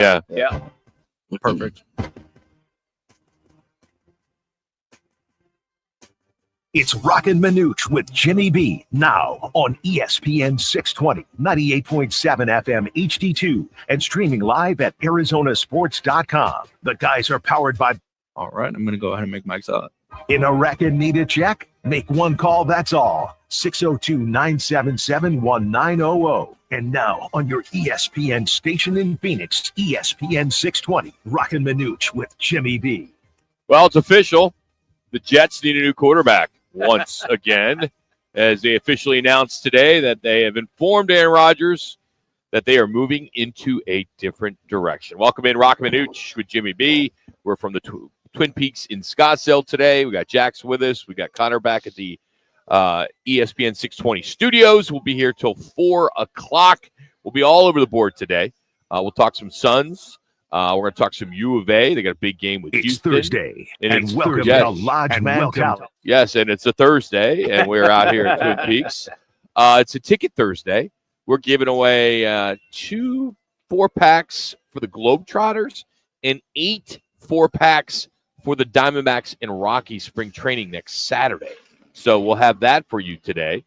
Yeah. Perfect. It's Roc and Manuch with Jimmy B. Now on ESPN 620, 98.7 FM HD2, and streaming live at ArizonaSports.com. The guys are powered by... All right, I'm going to go ahead and make Mike's up. In a wreck and need a check? Make one call, that's all. 602-977-1900. And now on your ESPN station in Phoenix, ESPN 620, Roc and Manuch with Jimmy B. Well, it's official. The Jets need a new quarterback once again, as they officially announced today that they have informed Aaron Rodgers that they are moving into a different direction. Welcome in, Roc and Manuch with Jimmy B. We're from the Twin Peaks in Scottsdale today. We got Jax with us. We got Connor back at the ESPN 620 studios. We'll be here till 4 o'clock. We'll be all over the board today. We'll talk some Suns. We're going to talk some U of A. They got a big game with It's Houston. Thursday, and welcome to Lodge Mentality. Yes, and it's a Thursday, and we're out here at Twin Peaks. It's a Ticket Thursday. We're giving away 2 4-packs for the Globetrotters and 8 4-packs for the Diamondbacks and Rockies spring training next Saturday. So we'll have that for you today.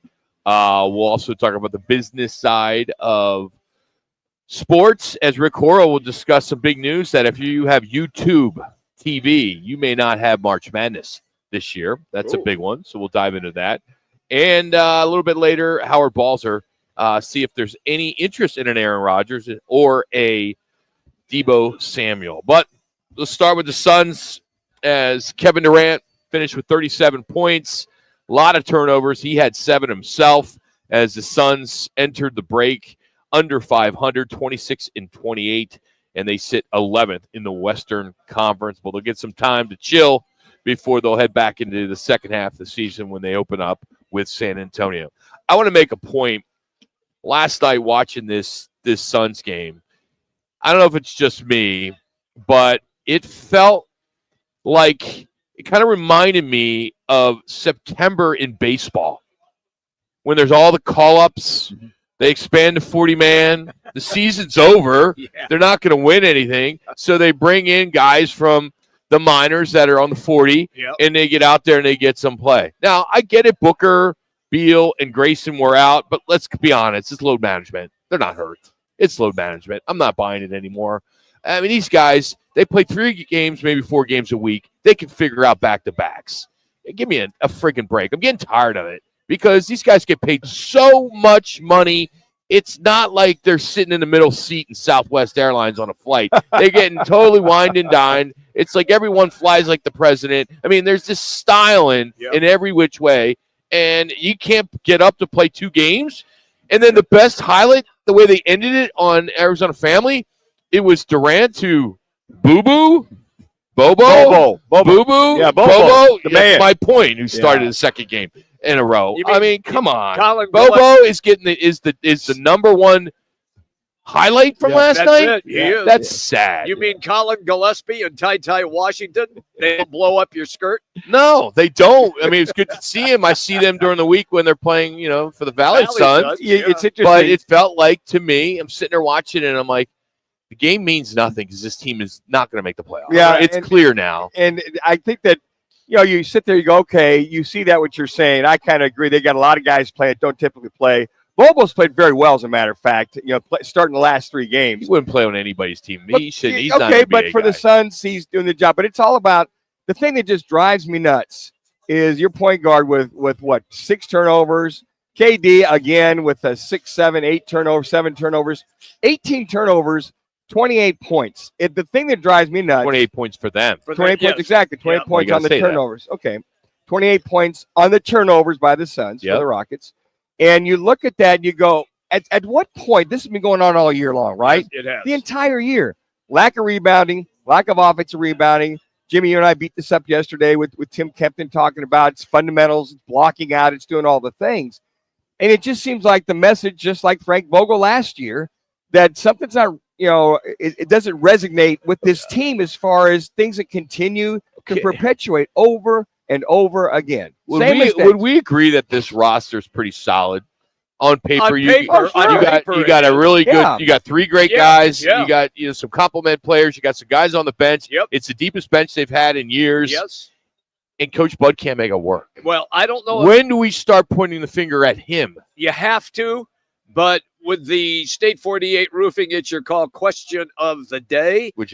We'll also talk about the business side of sports, as Rick Horrow will discuss some big news that if you have YouTube TV, you may not have March Madness this year. That's a big one, so we'll dive into that. And a little bit later, Howard Balzer, see if there's any interest in an Aaron Rodgers or a Deebo Samuel. But let's start with the Suns, as Kevin Durant finished with 37 points, a lot of turnovers. He had 7 himself as the Suns entered the break under 500, 26-28, and they sit 11th in the Western Conference. But they'll get some time to chill before they'll head back into the second half of the season when they open up with San Antonio. I want to make a point. Last night watching this Suns game, I don't know if it's just me, but it felt like it kind of reminded me of September in baseball when there's all the call-ups. They expand to 40-man. The season's over. Yeah. They're not going to win anything. So they bring in guys from the minors that are on the 40, and they get out there and they get some play. Now, I get it. Booker, Beal, and Grayson were out, but let's be honest. It's load management. They're not hurt. It's load management. I'm not buying it anymore. I mean, these guys, they play 3 games, maybe 4 games a week. They can figure out back-to-backs. Give me a friggin' break. I'm getting tired of it. Because these guys get paid so much money, it's not like they're sitting in the middle seat in Southwest Airlines on a flight. They're getting totally wined and dined. It's like everyone flies like the president. I mean, there's this styling in every which way, and you can't get up to play 2 games. And then the best highlight, the way they ended it on Arizona Family, it was Durant to Boo-Boo. Bobo. Boo-Boo. Yeah, Bobo. The man. My point, who started the second game in a row. I mean, come on. Bobo is getting the number one highlight from last night. That's sad. You mean Colin Gillespie and Ty Washington? They don't blow up your skirt? No, they don't. I mean, it's good to see him. I see them during the week when they're playing, for the Valley Suns. It's interesting. But it felt like to me, I'm sitting there watching it, and I'm like, the game means nothing because this team is not going to make the playoffs. Yeah, it's clear now. And I think that, you sit there, you go, okay, you see that what you're saying. I kind of agree. They got a lot of guys playing that don't typically play. Bobo's played very well, as a matter of fact, starting the last 3 games. He wouldn't play on anybody's team. He's okay, not an NBA but for guy. the Suns, he's doing the job. But it's all about the thing that just drives me nuts is your point guard with what, 6 turnovers. KD, again, with a 6, 7, 8 turnovers, 7 turnovers, 18 turnovers, 28 points. The thing that drives me nuts. 28 points for them. 28 points, exactly. 28 points on the turnovers. That. Okay. 28 points on the turnovers by the Suns for the Rockets. And you look at that, you go, at what point, this has been going on all year long, right? Yes, it has. The entire year. Lack of rebounding, lack of offensive rebounding. Jimmy, you and I beat this up yesterday with Tim Kempton talking about its fundamentals, it's blocking out, it's doing all the things. And it just seems like the message, just like Frank Vogel last year, that something's not, it doesn't resonate with this team as far as things that continue to perpetuate over and over again. Would we agree that this roster is pretty solid on paper. On you paper, you got a really good. Yeah. You got 3 great Yeah, guys. yeah. You got some complement players. You got some guys on the bench. Yep. It's the deepest bench they've had in years. Yes. And Coach Bud can't make it work. Well, I don't know if When do we start pointing the finger at him? you have to, but with the State 48 Roofing, it's your call question of the day, Which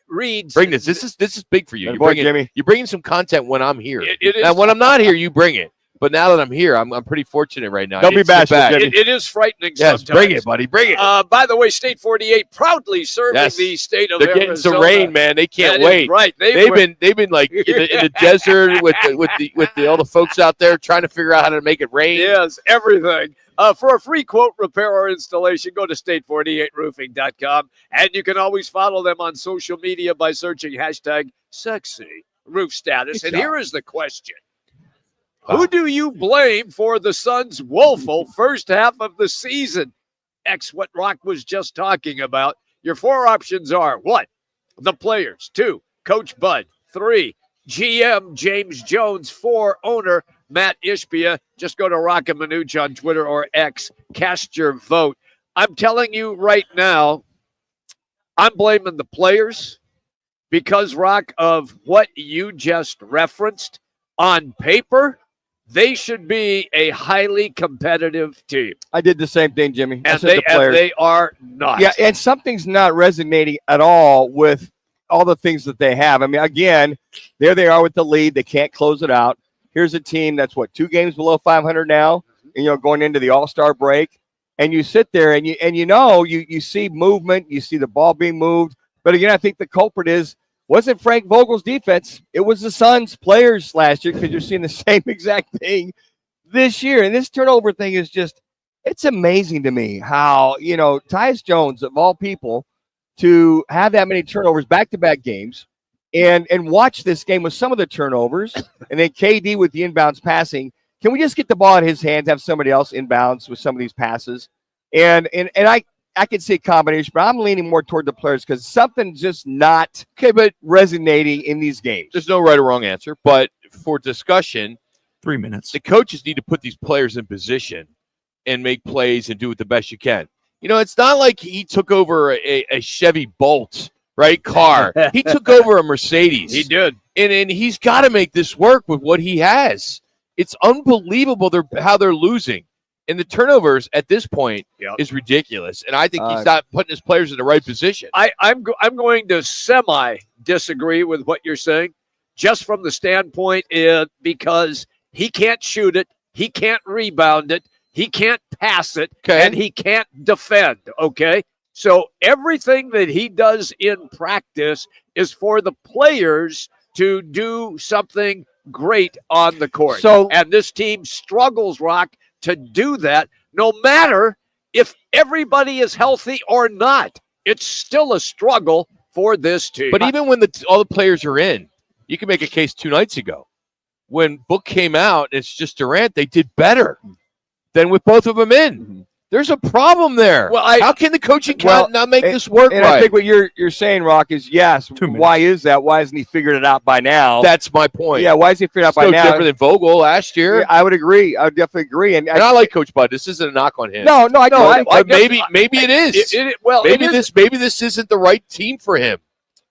reads. bring this. This is big for you. Good boy, Jimmy. You're bringing some content when I'm here. It Now, is. when I'm not here, you bring it. But now that I'm here, I'm pretty fortunate right now. Don't You be sit bashful, back. Jimmy. It is frightening Yes, sometimes. bring it, buddy. Bring it. By the way, State 48 proudly serving Yes. the state of They're getting Arizona. some rain, man. They can't That is wait. right. They've been like in the desert with all the folks out there trying to figure out how to make it rain. Yes, everything. For a free quote, repair, or installation, go to state48roofing.com. And you can always follow them on social media by searching hashtag sexy roof status. Good And job. here is the question. Wow. Who do you blame for the Suns' woeful first half of the season? X what Rock was just talking about. Your 4 options are 1, the players, 2, Coach Bud, 3, GM James Jones, 4, owner Matt Ishbia. Just go to Roc and Manuch on Twitter or X. Cast your vote. I'm telling you right now, I'm blaming the players because, Rock, of what you just referenced. On paper, they should be a highly competitive team. I did the same thing, Jimmy. I And said they, the players. they are not. Yeah, and something's not resonating at all with all the things that they have. I mean, again, there they are with the lead. They can't close it out. Here's a team that's 2 games below 500 now, and, going into the All-Star break. And you sit there and you see movement, you see the ball being moved. But again, I think the culprit wasn't Frank Vogel's defense. It was the Suns players last year, because you're seeing the same exact thing this year. And this turnover thing is it's amazing to me how, Tyus Jones, of all people, to have that many turnovers back-to-back games and watch this game with some of the turnovers, and then KD with the inbounds passing. Can we just get the ball in his hands, have somebody else inbounds with some of these passes? And I can see a combination, but I'm leaning more toward the players because something's just not resonating in these games. There's no right or wrong answer, but for discussion, 3 minutes. the coaches need to put these players in position and make plays and do it the best you can. It's not like he took over a Chevy Bolt, right, car. He took over a Mercedes. He did. And he's got to make this work with what he has. It's unbelievable how they're losing. And the turnovers at this point is ridiculous. And I think he's not putting his players in the right position. I'm going to semi-disagree with what you're saying, just from the standpoint because he can't shoot it, he can't rebound it, he can't pass it, and he can't defend, okay? So everything that he does in practice is for the players to do something great on the court. And this team struggles, Rock, to do that, no matter if everybody is healthy or not. It's still a struggle for this team. But even when all the players are in, you can make a case 2 nights ago. When Book came out, it's just Durant, they did better than with both of them in. Mm-hmm. There's a problem there. Well, how can the coaching not make this work and right? I think what you're saying, Rock, is yes. 2 minutes. Why is that? Why hasn't he figured it out by now? That's my point. Yeah, why is he figured it out It's by no now? different than Vogel last year. Yeah, I would agree. I would definitely agree. And I like Coach Bud. This isn't a knock on him. No, I But maybe it is. Maybe this isn't the right team for him.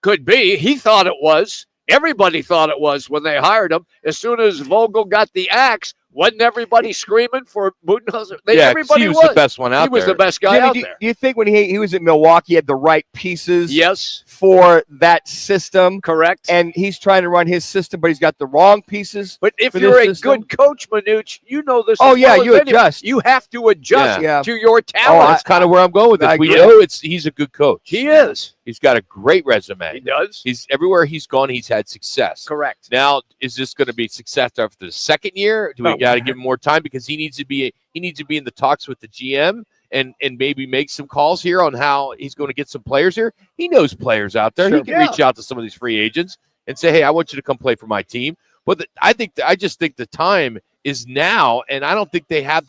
Could be. He thought it was. Everybody thought it was when they hired him. As soon as Vogel got the axe, wasn't everybody screaming for Budenholzer? Everybody he was the best one out there. He was the best guy out there. Do you think when he was at Milwaukee, he had the right pieces Yes, for that system? correct. And he's trying to run his system, but he's got the wrong pieces. But if for you're this a system? good coach, Manuch, you know this. Oh, as yeah, well as you anyone. adjust. You have to adjust Yeah. to your Oh, talent. That's kind of where I'm going with this. I We agree. know he's a good coach. He is. He's got a great resume. He does. He's everywhere he's gone, he's had success. Correct. Now, is this going to be success after the second year? Do we No. got to give him more time because he needs to be in the talks with the GM and maybe make some calls here on how he's going to get some players here? He knows players out there. Sure. He can reach out to some of these free agents and say, "Hey, I want you to come play for my team." But I just think the time is now, and I don't think they have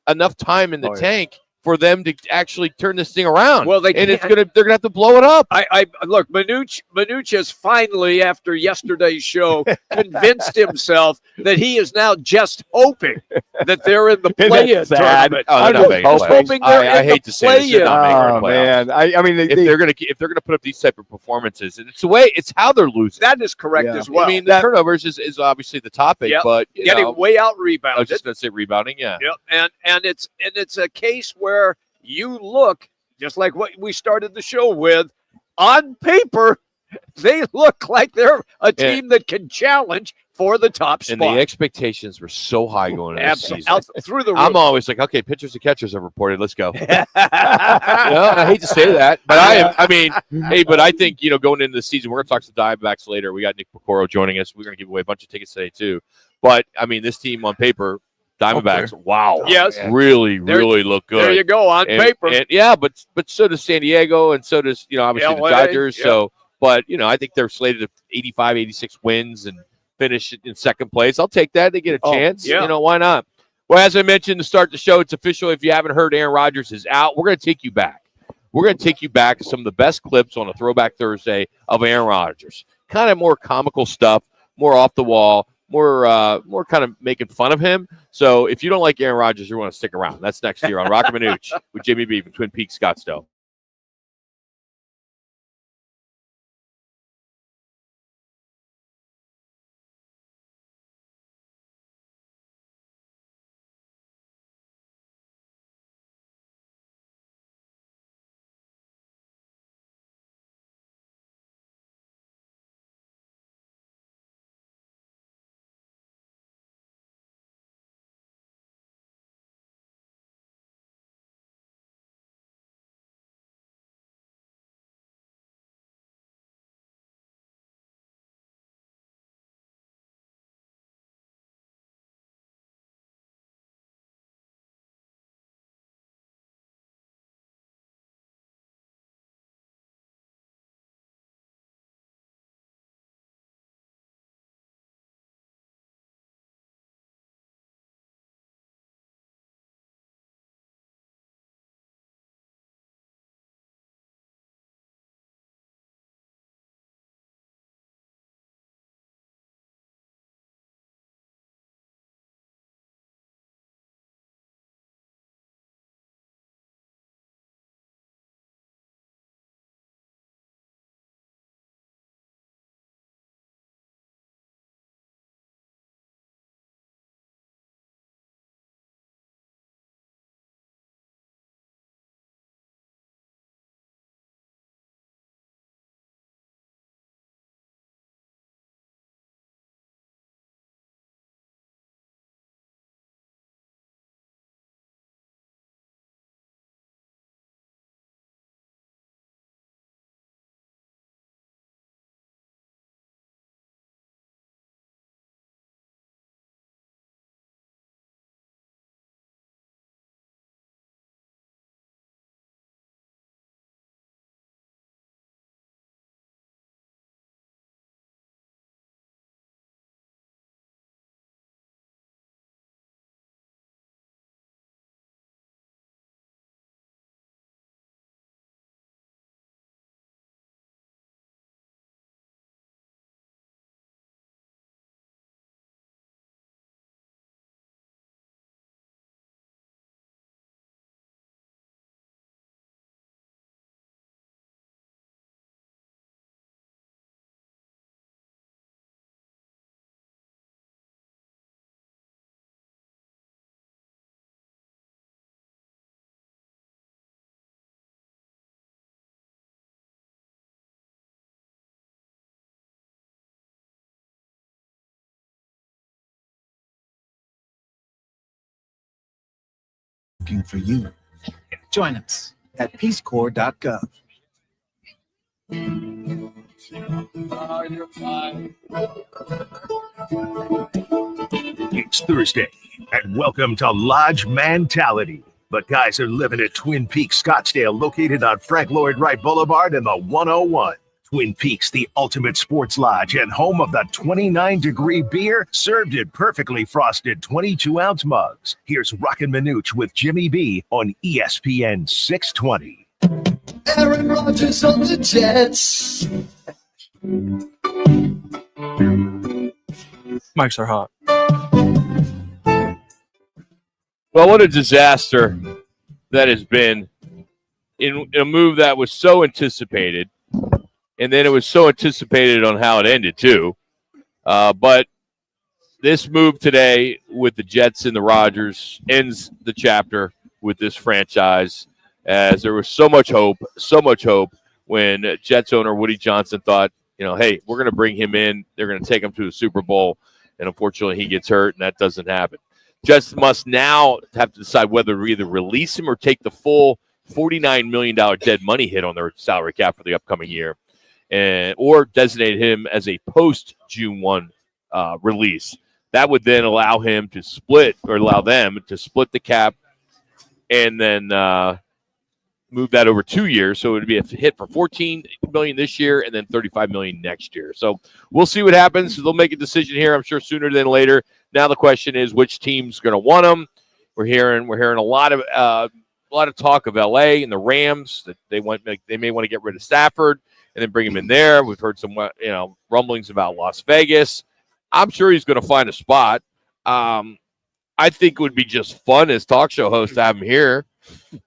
enough time in the tank for them to actually turn this thing around. Well, they're gonna have to blow it up. I look, Manuch has finally, after yesterday's show, convinced himself that he is now just hoping that they're in the play-in tournament. Oh, they're not making I was playoffs. hoping they're I in hate the to say this, they're not making the playoffs. man, I mean, If they're gonna put up these type of performances, and it's how they're losing. That is correct as well. I mean, the turnovers is obviously the topic, Yep. but Getting way out I was rebounded. just gonna say rebounding, yeah. Yep. And it's a case where you look just like what we started the show with. On paper, they look like they're a team that can challenge for the top spot. And the expectations were so high going into this season. Through the roof. I'm always like, okay, pitchers and catchers have reported. Let's go. I hate to say that, but but I think, going into the season, we're going to talk to the Diamondbacks later. We got Nick Pecoro joining us. We're going to give away a bunch of tickets today, too. But, this team on paper, Diamondbacks, wow. Yes. Really look good. There you go, on paper. But so does San Diego, and so does, obviously LA, the Dodgers. yeah. So, but, I think they're slated to 85, 86 wins and finish in second place. I'll take that. They get a chance. yeah. Why not? Well, as I mentioned to start the show, it's official. If you haven't heard, Aaron Rodgers is out. We're going to take you back. We're going to take you back to some of the best clips on a Throwback Thursday of Aaron Rodgers. Kind of more comical stuff, more off the wall, more kind of making fun of him. So if you don't like Aaron Rodgers, you want to stick around. That's next year on Roc and Manuch with Jimmy B from Twin Peaks, Scottsdale. Looking for you. Join us at peacecorps.gov. It's Thursday, and welcome to Lodge Mentality. But guys are living at Twin Peaks, Scottsdale, located on Frank Lloyd Wright Boulevard and the 101. Twin Peaks, the ultimate sports lodge and home of the 29-degree beer, served in perfectly frosted 22-ounce mugs. Here's Roc and Manuch with Jimmy B on ESPN 620. Aaron Rodgers on the Jets. Mics are hot. Well, what a disaster that has been in a move that was so anticipated. And then it was so anticipated on how it ended, too. But this move today with the Jets and the Rodgers ends the chapter with this franchise, as there was so much hope when Jets owner Woody Johnson thought, hey, we're going to bring him in. They're going to take him to the Super Bowl. And unfortunately, he gets hurt, and that doesn't happen. Jets must now have to decide whether to either release him or take the full $49 million dead money hit on their salary cap for the upcoming year, or designate him as a post-June 1 release. That would then allow them to split the cap and then move that over 2 years. So it would be a hit for $14 million this year and then $35 million next year. So we'll see what happens. They'll make a decision here, I'm sure, sooner than later. Now the question is, which team's going to want them? We're hearing a lot of talk of LA and the Rams that they may want to get rid of Stafford and then bring him in there. We've heard some rumblings about Las Vegas. I'm sure he's going to find a spot. I think it would be just fun as talk show host to have him here.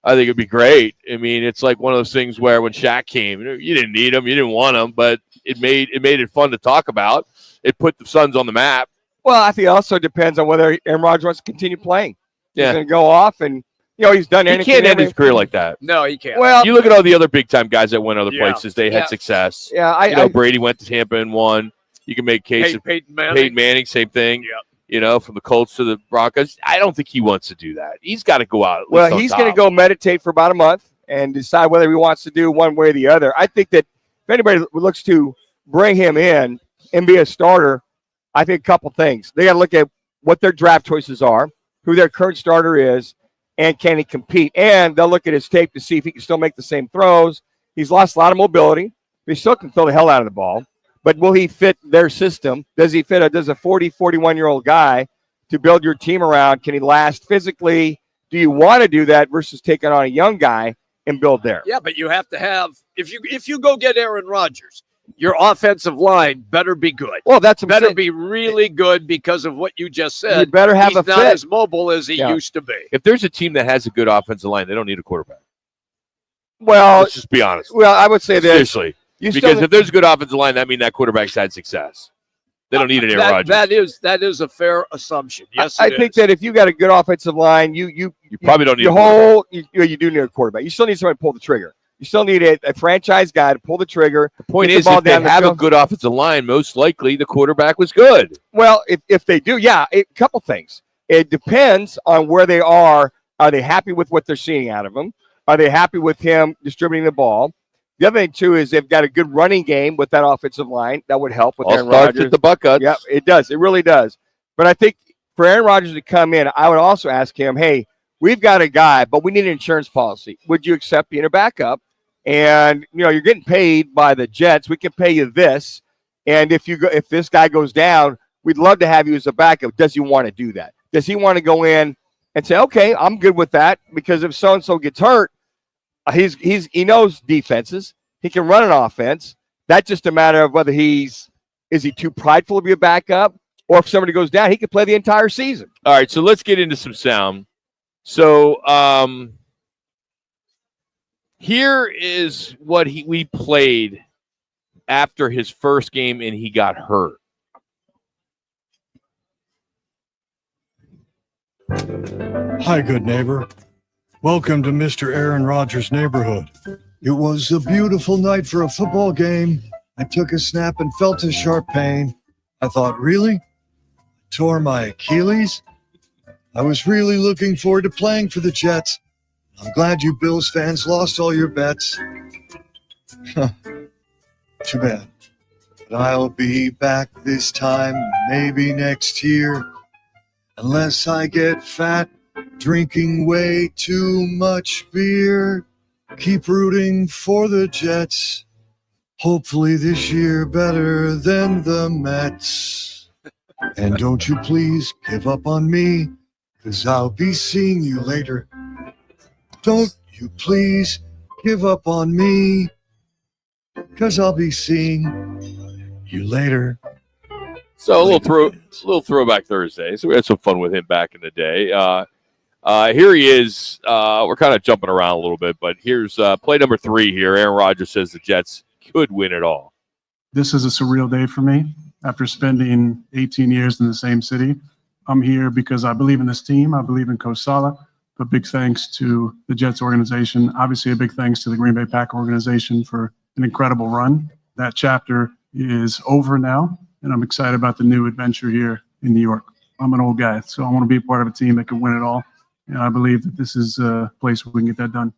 I think it'd be great. I mean, it's like one of those things where when Shaq came, you didn't need him, you didn't want him, but it made it fun to talk about. It put the Suns on the map. Well, I think it also depends on whether Aaron Rodgers wants to continue playing. Yeah. He's going to go off and, he's done anything. He can't end his career like that. No, he can't. Well, You look at all the other big-time guys that went other places. They had success. Yeah, Brady went to Tampa and won. You can make case of Peyton Manning, same thing. From the Colts to the Broncos. I don't think he wants to do that. He's got to go out. Well, he's going to go meditate for about a month and decide whether he wants to do one way or the other. I think that if anybody looks to bring him in and be a starter, I think a couple things. They got to look at what their draft choices are, who their current starter is, and can he compete? And they'll look at his tape to see if he can still make the same throws. He's lost a lot of mobility. He still can throw the hell out of the ball. But will he fit their system? Does he fit does a 40, 41-year-old guy to build your team around? Can he last physically? Do you want to do that versus taking on a young guy and build there? Yeah, but you have to have if you go get Aaron Rodgers, your offensive line better be good. Well, that's better be really good because of what you just said. You better have He's not as mobile as he used to be. If there's a team that has a good offensive line, they don't need a quarterback. Well, let's just be honest. Well, I would say this. Seriously. Because if there's a good offensive line, that means that quarterback's had success. They don't need an Aaron Rodgers. That is a fair assumption. Yes, I think that if you got a good offensive line, you probably don't need you do need a quarterback. You still need somebody to pull the trigger. You still need a franchise guy to pull the trigger. The point is, if they have a good offensive line, most likely the quarterback was good. Well, if they do, a couple things. It depends on where they are. Are they happy with what they're seeing out of him? Are they happy with him distributing the ball? The other thing, too, is they've got a good running game with that offensive line. That would help with Aaron Rodgers. At the Buckeyes. Yeah, it does. It really does. But I think for Aaron Rodgers to come in, I would also ask him, hey, we've got a guy, but we need an insurance policy. Would you accept being a backup? And, you're getting paid by the Jets. We can pay you this. And if this guy goes down, we'd love to have you as a backup. Does he want to do that? Does he want to go in and say, okay, I'm good with that? Because if so-and-so gets hurt, he knows defenses. He can run an offense. That's just a matter of whether is he too prideful to be a backup, or if somebody goes down, he could play the entire season. All right, so let's get into some sound. So here is what we played after his first game, and he got hurt. Hi, good neighbor. Welcome to Mr. Aaron Rodgers' neighborhood. It was a beautiful night for a football game. I took a snap and felt a sharp pain. I thought, really? Tore my Achilles? I was really looking forward to playing for the Jets. I'm glad you Bills fans lost all your bets. Too bad. But I'll be back this time, maybe next year. Unless I get fat, drinking way too much beer. Keep rooting for the Jets. Hopefully this year better than the Mets. And don't you please give up on me, 'cause I'll be seeing you later. Don't you please give up on me, 'cause I'll be seeing you later. So a little throwback Thursday. So we had some fun with him back in the day. Here he is. We're kind of jumping around a little bit, but here's play number 3 here. Aaron Rodgers says the Jets could win it all. This is a surreal day for me. After spending 18 years in the same city, I'm here because I believe in this team. I believe in Coach Saleh. But big thanks to the Jets organization. Obviously, a big thanks to the Green Bay Packers organization for an incredible run. That chapter is over now, and I'm excited about the new adventure here in New York. I'm an old guy, so I want to be a part of a team that can win it all. And I believe that this is a place where we can get that done.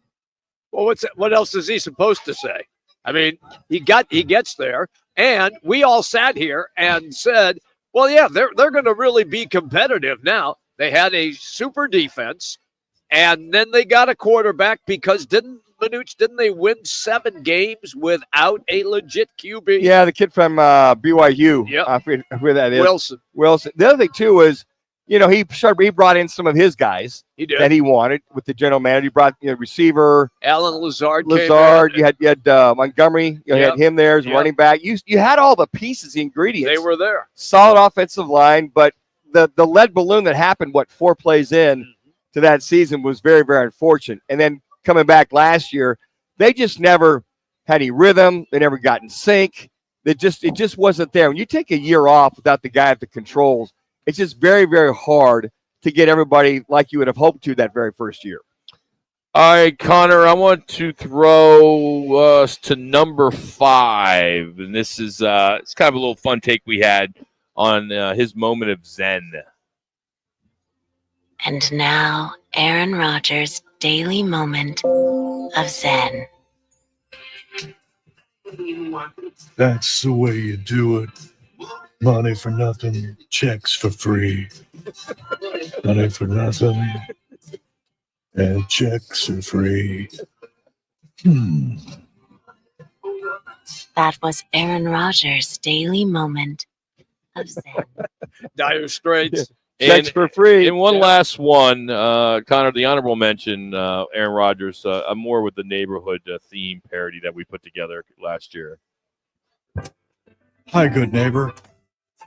Well, what else is he supposed to say? I mean, he gets there, and we all sat here and said, well, yeah, they're going to really be competitive now. They had a super defense, and then they got a quarterback because didn't they win 7 games without a legit QB? Yeah, the kid from BYU. Yep. I forget who that is. Wilson. The other thing, too, is, he brought in some of his guys He did. that he wanted with the general manager. He brought receiver Alan Lazard. You had Montgomery. You had him there as running back. You had all the pieces, the ingredients. They were there. Solid offensive line, but the lead balloon that happened, 4 plays in to that season was very, very unfortunate. And then coming back last year, they just never had any rhythm. They never got in sync. It just wasn't there. When you take a year off without the guy at the controls, it's just very, very hard to get everybody like you would have hoped to that very first year. All right, Connor, I want to throw us to number 5. And this is it's kind of a little fun take we had on his moment of zen. And now, Aaron Rodgers' daily moment of zen. That's the way you do it. Money for nothing, checks for free. Money for nothing, and checks are free. That was Aaron Rodgers' daily moment of zen. Dire Straits. Checks for free. And one last one, Connor, the honorable mention, Aaron Rodgers, I'm more with the neighborhood theme parody that we put together last year. Hi, good neighbor.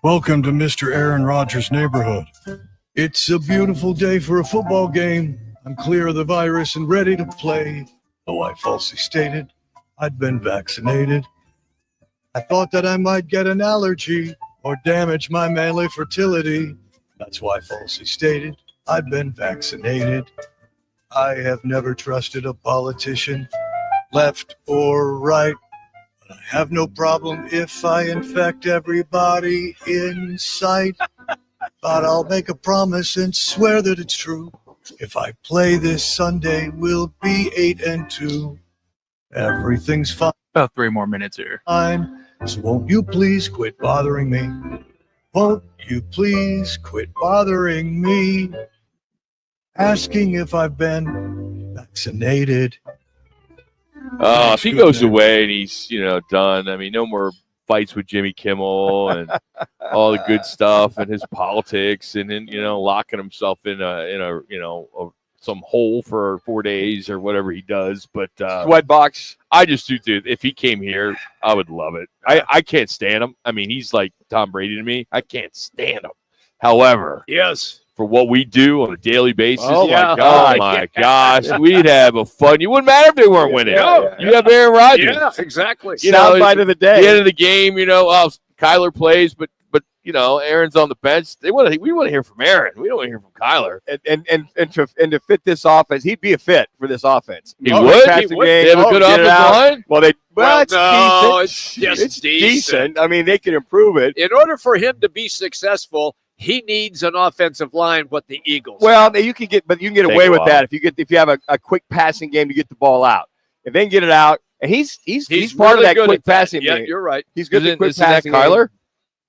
Welcome to Mr. Aaron Rodgers' neighborhood. It's a beautiful day for a football game. I'm clear of the virus and ready to play. Though I falsely stated I'd been vaccinated. I thought that I might get an allergy or damage my manly fertility. That's why I falsely stated I'd been vaccinated. I have never trusted a politician, left or right. But I have no problem if I infect everybody in sight. But I'll make a promise and swear that it's true. If I play this Sunday, we'll be 8-2. Everything's fine. About 3 more minutes here. So won't you please quit bothering me? Won't you please quit bothering me? Asking if I've been vaccinated. If he goes away and he's, done, I mean, no more fights with Jimmy Kimmel and all the good stuff and his politics and then, locking himself in some hole for 4 days or whatever he does. But Sweat box. I just do. If he came here, I would love it. I can't stand him. I mean, he's like Tom Brady to me. I can't stand him. However, yes, for what we do on a daily basis, Oh, yeah. oh my gosh, we'd have a fun. You wouldn't matter if they weren't winning. Yeah. You have Aaron Rodgers. Yeah, exactly. Soundbite of the day. The end of the game, Kyler plays, but Aaron's on the bench. We want to hear from Aaron. We don't want to hear from Kyler. And to fit this offense, he'd be a fit for this offense. He would. They have a good offensive line. Well, it's decent. just decent. I mean, they can improve it. In order for him to be successful, he needs an offensive line. What the Eagles? Well, you can get away with that if you have a quick passing game to get the ball out. If they can get it out, and he's part really of that good quick at that. passing Yeah, game. you're right. He's good at quick Isn't that passing. Kyler?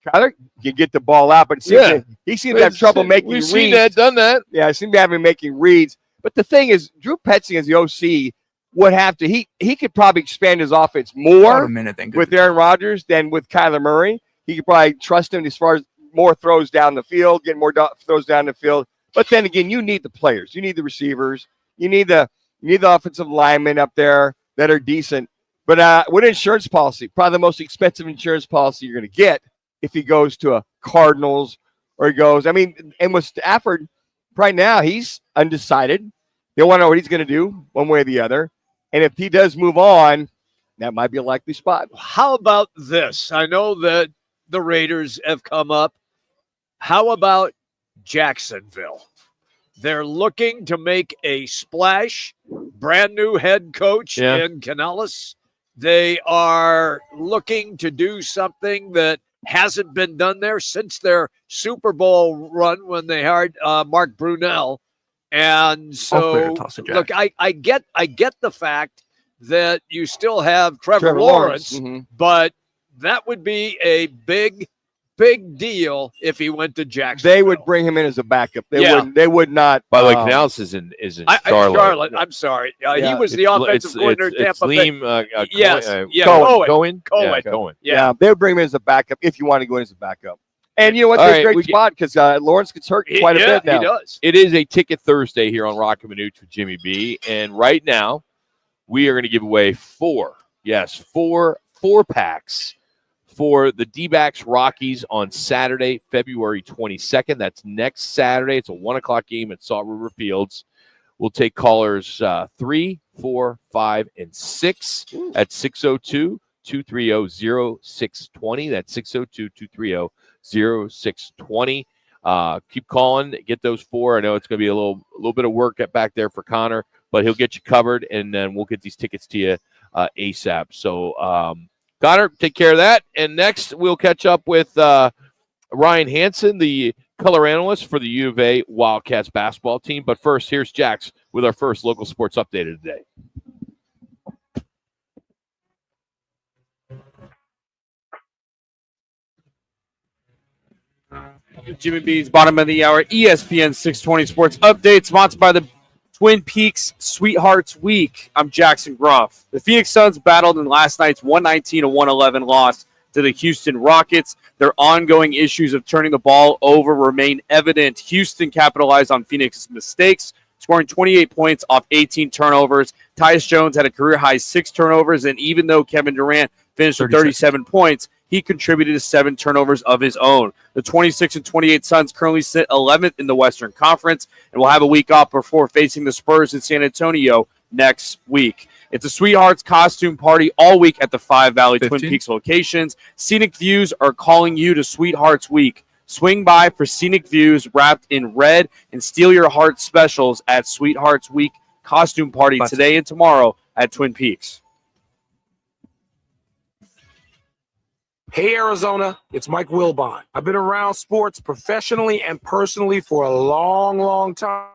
Kyler can get the ball out, but he seems to have trouble making reads. We've seen that, done that. Yeah, I seem to have him making reads. But the thing is, Drew Petzing as the OC would have to. He could probably expand his offense About more a minute, then. with Aaron Rodgers than with Kyler Murray. He could probably trust him as far as more throws down the field, get more throws down the field. But then again, you need the players, you need the receivers, you need the offensive linemen up there that are decent. But with insurance policy, probably the most expensive insurance policy you're going to get if he goes to a Cardinals or he goes. I mean, and with Stafford, right now he's undecided. They want to know what he's going to do one way or the other. And if he does move on, that might be a likely spot. How about this? I know that the Raiders have come up. How about Jacksonville? They're looking to make a splash. Brand new head coach in Canales. They are looking to do something that hasn't been done there since their Super Bowl run when they hired Mark Brunell. And so, look, I get the fact that you still have Trevor Lawrence, but that would be a big deal if he went to Jacksonville. They would bring him in as a backup. They would not. By the way, Canales is in Charlotte. Charlotte. I'm sorry. He was the offensive coordinator at Tampa Bay. Cohen. Yeah, they would bring him in as a backup if you want to go in as a backup. And you know what? That's a great spot because Lawrence gets hurt quite a bit now. He does. It is a Ticket Thursday here on Roc and Manuch with Jimmy B. And right now, we are going to give away four packs for the D-backs Rockies on Saturday, February 22nd. That's next Saturday. It's a 1 o'clock game at Salt River Fields. We'll take callers 3, 4, 5, and 6 at 602-230-0620. That's 602-230-0620. Keep calling. Get those four. I know it's going to be a little bit of work back there for Connor, but he'll get you covered, and then we'll get these tickets to you ASAP. So, Connor, take care of that. And next, we'll catch up with Ryan Hansen, the color analyst for the U of A Wildcats basketball team. But first, here's Jax with our first local sports update of the day. Jimmy B's bottom of the hour ESPN 620 Sports Update, sponsored by the Twin Peaks Sweethearts Week. I'm Jackson Groff. The Phoenix Suns battled in last night's 119-111 loss to the Houston Rockets. Their ongoing issues of turning the ball over remain evident. Houston capitalized on Phoenix's mistakes, scoring 28 points off 18 turnovers. Tyus Jones had a career-high 6 turnovers, and even though Kevin Durant finished with 37 points, he contributed to 7 turnovers of his own. The 26-28 Suns currently sit 11th in the Western Conference and will have a week off before facing the Spurs in San Antonio next week. It's a Sweethearts costume party all week at the 5 Valley 15. Twin Peaks locations. Scenic Views are calling you to Sweethearts Week. Swing by for scenic views wrapped in red and steal your heart specials at Sweethearts Week costume party today and tomorrow at Twin Peaks. Hey, Arizona, it's Mike Wilbon. I've been around sports professionally and personally for a long, long time.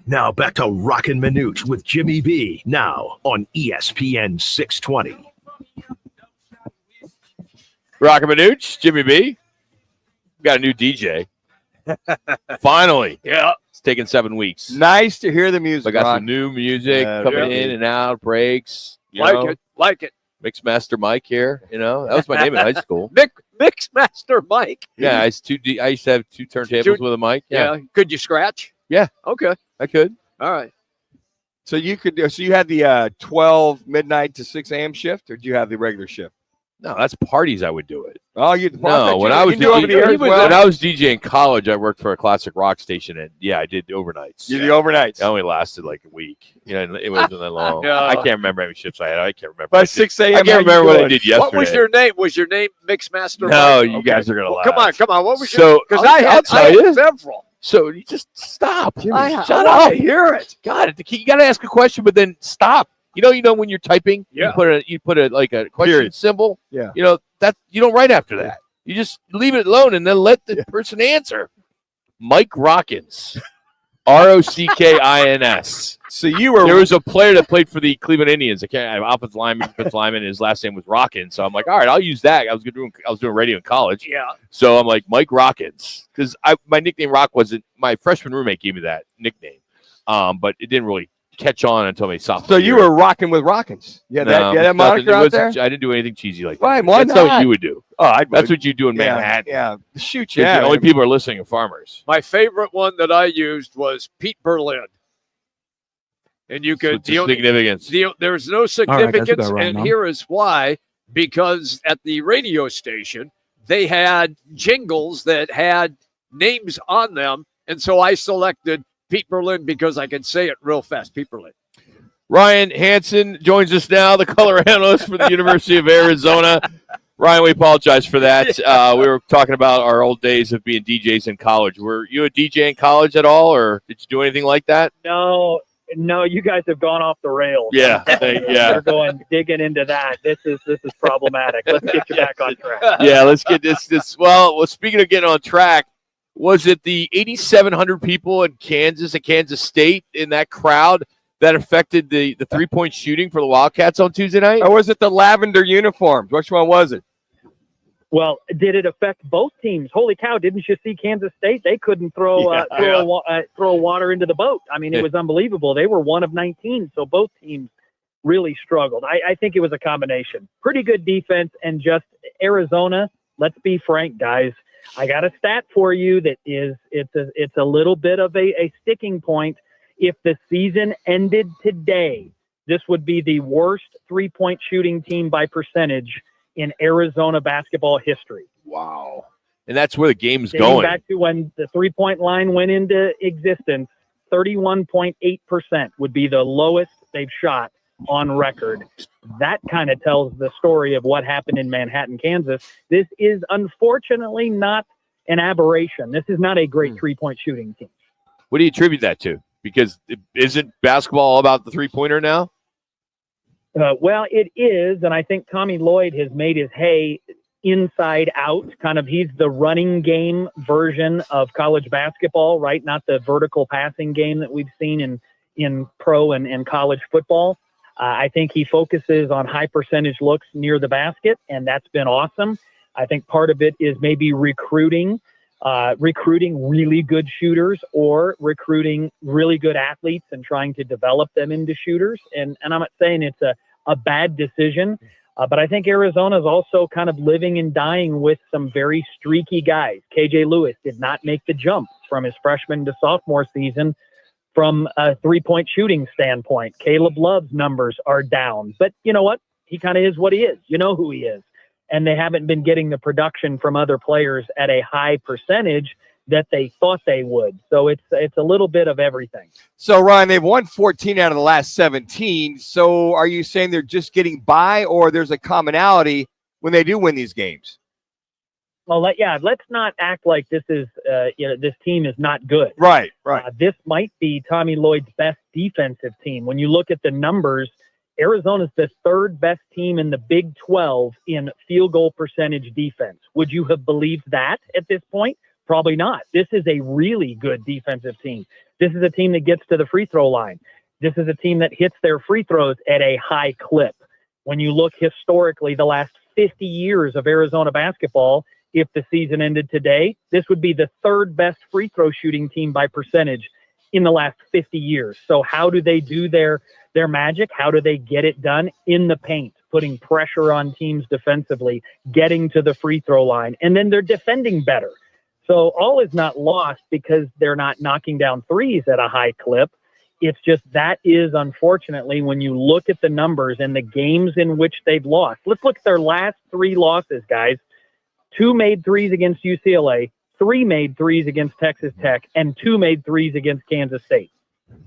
Now back to Roc and Manuch with Jimmy B. Now on ESPN 620. Roc and Manuch, Jimmy B. Got a new DJ. Finally. Yeah. It's taken 7 weeks. Nice to hear the music. I got Ron. some new music coming in and out, breaks. Like it. Mixmaster Mike here. You know, that was my name in high school. Mixmaster Mike. Yeah, I used to have 2 turntables with a mic. Yeah. Could you scratch? Yeah. Okay. I could. All right. So you had the 12 midnight to 6 a.m. shift, or did you have the regular shift? No, that's parties. I would do it. Oh, when I was DJing in college, I worked for a classic rock station, and I did overnights. You did the overnights. It only lasted like a week. It wasn't that long. Yeah. I can't remember how many shifts I had. I can't remember. By 6 a.m. I can't remember what I did yesterday. What was your name? Was your name Mixmaster? No, Mike? you guys are gonna laugh. Come on. What was your? Because I had several. So you just stop. Jimmy, I shut want up. to hear it. God, you got to ask a question, but then stop. You know when you're typing, you put a question symbol. Yeah. That you don't write after that. You just leave it alone and then let the person answer. Mike Rockins, Rockins. So there was a player that played for the Cleveland Indians. Offensive lineman, defensive lineman. His last name was Rockins. So I'm like, all right, I'll use that. I was doing radio in college. Yeah. So I'm like Mike Rockins because my nickname Rock wasn't. My freshman roommate gave me that nickname, but it didn't really catch on until my sophomore So you year. were rocking with Rockins. Yeah, that moniker out there? I didn't do anything cheesy like that. Why? Why That's not? what you would do. Oh, That's what you do in Manhattan. Yeah. Shoot, The only people are listening are farmers. My favorite one that I used was Pete Berlin. And you could significance. There's no significance, and here is why. Because at the radio station, they had jingles that had names on them, and so I selected Pete Berlin because I could say it real fast. Pete Berlin. Ryan Hansen joins us now, the color analyst for the University of Arizona. Ryan, we apologize for that. We were talking about our old days of being DJs in college. Were you a DJ in college at all, or did you do anything like that? No, you guys have gone off the rails. Yeah, They're digging into that. This is problematic. Let's get you back on track. Yeah, let's get this. Well, speaking of getting on track, was it the 8,700 people in Kansas, at Kansas State, in that crowd that affected the 3-point shooting for the Wildcats on Tuesday night? Or was it the lavender uniforms? Which one was it? Well, did it affect both teams? Holy cow! Didn't you see Kansas State? They couldn't throw water into the boat. I mean, it was unbelievable. They were 1 of 19, so both teams really struggled. I think it was a combination. Pretty good defense and just Arizona. Let's be frank, guys. I got a stat for you that it's a little bit of a sticking point. If the season ended today, this would be the worst 3-point shooting team by percentage in Arizona basketball history. Wow. And that's where the game's Dating going. back to when the 3-point line went into existence, 31.8% would be the lowest they've shot on record. That kind of tells the story of what happened in Manhattan, Kansas. This is unfortunately not an aberration. This is not a great 3-point shooting team. What do you attribute that to? Because isn't basketball all about the 3-pointer now? Well, it is, and I think Tommy Lloyd has made his hay inside out. Kind of, he's the running game version of college basketball, right? Not the vertical passing game that we've seen in pro and college football. I think he focuses on high percentage looks near the basket, and that's been awesome. I think part of it is maybe recruiting really good shooters or recruiting really good athletes and trying to develop them into shooters. And I'm not saying it's a bad decision, but I think Arizona is also kind of living and dying with some very streaky guys. KJ Lewis did not make the jump from his freshman to sophomore season from a 3-point shooting standpoint. Caleb Love's numbers are down, but you know what? He kind of is what he is. You know who he is. And they haven't been getting the production from other players at a high percentage that they thought they would. So it's a little bit of everything. So, Ryan, they've won 14 out of the last 17. So are you saying they're just getting by, or there's a commonality when they do win these games? Well, let's not act like this is, this team is not good. Right. This might be Tommy Lloyd's best defensive team. When you look at the numbers, Arizona's the 3rd best team in the Big 12 in field goal percentage defense. Would you have believed that at this point? Probably not. This is a really good defensive team. This is a team that gets to the free throw line. This is a team that hits their free throws at a high clip. When you look historically, the last 50 years of Arizona basketball, if the season ended today, this would be the third best free throw shooting team by percentage in the last 50 years. So how do they do their magic? How do they get it done? In the paint, putting pressure on teams defensively, getting to the free throw line, and then they're defending better. So all is not lost because they're not knocking down threes at a high clip. It's just that is, unfortunately, when you look at the numbers and the games in which they've lost. Let's look at their last 3 losses, guys. 2 made threes against UCLA, 3 made threes against Texas Tech, and 2 made threes against Kansas State.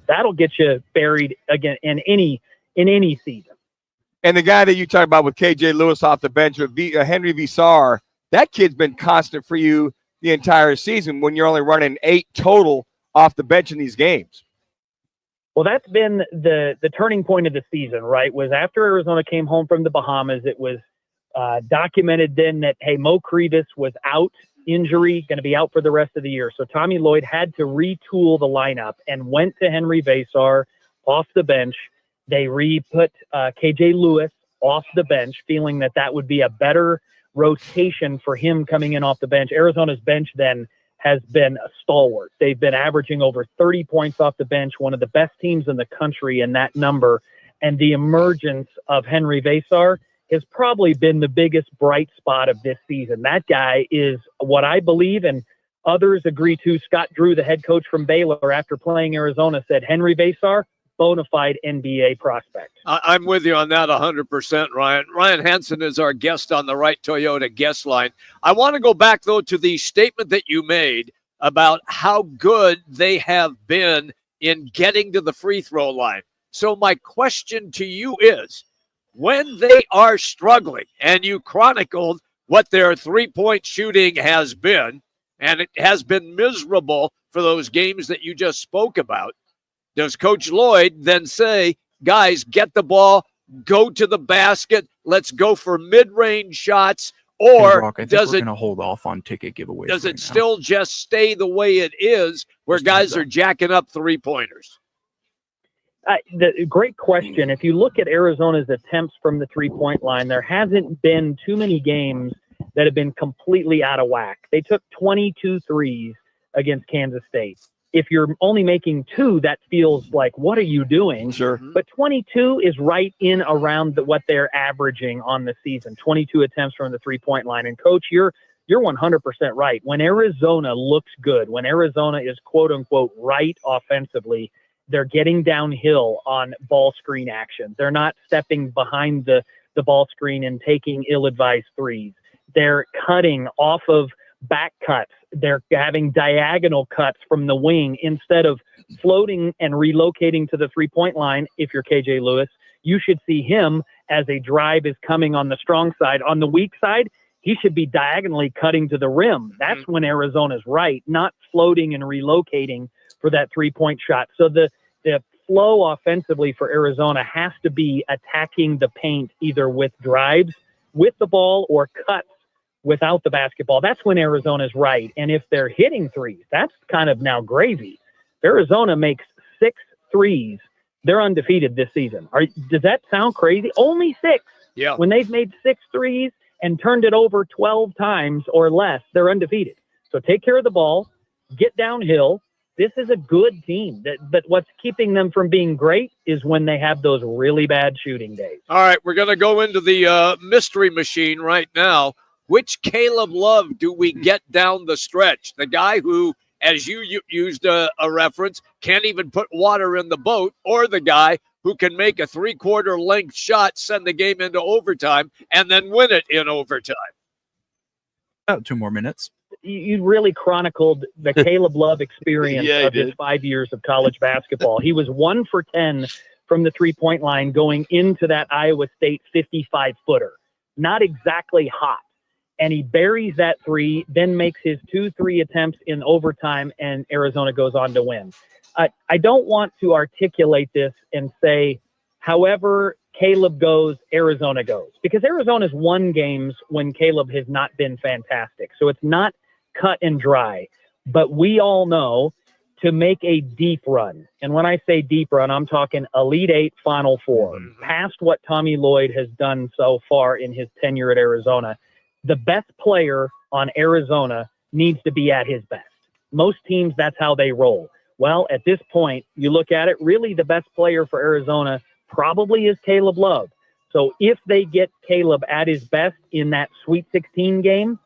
That'll get you buried again in any season. And the guy that you talk about with KJ Lewis off the bench, with Henry Visar, that kid's been constant for you the entire season when you're only running 8 total off the bench in these games. Well, that's been the turning point of the season, right? Was after Arizona came home from the Bahamas, it was documented then that, hey, Mo Crevis was out, injury, going to be out for the rest of the year. So Tommy Lloyd had to retool the lineup and went to Henry Vesar off the bench. They re-put KJ Lewis off the bench, feeling that would be a better rotation for him coming in off the bench. Arizona's bench then has been a stalwart. They've been averaging over 30 points off the bench, one of the best teams in the country in that number. And the emergence of Henry Vesar has probably been the biggest bright spot of this season. That guy is what I believe, and others agree to. Scott Drew, the head coach from Baylor, after playing Arizona, said Henry Vesar, bona fide NBA prospect. I'm with you on that 100%, Ryan. Ryan Hansen is our guest on the Right Toyota guest line. I want to go back, though, to the statement that you made about how good they have been in getting to the free throw line. So my question to you is, when they are struggling, and you chronicled what their three-point shooting has been, and it has been miserable for those games that you just spoke about, does Coach Lloyd then say, guys, get the ball, go to the basket, let's go for mid-range shots, or Rock, I think does we're it going to hold off on ticket giveaways? does it still just stay the way it is, where guys are jacking up three-pointers? The great question. If you look at Arizona's attempts from the three-point line, there hasn't been too many games that have been completely out of whack. They took 22 threes against Kansas State. If you're only making 2, that feels like, what are you doing? Sure. But 22 is right in around what they're averaging on the season, 22 attempts from the three-point line. And, Coach, you're 100% right. When Arizona looks good, when Arizona is, quote-unquote, right offensively, they're getting downhill on ball screen action. They're not stepping behind the ball screen and taking ill-advised threes. They're cutting off of back cuts. They're having diagonal cuts from the wing instead of floating and relocating to the three-point line. If you're KJ Lewis, you should see him as a drive is coming on the strong side. On the weak side, he should be diagonally cutting to the rim. That's when Arizona's right, not floating and relocating for that three-point shot. So the flow offensively for Arizona has to be attacking the paint either with drives with the ball or cuts without the basketball. That's when Arizona's right. And if they're hitting threes, that's kind of now gravy. If Arizona makes 6 threes, they're undefeated this season. Does that sound crazy? Only 6. Yeah. When they've made 6 threes and turned it over 12 times or less, they're undefeated. So take care of the ball, get downhill. This is a good team. But what's keeping them from being great is when they have those really bad shooting days. All right, we're going to go into the mystery machine right now. Which Caleb Love do we get down the stretch? The guy who, as you used a reference, can't even put water in the boat, or the guy who can make a three-quarter length shot, send the game into overtime, and then win it in overtime? About 2 more minutes. You really chronicled the Caleb Love experience of his 5 years of college basketball. He was 1 for 10 from the three-point line going into that Iowa State 55-footer. Not exactly hot. And he buries that 3, then makes his 2-3 attempts in overtime, and Arizona goes on to win. I don't want to articulate this and say, however Caleb goes, Arizona goes. Because Arizona's won games when Caleb has not been fantastic. So it's not cut and dry. But we all know to make a deep run, and when I say deep run, I'm talking Elite Eight, Final Four, past what Tommy Lloyd has done so far in his tenure at Arizona, the best player on Arizona needs to be at his best. Most teams, that's how they roll. Well, at this point, you look at it, really the best player for Arizona probably is Caleb Love. So if they get Caleb at his best in that Sweet 16 game,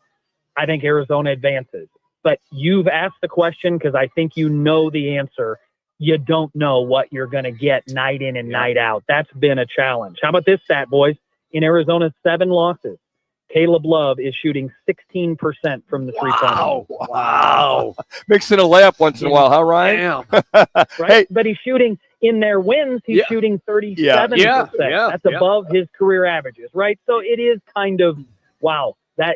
I think Arizona advances. But you've asked the question because I think you know the answer. You don't know what you're going to get night in and night out. That's been a challenge. How about this stat, boys? In Arizona's 7 losses, Caleb Love is shooting 16% from the three-point line. Wow. Mixing a layup once in a while, huh, Ryan? Right? Hey. But he's shooting in their wins, he's shooting 37%. That's above his career averages, right? So it is kind of, wow, that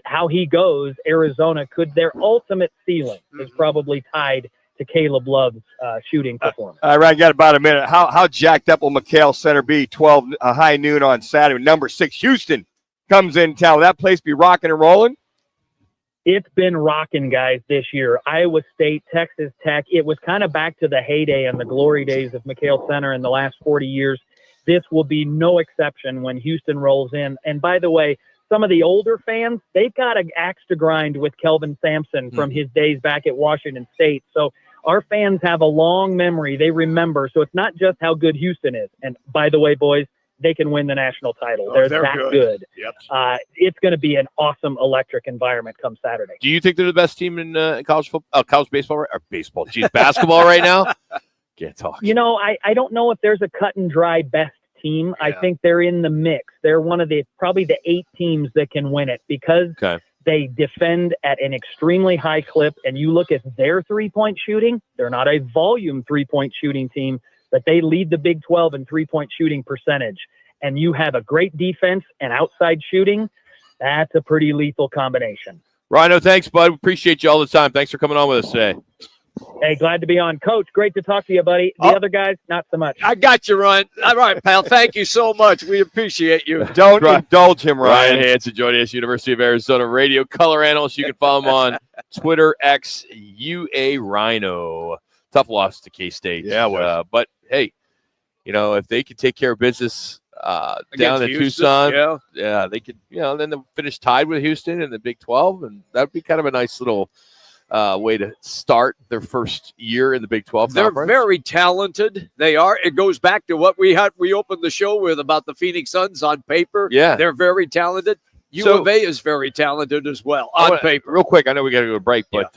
how he goes, Arizona could, their ultimate ceiling is probably tied to Caleb Love's shooting performance. All right, got about a minute. How jacked up will McHale Center be 12 high noon on Saturday? Number 6, Houston comes in town. Will that place be rocking and rolling? It's been rocking, guys, this year. Iowa State, Texas Tech. It was kind of back to the heyday and the glory days of McHale Center in the last 40 years. This will be no exception when Houston rolls in. And by the way, some of the older fans, they've got an axe to grind with Kelvin Sampson from his days back at Washington State. So our fans have a long memory. They remember. So it's not just how good Houston is. And by the way, boys, they can win the national title. They're that good. Yep. It's going to be an awesome electric environment come Saturday. Do you think they're the best team in college football, college baseball, or baseball? Geez, basketball right now? Can't talk. You know, I don't know if there's a cut and dry best team. I think they're in the mix. They're one of the probably the 8 teams that can win it because they defend at an extremely high clip. And you look at their 3-point shooting, they're not a volume 3-point shooting team, but they lead the Big 12 in 3-point shooting percentage. And you have a great defense and outside shooting, that's a pretty lethal combination. Rhino, thanks, bud. Appreciate you all the time. Thanks for coming on with us today. Hey, glad to be on. Coach, great to talk to you, buddy. The other guys, not so much. I got you, Ryan. All right, pal. Thank you so much. We appreciate you. Don't indulge him, Ryan Ryan. Hansen joining us, University of Arizona radio color analyst. You can follow him on Twitter, X, UA Rhino. Tough loss to K-State. Yeah, but, hey, you know, if they could take care of business down in Houston, Tucson, they could, then they'll finish tied with Houston in the Big 12, and that would be kind of a nice little way to start their first year in the Big 12 They're conference. very talented. They are. It goes back to what we opened the show with about the Phoenix Suns on paper. Yeah. They're very talented. U So- of A is very talented as well on paper. Real quick, I know we got to go to break, but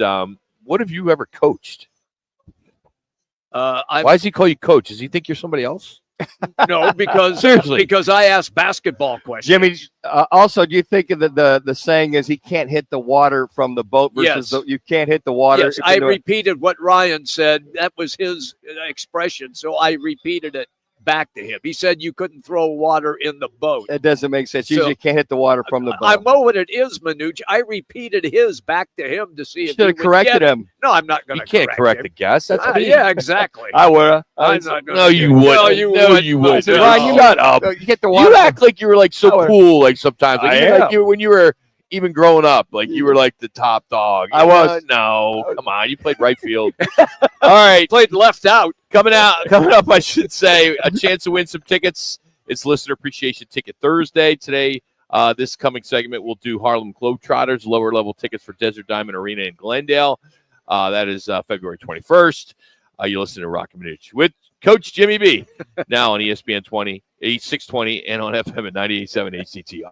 what have you ever coached? Why does he call you coach? Does he think you're somebody else? No, because Seriously. because I ask basketball questions. Jimmy, also, do you think of the saying is he can't hit the water from the boat versus you can't hit the water? Yes, I repeated what Ryan said. That was his expression, so I repeated it back to him. He said you couldn't throw water in the boat. It doesn't make sense. So- Usually you can't hit the water from the boat. I know what it is, Manuch. I repeated his back to him to see if Should have he would corrected get it. him. No, I'm not going You to can't correct the guest. That's mean. yeah, exactly. I would have. I'm not gonna No, you do it. wouldn't. No, you No, wouldn't. you wouldn't. No. Ryan, you shut up. You get the water. You act like you were like so I would- cool, like sometimes. Like, I even like am. you when you were even growing up, like you were like the top dog. I was. No, come on. You played right field. All right. Played left out. Coming up, I should say, a chance to win some tickets. It's Listener Appreciation Ticket Thursday. Today, this coming segment, we'll do Harlem Globetrotters, lower level tickets for Desert Diamond Arena in Glendale. That is February 21st. You listen to Roc and Manuch with Coach Jimmy B, now on ESPN 620 and on FM at 98.7 HCTR.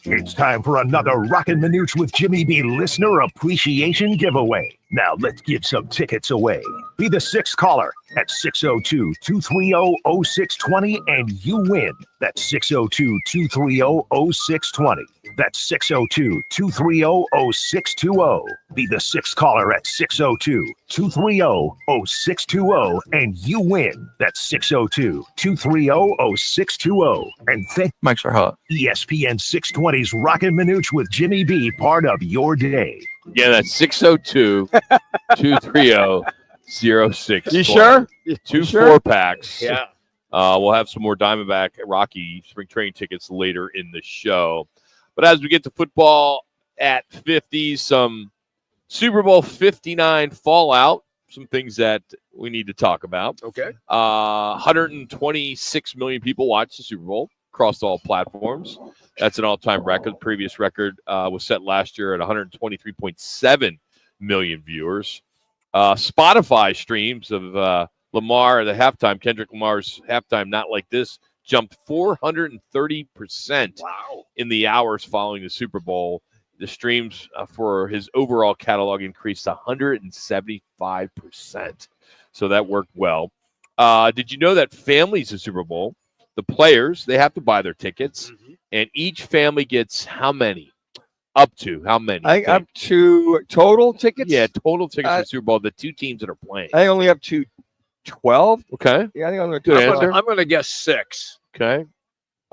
It's time for another Roc and Manuch with Jimmy B listener appreciation giveaway. Now let's give some tickets away. Be the sixth caller at 602-230-0620 and you win. That's 602-230-0620. That's 602-230-0620. Be the sixth caller at 602-230-0620 and you win. That's 602-230-0620. And thank Mics are hot. ESPN 620's Roc and Manuch with Jimmy B, part of your day. Yeah, that's 602-230-0620. You sure? Two sure? 4-packs. Yeah. We'll have some more Diamondback Rocky spring training tickets later in the show. But as we get to football at 50, some Super Bowl 59 fallout, some things that we need to talk about. Okay. 126 million people watched the Super Bowl across all platforms. That's an all-time record. The previous record was set last year at 123.7 million viewers. Spotify streams of Lamar, the halftime, Kendrick Lamar's halftime, Not Like This, jumped 430% in the hours following the Super Bowl. The streams for his overall catalog increased 175%. So that worked well. Did you know that families of Super Bowl, the players, they have to buy their tickets, and each family gets how many? Up to how many? I think up to total tickets? Yeah, total tickets for Super Bowl, the two teams that are playing. I think only up to 12. Okay. Yeah, I think only Good 12. answer. I'm going to guess 6. Okay.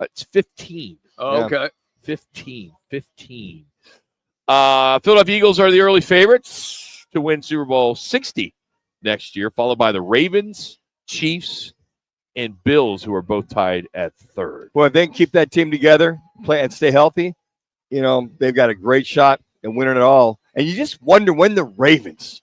It's 15. Oh, okay. 15. Philadelphia Eagles are the early favorites to win Super Bowl 60 next year, followed by the Ravens, Chiefs, and Bills, who are both tied at third. Well, if they can keep that team together, play and stay healthy, they've got a great shot at winning it all. And you just wonder when the Ravens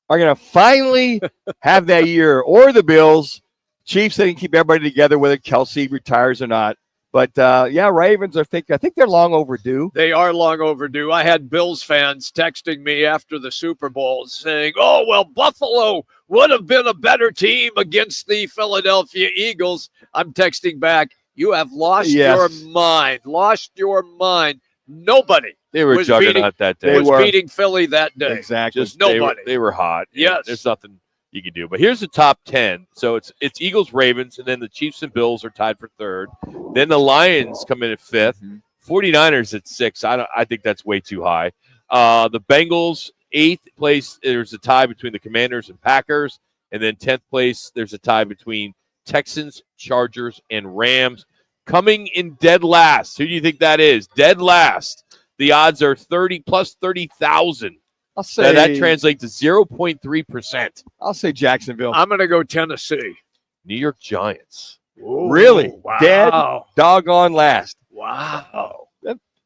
are going to finally have that year, or the Bills. Chiefs, they can keep everybody together, whether Kelsey retires or not. But, Ravens, I think they're long overdue. They are long overdue. I had Bills fans texting me after the Super Bowl saying, oh, well, Buffalo would have been a better team against the Philadelphia Eagles. I'm texting back, you have lost your mind. Lost your mind. Nobody. They were juggernaut that day. Beating Philly that day. Exactly. Just nobody. They were hot. Yes. There's nothing you can do. But here's the top 10. So it's Eagles, Ravens, and then the Chiefs and Bills are tied for third. Then the Lions come in at fifth. 49ers at 6. I think that's way too high. The Bengals, 8th place. There's a tie between the Commanders and Packers. And then 10th place, there's a tie between Texans, Chargers, and Rams. Coming in dead last. Who do you think that is? Dead last. The odds are 30 plus 30,000. I'll say that translates to 0.3%. I'll say Jacksonville. I'm going to go Tennessee. New York Giants. Ooh, really? Wow. Dead doggone last. Wow.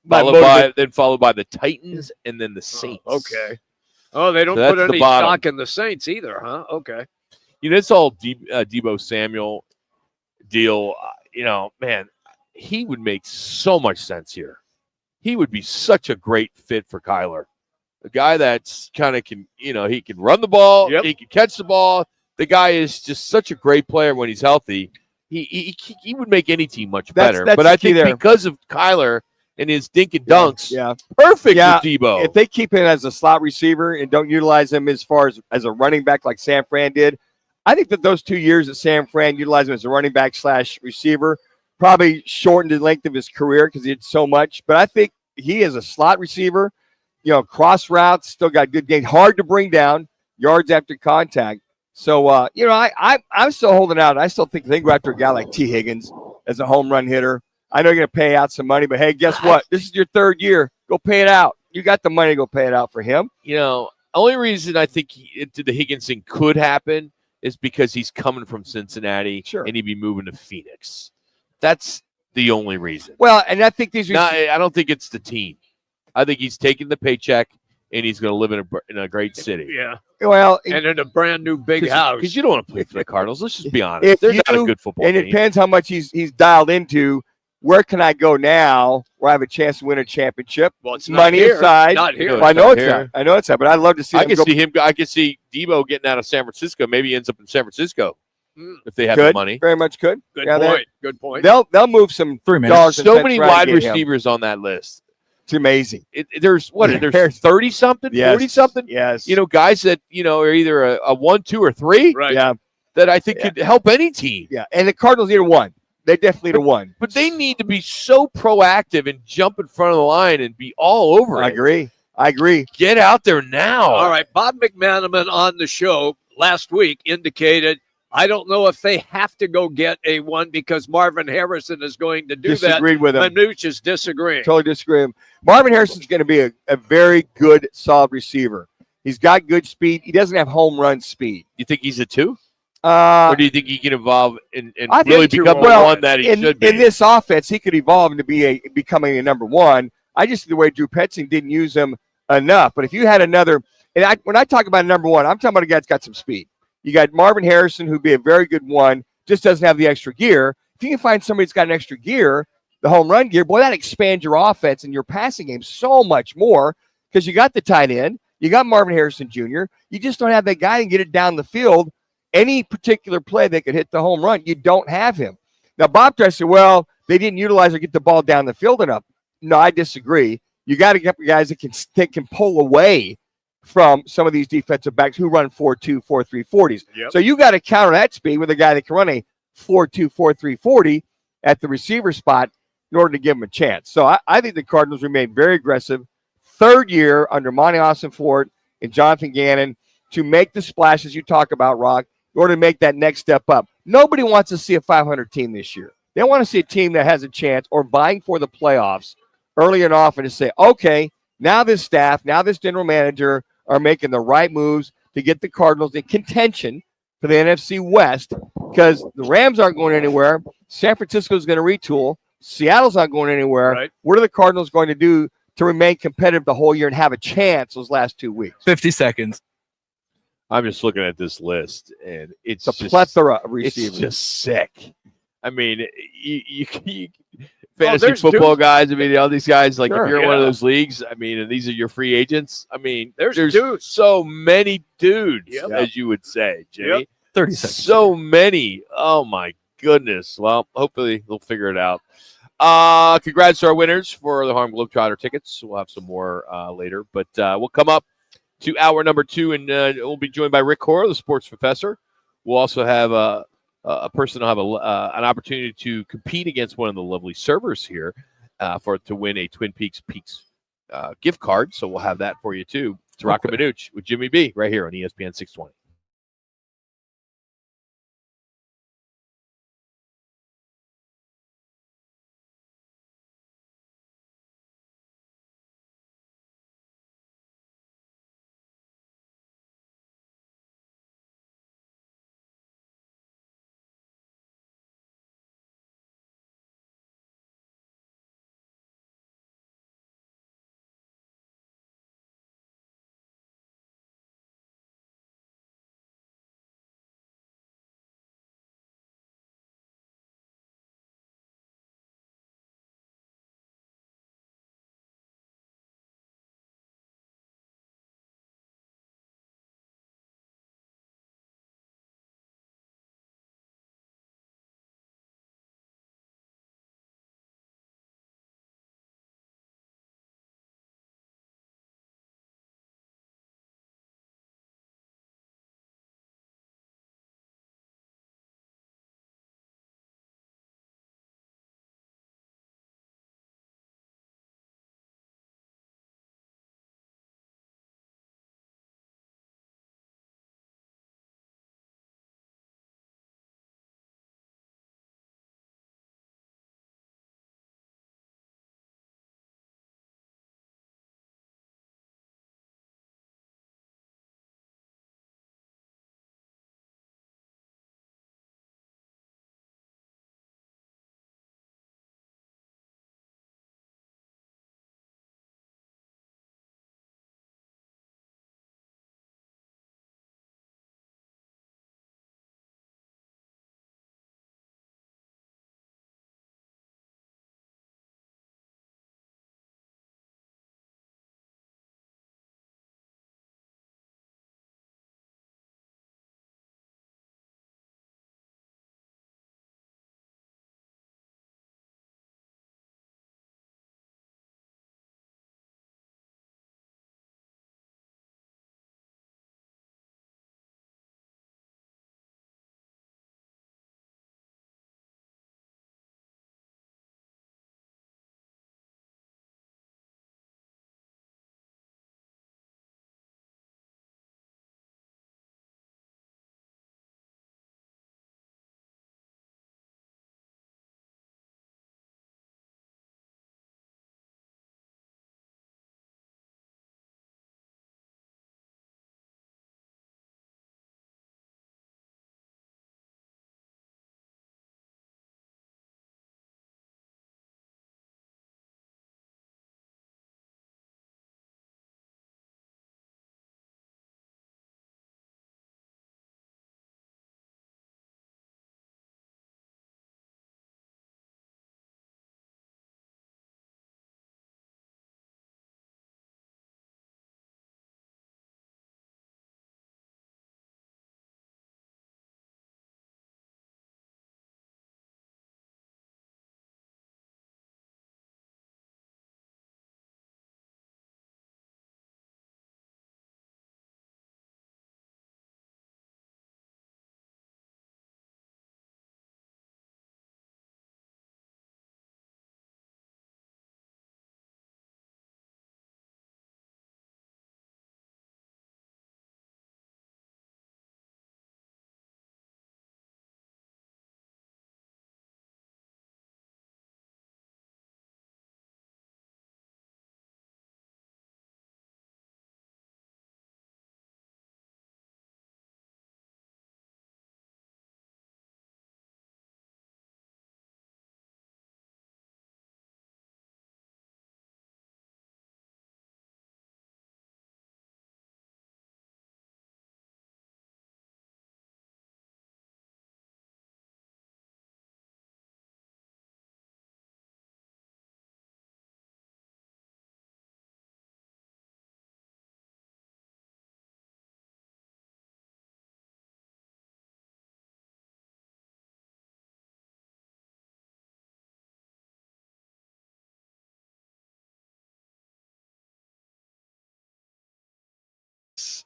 Followed by the Titans and then the Saints. Okay. Oh, they don't So put that's any the bottom. stock in the Saints either, huh? Okay. It's all Debo Samuel deal. Man, he would make so much sense here. He would be such a great fit for Kyler. A guy that's kind of he can run the ball. Yep. He can catch the ball. The guy is just such a great player when he's healthy. He would make any team much better. That's But I think there. because of Kyler and his dink and dunks, perfect Yeah. for Debo. If they keep him as a slot receiver and don't utilize him as far as a running back like San Fran did, I think that those 2 years that San Fran utilized him as a running back / receiver probably shortened the length of his career because he did so much. But I think he is a slot receiver, cross routes, still got good game, hard to bring down, yards after contact. So, I'm still holding out. I still think they go after a guy like T. Higgins as a home run hitter. I know you're going to pay out some money, but hey, guess what? This is your third year. Go pay it out. You got the money to go pay it out for him. Only reason I think the Higgins thing could happen is because he's coming from Cincinnati and he'd be moving to Phoenix. That's the only reason. Well, and I think these. I don't think it's the team. I think he's taking the paycheck and he's going to live in a great city. Yeah. Well, and in a brand new big house. Because you don't want to play for the Cardinals. Let's just be honest. They're not a good football team. And it depends how much he's dialed into. Where can I go now where I have a chance to win a championship? Well, it's money not here. aside. Not here. Well, I know it's not. But I'd love to see. I can see Debo getting out of San Francisco. Maybe he ends up in San Francisco. if they have the money. Very much could. Good Yeah, point. Good point. They'll move some 3 minutes. dollars. and So cents many around to wide get him. receivers on that list. It's amazing. There's 30 something, 40 something. Yes. Guys that are either a 1, 2, or 3. Right. Yeah. That I think could help any team. Yeah. And the Cardinals need a 1. They definitely need a 1. But they need to be so proactive and jump in front of the line and be all over I it. agree. Get out there now. All right. Bob McManaman on the show last week indicated, I don't know if they have to go get a 1 because Marvin Harrison is going to do Disagreed that. with him. Manuch is disagreeing. Totally disagree with him. Marvin Harrison's going to be a very good, solid receiver. He's got good speed. He doesn't have home run speed. You think he's a 2? Or do you think he can evolve and I really think become the one that he should be? In this offense, he could evolve into becoming a number 1. I just think the way Drew Petzing didn't use him enough. But if you had another, when I talk about a number 1, I'm talking about a guy that's got some speed. You got Marvin Harrison, who'd be a very good 1, just doesn't have the extra gear. If you can find somebody that's got an extra gear, the home run gear, boy, that expands your offense and your passing game so much more because you got the tight end, you got Marvin Harrison Jr. You just don't have that guy and get it down the field. Any particular play that could hit the home run, you don't have him. Now, Bob tries to say, well, they didn't utilize or get the ball down the field enough. No, I disagree. You got to get guys that can pull away from some of these defensive backs who run 4.2, 4.3 40s. Yep. So you got to counter that speed with a guy that can run a 4.2, 4.3 40 at the receiver spot in order to give him a chance. So I think the Cardinals remain very aggressive. 3rd year under Monty Austin-Fort and Jonathan Gannon to make the splashes you talk about, Rock, in order to make that next step up. Nobody wants to see a 500 team this year. They want to see a team that has a chance or vying for the playoffs early and often to say, okay, now this staff, now this general manager are making the right moves to get the Cardinals in contention for the NFC West because the Rams aren't going anywhere. San Francisco is going to retool. Seattle's not going anywhere. Right. What are the Cardinals going to do to remain competitive the whole year and have a chance those last 2 weeks? 50 seconds. I'm just looking at this list, and it's a just, plethora of receivers. It's just sick. I mean, you fantasy there's football dudes. guys. I mean, all these guys. Like, Sure, if you're in one of yeah. those leagues, I mean, and these are your free agents. I mean, There's there's dudes. so many dudes, Yep. as you would say, Jimmy. Yep. 30 seconds. So many. Oh my goodness. Well, hopefully they'll figure it out. Congrats to our winners for the Harlem Globetrotter tickets. We'll have some more later, but we'll come up to hour number 2, and we'll be joined by Rick Cora, the sports professor. We'll also have a person will have an opportunity to compete against one of the lovely servers here to win a Twin Peaks gift card. So we'll have that for you too. It's Roc and Manuch with Jimmy B right here on ESPN 620.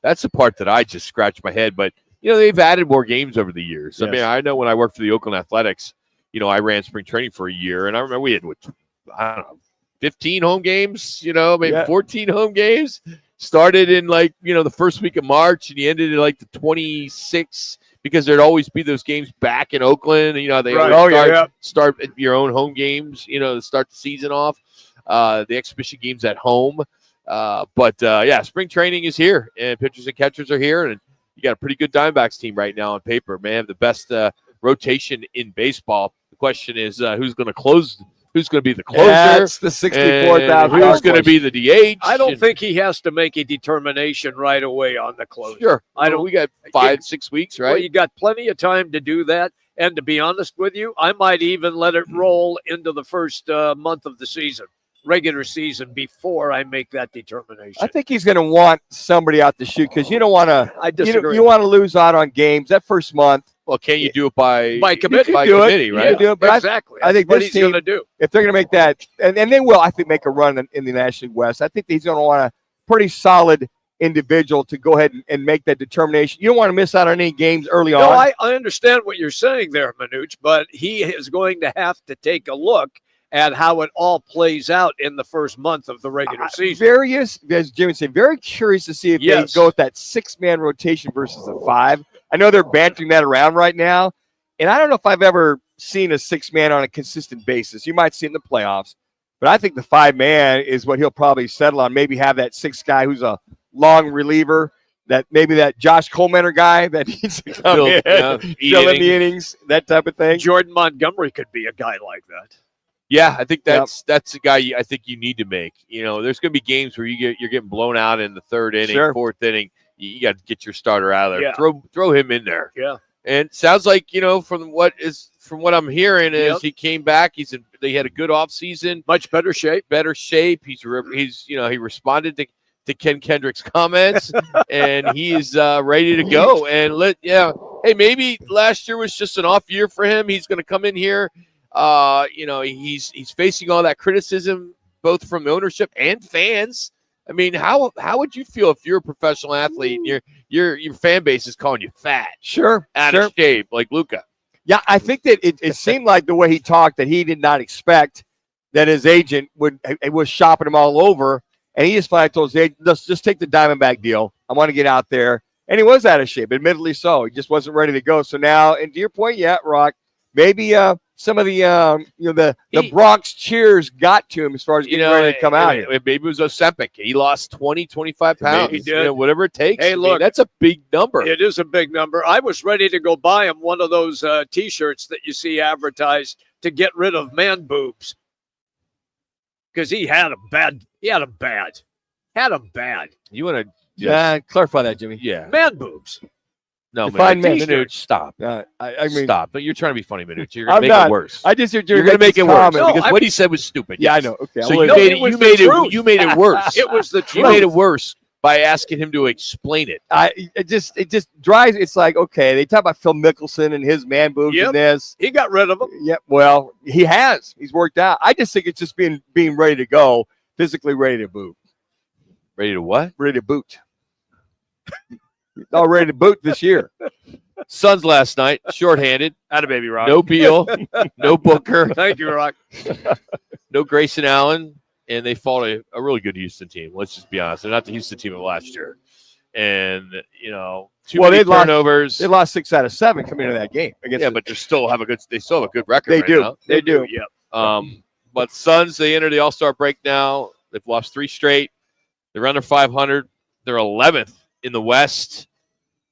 That's the part that I just scratch my head. But, they've added more games over the years. Yes. I mean, I know when I worked for the Oakland Athletics, I ran spring training for a year, and I remember we had, 15 home games, maybe 14 home games. Started in the first week of March, and you ended in the 26th, because there'd always be those games back in Oakland. And, they always start your own home games, to start the season off. The exhibition games at home. But spring training is here, and pitchers and catchers are here, and you got a pretty good Diamondbacks team right now on paper. Man, have the best rotation in baseball. The question is, who's going to close? Who's going to be the closer? That's the 64,000. Who's going to be the DH? I don't think he has to make a determination right away on the closer. Sure. We got 5-6 weeks, right? Well, you got plenty of time to do that. And to be honest with you, I might even let it roll into the first month of the season, regular season, before I make that determination. I think he's going to want somebody out to shoot, because you don't want to. I disagree. You want to lose out on games that first month. Well, can't you do it by committee? By committee, right? You do it, but exactly. I think what this he's going to do. If they're going to make that, and they will, I think, make a run in the National West. I think he's going to want a pretty solid individual to go ahead and make that determination. You don't want to miss out on any games early on. No, I understand what you're saying there, Manuch, but he is going to have to take a look at how it all plays out in the first month of the regular season. As Jimmy said, very curious to see if they go with that 6-man rotation versus a 5. I know they're bantering that around right now, and I don't know if I've ever seen a 6-man on a consistent basis. You might see it in the playoffs, but I think the 5-man is what he'll probably settle on. Maybe have that 6th guy who's a long reliever, that Josh Coleman guy that needs to come in, fill in the innings, that type of thing. Jordan Montgomery could be a guy like that. Yeah, I think that's a guy I think you need to make. There's going to be games where you're getting blown out in the 3rd inning, 4th inning. You got to get your starter out of there. Yeah. Throw him in there. Yeah. And it sounds like from what I'm hearing is he came back. They had a good offseason, much better shape. He responded to Ken Kendrick's comments, and he's ready to go. And hey, maybe last year was just an off year for him. He's going to come in here. He's facing all that criticism, both from the ownership and fans. I mean, how would you feel if you're a professional athlete and your fan base is calling you fat, out of shape, like Luka? Yeah, I think that it seemed like the way he talked that he did not expect that his agent was shopping him all over, and he just finally told his agent, let's just take the Diamondback deal. I want to get out there, and he was out of shape, admittedly so. He just wasn't ready to go. So now, and to your point, Rock, maybe some of the Bronx cheers got to him as far as getting ready to come out here. Maybe it was Ozempic. He lost 20, 25 pounds. He did. Whatever it takes. Hey, look, that's a big number. It is a big number. I was ready to go buy him one of those T-shirts that you see advertised to get rid of man boobs, because he had them bad. You want to clarify that, Jimmy? Yeah, man boobs. No, Manuch, stop. I mean, stop. But you're trying to be funny, Manuch. You're going to make it worse. I just you're going to make it worse because what he said was stupid. Yeah, I know. Okay, so you made it worse. It was the truth. You made it worse by asking him to explain it. It just drives. It's like, okay, they talk about Phil Mickelson and his man boobs and this. He got rid of them. Yeah, well, he has. He's worked out. I just think it's just being ready to go, physically ready to boot. Ready to what? Ready to boot. All ready to boot this year. Suns last night, shorthanded. Atta baby, Rock. No Beal, no Booker. Thank you, Rock. No Grayson Allen, and they fought a really good Houston team. Let's just be honest. They're not the Houston team of last year. And, too many turnovers. They lost 6 out of 7 coming into that game. But they still have a good record. They right do. Now. They do. Yeah. But Suns, they enter the All-Star break now. They've lost 3 straight. They're under 500. They're 11th in the West.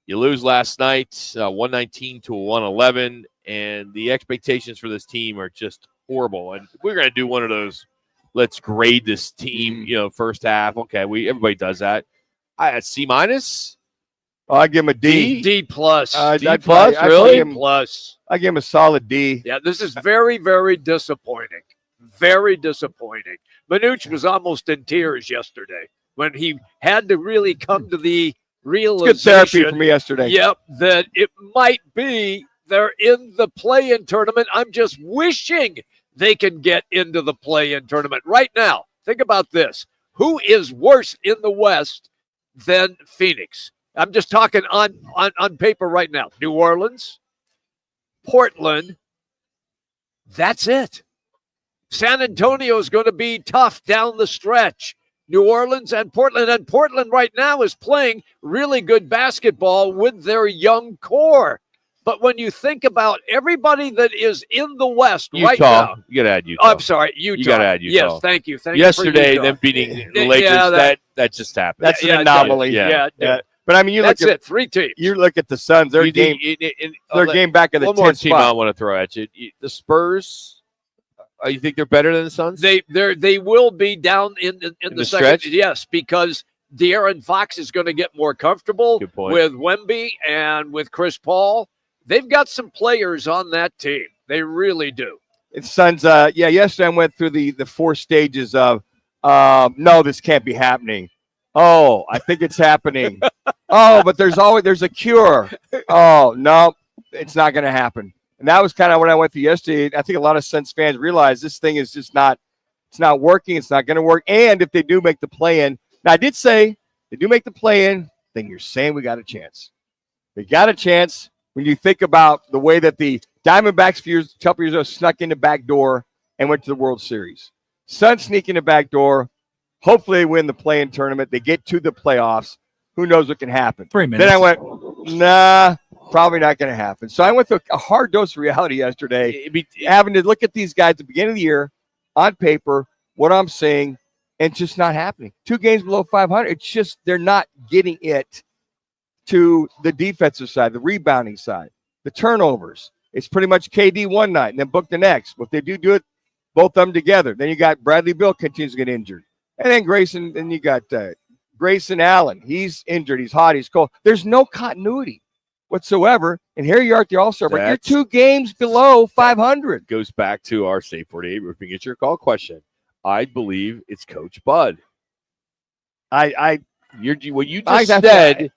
You lose last night, 119 to 111, and the expectations for this team are just horrible. And we're going to do one of those, let's grade this team, first half. Okay, everybody does that. I had C-. I give him a D. D plus. D plus, really? D plus. I give him a solid D. Yeah, this is very, very disappointing. Very disappointing. Manuch was almost in tears yesterday when he had to really come to the realization. It's good therapy for me yesterday. Yep, that it might be they're in the play-in tournament. I'm just wishing they can get into the play-in tournament right now. Think about this. Who is worse in the West than Phoenix? I'm just talking on paper right now. New Orleans, Portland. That's it. San Antonio is going to be tough down the stretch. New Orleans and Portland right now is playing really good basketball with their young core. But when you think about everybody that is in the West right now, you got to add Utah. I'm sorry, Utah. You got to add Utah. Yes, thank you. Yesterday, them beating the Lakers, that just happened. That's an anomaly. Yeah. But I mean, you that's look at 3 teams. You look at the Suns. Their game back in the 10th one more team spot. I want to throw at you. The Spurs. You think they're better than the Suns? They will be down in the second stretch? Yes, because De'Aaron Fox is going to get more comfortable with Wemby and with Chris Paul. They've got some players on that team. They really do. It's Suns. Yesterday I went through the 4 stages of no, this can't be happening. Oh, I think it's happening. Oh, but there's a cure. Oh, no, it's not going to happen. And that was kind of what I went through yesterday. I think a lot of Suns fans realize this thing is just it's not working. It's not going to work. And if they do make the play-in, now I did say they do make the play-in, then you're saying we got a chance. They got a chance when you think about the way that the Diamondbacks a couple years ago snuck in the back door and went to the World Series. Suns sneak in the back door. Hopefully they win the play-in tournament. They get to the playoffs. Who knows what can happen? 3 minutes. Then I went, nah. Probably not going to happen. So I went through a hard dose of reality yesterday, having to look at these guys at the beginning of the year on paper, what I'm seeing, and just not happening. 2 games below 500. It's just they're not getting it to the defensive side, the rebounding side, the turnovers. It's pretty much KD one night and then Book the next. But if they do it, both of them together, then you got Bradley Beal continues to get injured. And then Grayson, then you got Grayson Allen. He's injured. He's hot. He's cold. There's no continuity whatsoever, and here you are at the All-Star break. You're 2 games below 500. Goes back to our State 48 Roofing It's Your Call question. I believe it's Coach Bud. What you just said,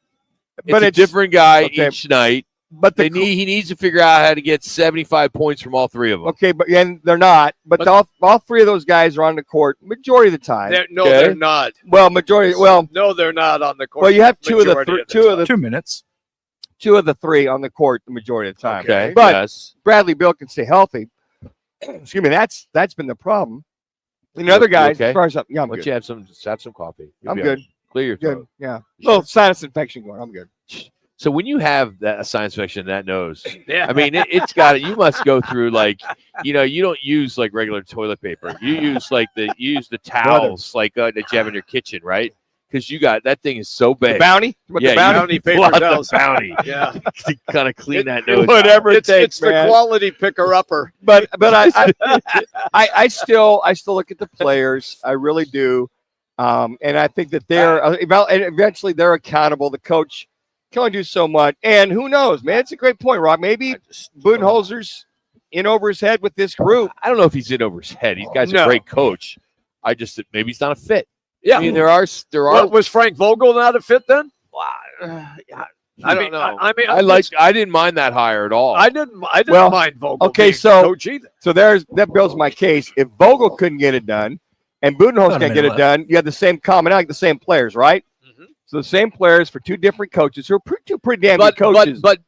but it's a different guy each night. But he needs to figure out how to get 75 points from all 3 of them. Okay, but and they're not. But all 3 of those guys are on the court majority of the time. They're not. Well, majority. Well, no, they're not on the court. Well, you have 2 of the 2 minutes. 2 of the 3 on the court the majority of the time. Okay, but Bradley Beal can stay healthy. Excuse me, that's been the problem. And the other guys, okay? as far as I'm Let good. you have some coffee. I'm good. Clear your throat. Good. Yeah. Little sinus infection going. I'm good. So when you have a sinus infection, that nose. Yeah. I mean, it's got it. You must go through you don't use like regular toilet paper. You use the towels that you have in your kitchen, right? Because you got that thing is so big. The bounty? The bounty paper towels. Bounty. Yeah. To kind of clean that nose. Whatever it takes, it's the quality picker-upper. But I still look at the players. I really do. And I think that eventually they're accountable. The coach can only do so much. And who knows, man? It's a great point, Rob. Maybe Budenholzer's in over his head with this group. I don't know if he's in over his head. He's guy's a great coach. Maybe he's not a fit. Yeah, I mean there are. Was Frank Vogel not a fit then? I don't know. I didn't mind that hire at all. I didn't mind Vogel. Okay, being coach either. So that builds my case. If Vogel couldn't get it done, and Budenholzer can't get it done, you have the same commonality, the same players, right? Mm-hmm. So the same players for 2 different coaches who are two pretty damn good coaches. But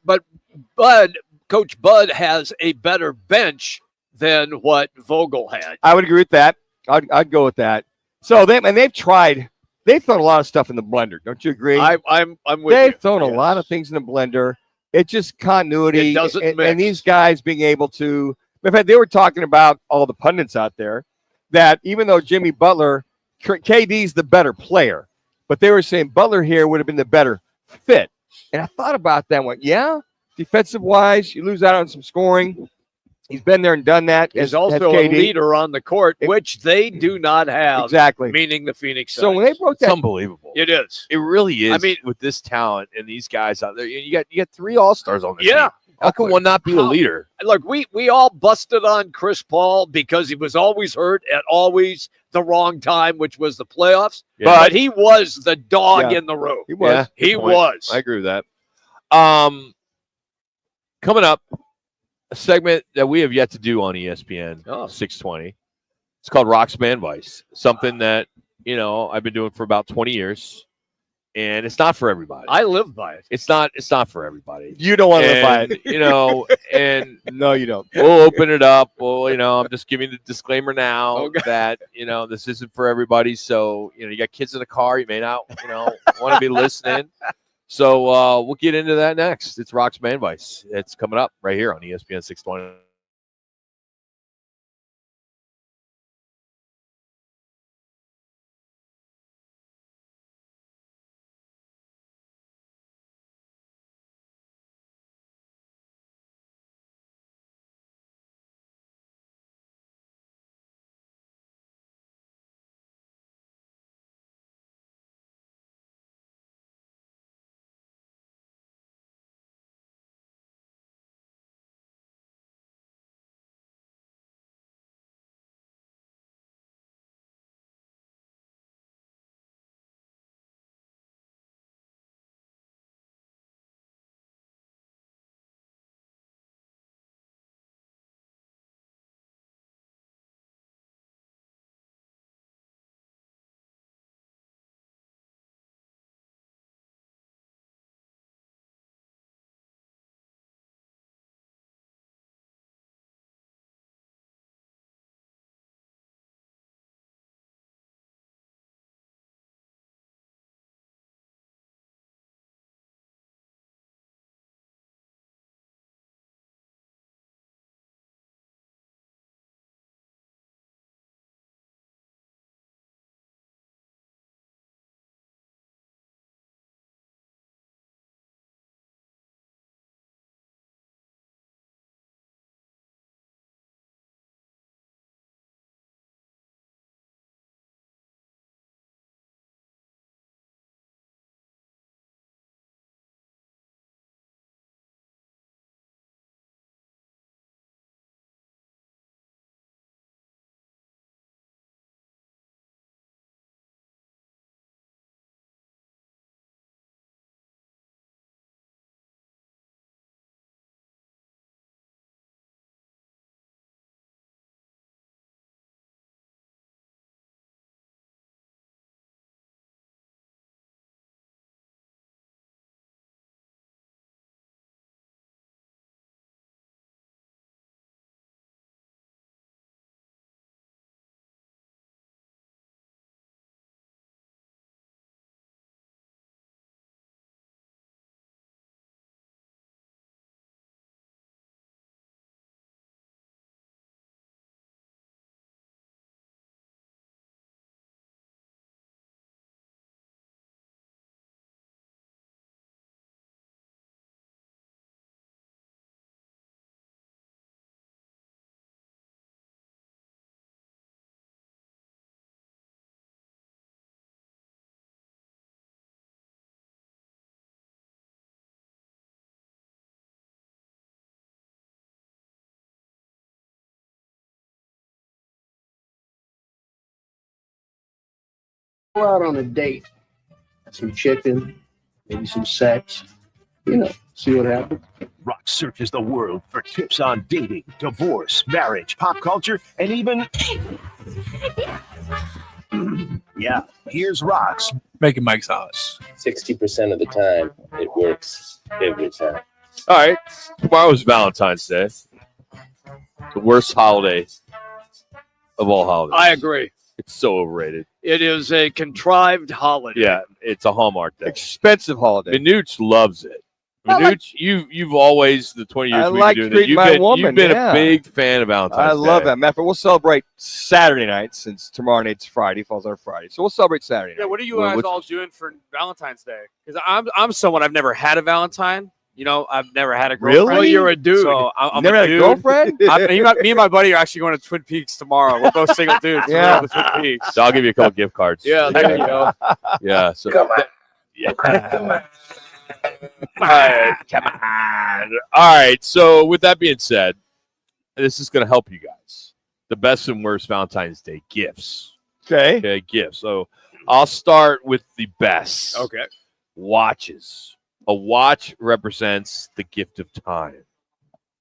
Coach Bud has a better bench than what Vogel had. I would agree with that. I'd go with that. So they've tried. They've thrown a lot of stuff in the blender. Don't you agree? I'm with you. They've thrown a lot of things in the blender. It's just continuity. It doesn't mix. And these guys being able to. In fact, they were talking about all the pundits out there that even though Jimmy Butler, KD's the better player, but they were saying Butler here would have been the better fit. And I thought about that and went, yeah, defensive wise, you lose out on some scoring. He's been there and done that. He's also a leader on the court, which they do not have. Exactly. Meaning the Phoenix Suns. So when they broke that, it's unbelievable. It is. It really is. I mean, with this talent and these guys out there, you got 3 All-Stars on the team. Yeah. How can one not be a leader? Look, we all busted on Chris Paul because he was always hurt at always the wrong time, which was the playoffs. Yeah. But he was the dog in the room. He was. Yeah, he was. I agree with that. Coming up, a segment that we have yet to do on ESPN 620. It's called Roc's Man Vice. Something that, I've been doing for about 20 years. and it's not for everybody. I live by it. It's not for everybody. You don't want to live by it. You know, and no, you don't. We'll open it up. Well, you know, I'm just giving the disclaimer now Okay. that, you know, this isn't for everybody. So, you know, you got kids in the car, you may not, you know, want to be listening. So we'll get into that next. It's Rock's Man Vice. It's coming up right here on ESPN 620. Go out on a date, some chicken, maybe some sex, you know, see what happens. Rock searches the world for tips on dating, divorce, marriage, pop culture, and even. Yeah, here's Rock's. Making Mike's odds. 60% of the time, it works every time. All right. Tomorrow's Valentine's Day. The worst holiday of all holidays. I agree. It's so overrated. It is a contrived holiday. Yeah, it's a Hallmark day. Expensive holiday. Manuch loves it. Manuch, you've always, the 20 years I we've like been doing treating that, my woman. you've been Yeah. a big fan of Valentine's I love Day. that. Matter of fact, we'll celebrate Saturday night since tomorrow night's Friday, falls on Friday. So we'll celebrate Saturday night. Yeah, what are you Well, guys what's- all doing for Valentine's Day? Because I'm someone, I've never had a Valentine. You know, I've never had a girlfriend. Really? Well, you're a dude. So I'm Never a had a dude. girlfriend? Me and my buddy are actually going to Twin Peaks tomorrow. We're both single dudes. So Yeah. we're going to Twin Peaks. So I'll give you a couple gift cards. Yeah, there you go. Yeah. So Come on. Yeah. Come on. All right. Come on. All right. So with that being said, this is going to help you guys. The best and worst Valentine's Day gifts. Okay. Okay, gifts. So I'll start with the best. Okay. Watches. A watch represents the gift of time.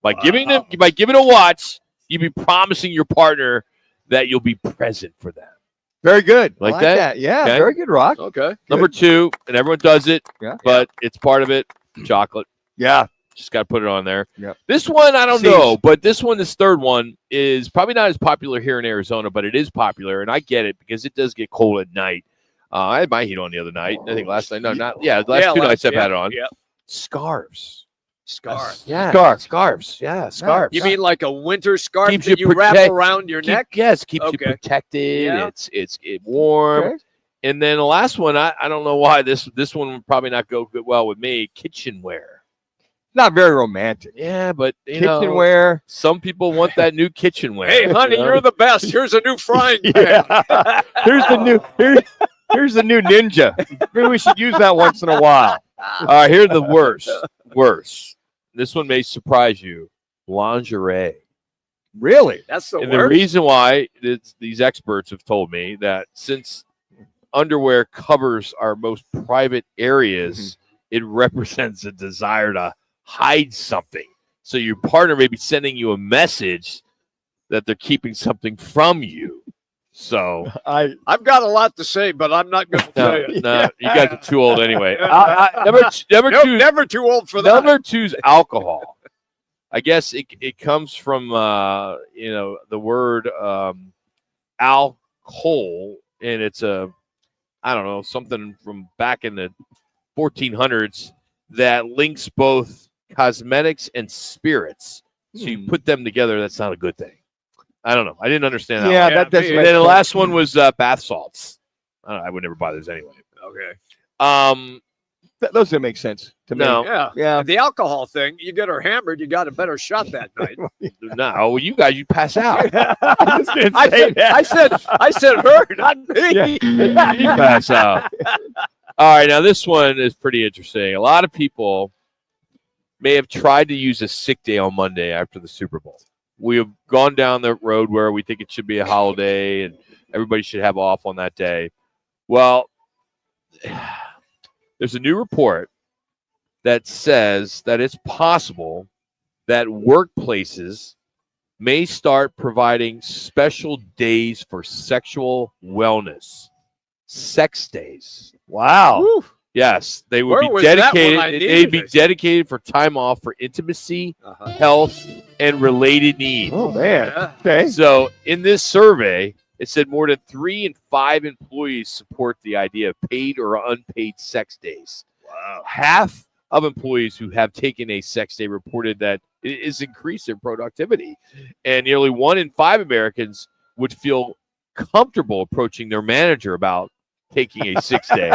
By giving a watch, you'll be promising your partner that you'll be present for them. Very good. I Like like that? that. Yeah, Okay. very good, Rock. Okay. Number 2, and everyone does it, Yeah. but it's part of it. Chocolate. Yeah. Just got to put it on there. Yep. This one, I don't Seeds. know, but this one, this third one, is probably not as popular here in Arizona, but it is popular, and I get it because it does get cold at night. I had my heat on the other night. I think last night. No, not. Yeah, the last 2 nights I've had it on. Yeah. Scarves. Scarf. Yeah. Scarves. Yeah, scarves. You mean like a winter scarf Keeps that you you wrap protect- around your neck? Yes, keeps you Okay. protected. Yeah. It's warm. Okay. And then the last one, I don't know why this one would probably not go good well with me. Kitchenware. Not very romantic. Yeah, but you know, Kitchenware. some people want that new kitchenware. Hey, honey, you know? you're the best. Here's a new frying pan. Here's the new here's the new Ninja. Maybe we should use that once in a while. All right, here's the worst. Worst. This one may surprise you. Lingerie. Really? That's the And the worst. reason why these experts have told me that since underwear covers our most private areas, it represents a desire to hide something. So your partner may be sending you a message that they're keeping something from you. So I've got a lot to say, but I'm not going to no, say it. no, you guys are too old anyway. Number Nope, two, never too old for that. number 2 is alcohol. I guess it comes from the word alcohol, and it's something from back in the 1400s that links both cosmetics and spirits. So you put them together, that's not a good thing. I don't know. I didn't understand that. Yeah, one. that doesn't And make then the sense. last one was bath salts. I would never buy those anyway. Okay. Those don't make sense to me. No. Yeah. Yeah. The alcohol thing, you get her hammered, you got a better shot that night. No, well, you guys, you pass out. I said her, not me. You pass out. All right, now this one is pretty interesting. A lot of people may have tried to use a sick day on Monday after the Super Bowl. We have gone down the road where we think it should be a holiday and everybody should have off on that day. Well, there's a new report that says that it's possible that workplaces may start providing special days for sexual wellness. Sex days. Wow. Woo. Yes, they would Where be was that when I dedicated. needed They'd be it? dedicated for time off for intimacy, health, and related needs. Oh man. Yeah. Okay. So in this survey, it said more than 3 in 5 employees support the idea of paid or unpaid sex days. Wow. Half of employees who have taken a sex day reported that it is increased their productivity, and nearly 1 in 5 Americans would feel comfortable approaching their manager about taking a 6 day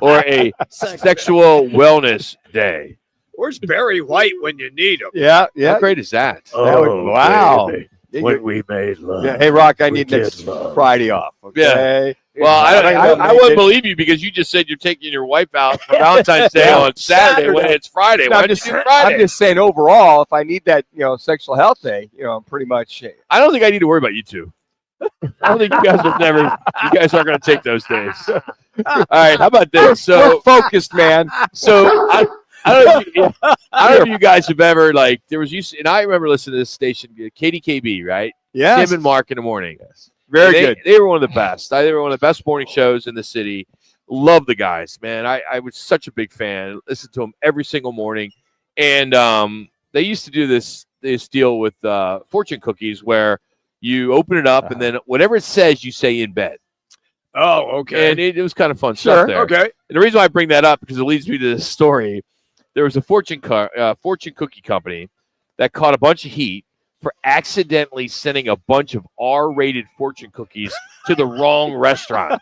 or a sexual wellness day. Where's Barry White when you need him? Yeah. Yeah. How great is that? That would- wow. When we made love. Yeah. Hey, Rock, I We need did next love. Friday off. Okay. Well, I wouldn't believe you because you just said you're taking your wife out for Valentine's Day on Saturday when it's Friday. No, Why I'm did just, you do Friday? I'm just saying overall, if I need that, sexual health day, I'm pretty much. I don't think I need to worry about you two. I don't think you guys aren't going to take those days. All right, how about this? So We're focused, man. So I don't know if you guys have ever and I remember listening to this station, KDKB, right? Yeah. Tim and Mark in the morning. Very And good. They were one of the best. They were one of the best morning shows in the city. Love the guys, man. I was such a big fan. Listened to them every single morning. And they used to do this deal with fortune cookies where you open it up and then whatever it says, you say in bed. Oh, okay. And it was kind of fun Sure. stuff there. Okay. And the reason why I bring that up because it leads me to this story. There was a fortune cookie company that caught a bunch of heat for accidentally sending a bunch of R-rated fortune cookies to the wrong restaurant.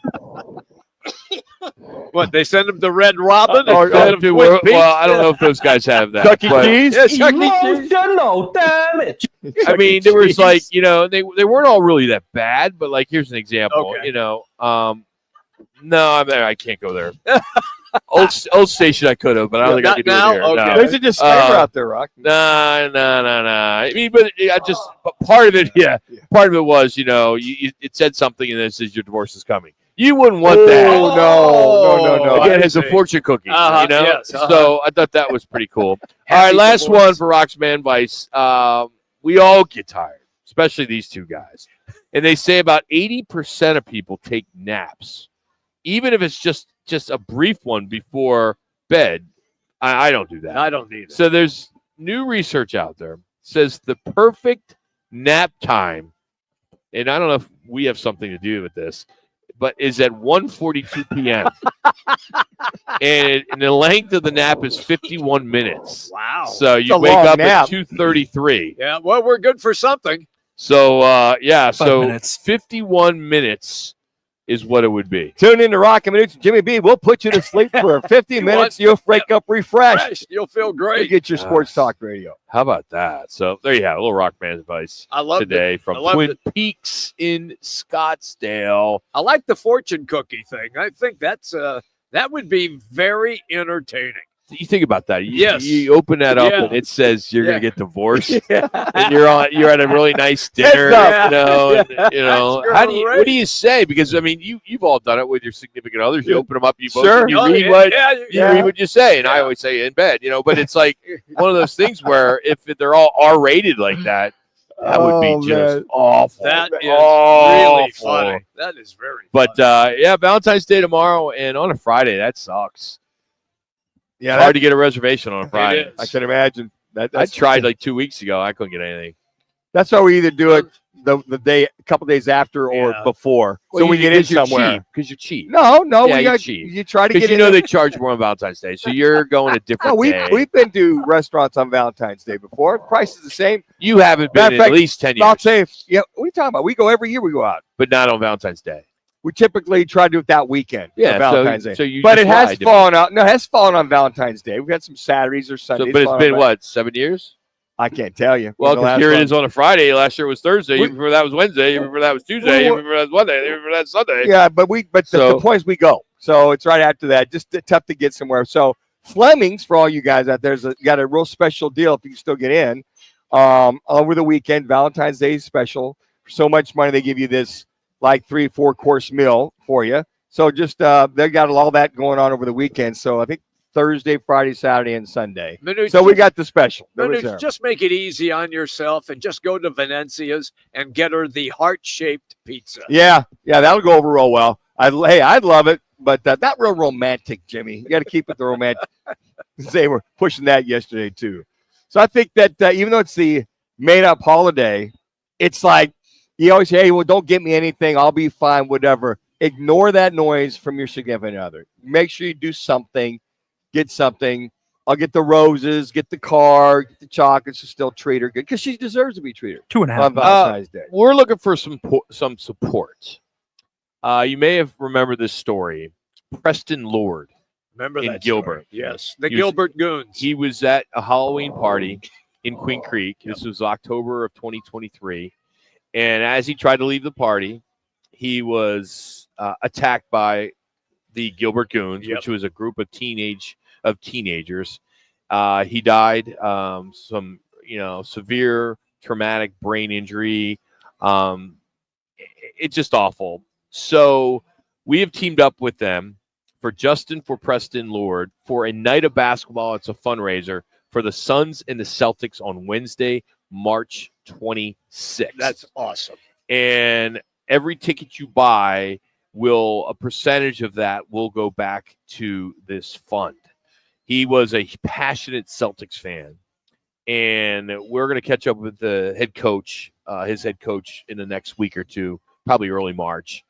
What, they send them to Red Robin? Or instead of to Twin well, Peaks? I don't know if those guys have that. Chuck E. but- Cheese? Yeah, Chuck E. Cheese. Emotional damage. I mean, there was they weren't all really that bad, but here's an example. Okay. No, I can't go there. old station, I could have, but I don't think I Not could do now? it here. Okay. No. There's a disclaimer out there, Rock. No. I mean, but part of it, part of it was, it said something and then it says your divorce is coming. You wouldn't want that. Oh, no. Again, it's a fortune cookie, yes, So I thought that was pretty cool. All right, Happy last divorce. one for Rock's Man Vice. We all get tired, especially these two guys. And they say about 80% of people take naps, even if it's just a brief one before bed. I don't do that. I don't need it. So there's new research out there says the perfect nap time, and I don't know if we have something to do with this, but is at 1:42 p.m. and the length of the nap is 51 minutes. Wow. So It's you a wake long up nap. at 2:33. Yeah, well, we're good for something. So, 5 minutes. 51 minutes is what it would be. Tune in to Roc and Manuch, Jimmy B. We'll put you to sleep for 50 minutes. You'll wake up refreshed. Fresh. You'll feel You great. get your sports talk radio. How about that? So there you have a little Rock Man advice I love today it. from I loved Twin it. Peaks in Scottsdale. I like the fortune cookie thing. I think that would be very entertaining. You think about that. Yes. You open that up Yeah. and it says you're gonna get divorced. Yeah. And you're at a really nice dinner, up. you know. And, That's how do you? great. What do you say? Because I mean, you've all done it with your significant others. You open them up, you both Sure. you Oh, read yeah, what yeah, you yeah. read what you say, and I always say in bed, you know. But it's like one of those things where if they're all R-rated like that, that would be just man. awful. That is really Awful. funny. That is very But funny. yeah, Valentine's Day tomorrow, and on a Friday, that sucks. Yeah, Hard to get a reservation on a Friday. is. I can imagine. I That's tried like 2 weeks ago. I couldn't get anything. That's why we either do it the day, a couple days after, or Yeah. before, so we get in somewhere. Because you're cheap. No, Yeah, we you're got cheap. you try to Because get you in. know there. they charge more on Valentine's Day, so you're going a different No, day. we've been to restaurants on Valentine's Day before. Price is the same. You haven't been Matter in of at fact, least 10 I'll years, say, yeah, what are you talking about? We go every year. We go out. but not on Valentine's Day. We typically try to do it that weekend. Yeah, of Valentine's Day. so you but just it has lied to me. fallen out. No, it has fallen on Valentine's Day. We've had some Saturdays or Sundays. So, but it's fallen been on what, 7 years? I can't tell you. Well, The because last here it one. is on a Friday. Last year was Thursday. We- Even before that was Wednesday. Even before that was Tuesday. Even before that was Monday. Even before that was Sunday. Yeah, but the So- point is we go. So it's right after that. Just tough to get somewhere. So Fleming's, for all you guys out there, got a real special deal if you can still get in. Over the weekend, Valentine's Day special. For so much money, they give you this like 3-4 course meal for you. So just they got all that going on over the weekend. So I think Thursday, Friday, Saturday, and Sunday. Manuch, So we got the special. That was Manuch, there. just make it easy on yourself and just go to Venezia's and get her the heart-shaped pizza. Yeah, that'll go over real well. I'd love it, but not real romantic, Jimmy. You got to keep it the romantic. They were pushing that yesterday too. So I think that even though it's the made-up holiday, it's like you always say, "Hey, well, don't get me anything. I'll be fine, whatever." Ignore that noise from your significant other. Make sure you do something. Get something. I'll get the roses, get the car, get the chocolates to still treat her good because she deserves to be treated 2.5 on Valentine's Day. We're looking for some support. You may have remembered this story. Preston Lord Remember in that Gilbert. story? Yes, the He was- Gilbert Goons. He was at a Halloween party in Queen Creek. This was October of 2023. And as he tried to leave the party, he was attacked by the Gilbert Goons, Yep. which was a group of teenagers. He died some severe traumatic brain injury. It's just awful. So we have teamed up with them for Preston Lord for a night of basketball. It's a fundraiser for the Suns and the Celtics on Wednesday, March 26th. That's awesome. And every ticket you buy a percentage of that will go back to this fund. He was a passionate Celtics fan, and we're going to catch up with the head coach, his head coach, in the next week or two, probably early March.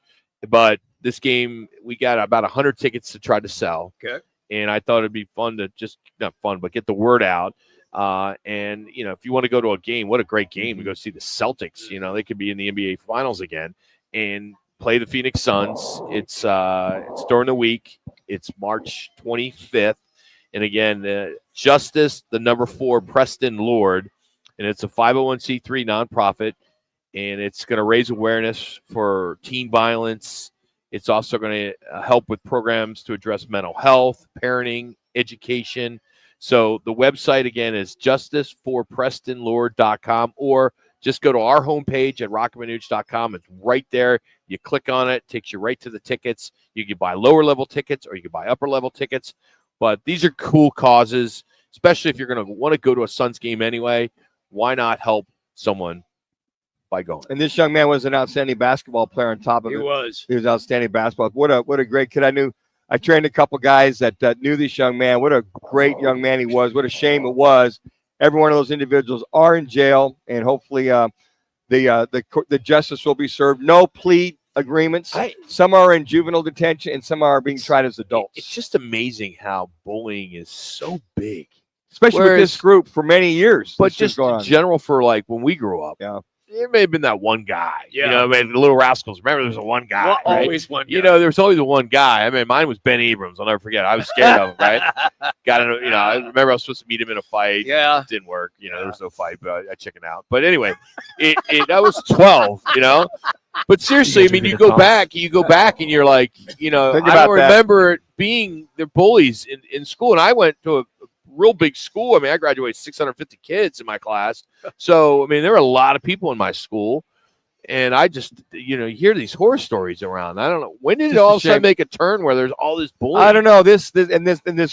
But this game, we got about 100 tickets to try to sell. Okay. And I thought it'd be fun to not fun, but get the word out. And, if you want to go to a game, what a great game to go see the Celtics. They could be in the NBA Finals again and play the Phoenix Suns. It's during the week. It's March 25th. And again, Justice, the number 4, Preston Lord. And it's a 501c3 nonprofit. And it's going to raise awareness for teen violence. It's also going to help with programs to address mental health, parenting, education. So the website, again, is justiceforprestonlord.com, or just go to our homepage at rockandmanuch.com. It's right there. You click on it, takes you right to the tickets. You can buy lower-level tickets or you can buy upper-level tickets. But these are cool causes, especially if you're going to want to go to a Suns game anyway. Why not help someone by going. And this young man was an outstanding basketball player on top of He it. was. He was outstanding basketball. What a great kid. I trained a couple guys that knew this young man. What a great young man he was. What a shame it was. Every one of those individuals are in jail, and hopefully the justice will be served. No plea agreements. Some are in juvenile detention, and some are being tried as adults. It's just amazing how bullying is so big, especially with this group for many years. But just in general, for like when we grew up, there may have been that one guy. Yeah. You know, I mean, the Little Rascals. Remember, there was a one guy. Well, right? always one guy. You know, there was always a one guy. I mean, mine was Ben Abrams. I'll never forget. I was scared of him. Right? Got in. You know, I remember I was supposed to meet him in a fight. Yeah. It didn't work. You know, there was no fight, but I chickened out. But anyway, I was 12. You know. But seriously, I mean, you go back, and you're like, you know, I don't remember it being the bullies in school. And I went to a real big school. I mean, I graduated 650 kids in my class. So, I mean, there were a lot of people in my school. And I just, you hear these horror stories around. I don't know. When did it all of a sudden make a turn where there's all this bullying? I don't know. This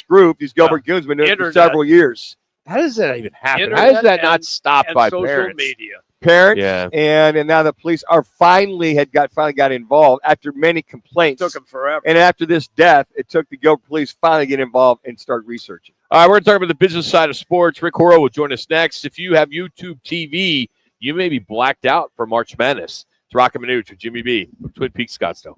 group, these Gilbert Goons, been doing it for several years. How does that even happen? How is that not stopped by social parents? media? Parents, and now the police are finally got involved after many complaints. It took them forever. And after this death, it took the Gilbert police finally get involved and start researching. All right, we're going to talk about the business side of sports. Rick Horrow will join us next. If you have YouTube TV, you may be blacked out for March Madness. It's Roc and Manuch with Jimmy B from Twin Peaks, Scottsdale.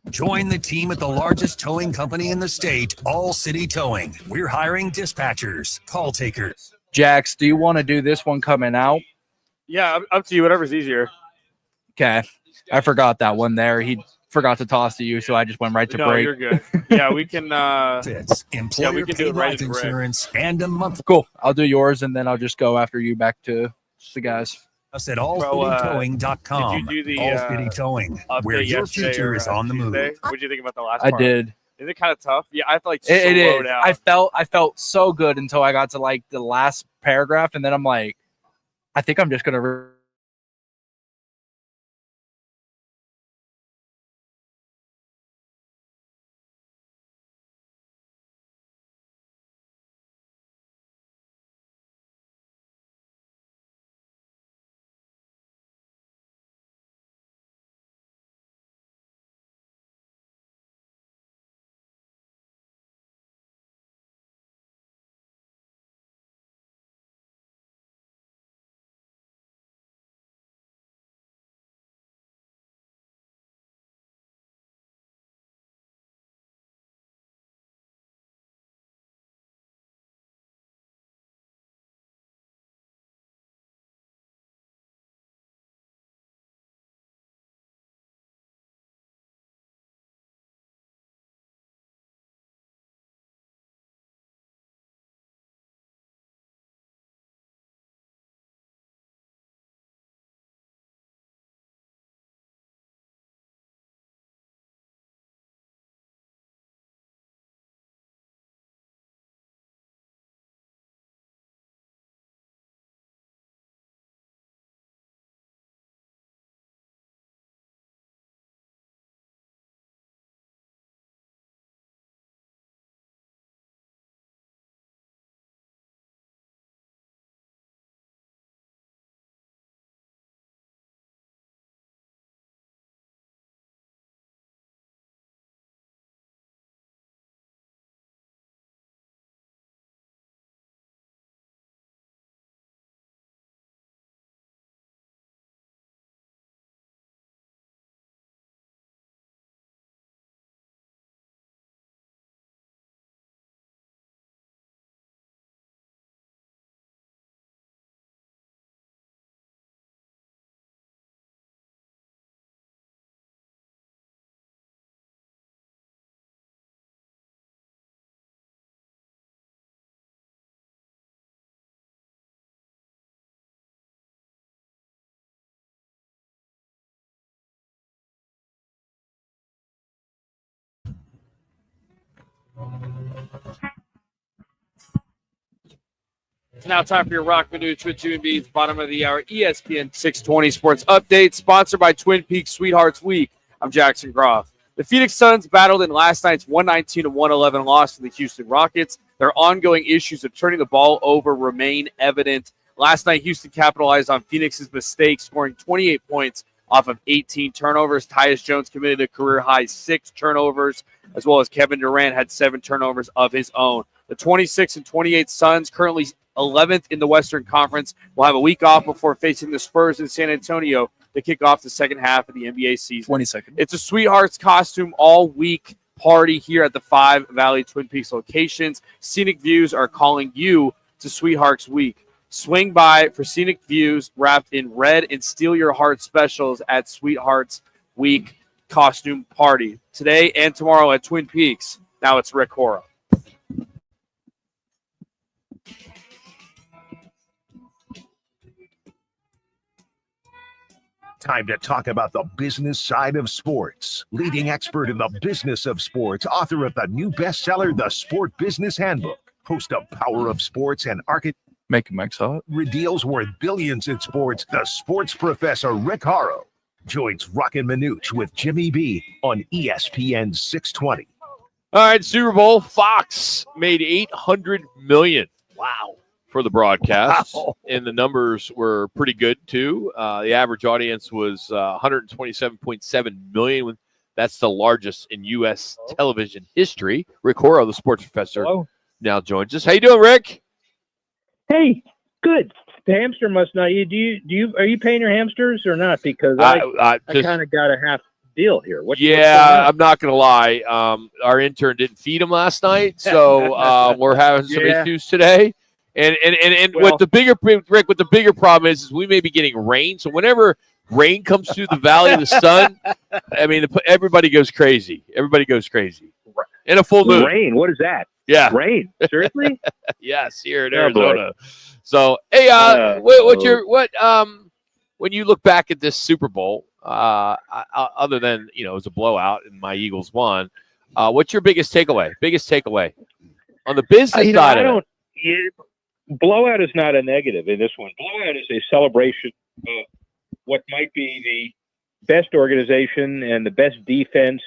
Join the team at the largest towing company in the state, All City Towing. We're hiring dispatchers, call takers. Jax, do you want to do this one coming out? Yeah, up to you. Whatever's easier. Okay. I forgot that one there. He forgot to toss to you, so I just went right to break. You're good. Yeah, we can. Fits, employer we can do paid it right life in break. insurance, and a month. Cool. I'll do yours, and then I'll just go after you back to the guys. Us at allcitytowing.com. Did you do the All City Towing, where update your yesterday future or is on the move. Tuesday? What did you think about the last I part? did. Is it kind of tough? Yeah, I have to It slow is. down. I felt so good until I got to like the last paragraph, and then I'm like, I think I'm just gonna. It's now time for your Roc Manuch with Jimmy B's bottom of the hour ESPN 620 Sports Update, sponsored by Twin Peaks Sweethearts Week. I'm Jackson Groff. The Phoenix Suns battled in last night's 119-111 loss to the Houston Rockets. Their ongoing issues of turning the ball over remain evident. Last night, Houston capitalized on Phoenix's mistakes, scoring 28 points off of 18 turnovers. Tyus Jones committed a career-high 6 turnovers, as well as Kevin Durant had 7 turnovers of his own. The 26-28 Suns, currently 11th in the Western Conference, will have a week off before facing the Spurs in San Antonio to kick off the second half of the NBA season. 22nd. It's a Sweethearts costume all week party here at the 5 Valley Twin Peaks locations. Scenic Views are calling you to Sweethearts Week. Swing by for scenic views wrapped in red and steal your heart specials at Sweethearts Week costume party today and tomorrow at Twin Peaks. Now it's Rick Hora. Time to talk about the business side of sports. Leading expert in the business of sports, author of the new bestseller, The Sport Business Handbook, host of Power of Sports and Making Mike's Hot. deals worth billions in sports, the sports professor Rick Haro joins Roc and Manuch with Jimmy B on ESPN 620. All right, Super Bowl. Fox made $800 million. Wow. For the broadcast, and the numbers were pretty good too. The average audience was 127.7 million. That's the largest in U.S. television history. Rick Hora, the sports professor, now joins us. How you doing, Rick? Hey, good. The hamster must not. Are you paying your hamsters or not? Because I kind of got a half deal here. What's going on? I'm not gonna lie. Our intern didn't feed him last night, so we're having some issues today. And what the bigger problem is we may be getting rain. So whenever rain comes through the Valley of the Sun, I mean, everybody goes crazy. Everybody goes crazy. In a full moon. Rain? What is that? Yeah. Rain? Seriously? Yes, here in Oh, Arizona. boy. So, hey, when you look back at this Super Bowl, other than it was a blowout and my Eagles won, what's your biggest takeaway? On the business side of it. Blowout is not a negative in this one. Blowout is a celebration of what might be the best organization and the best defense,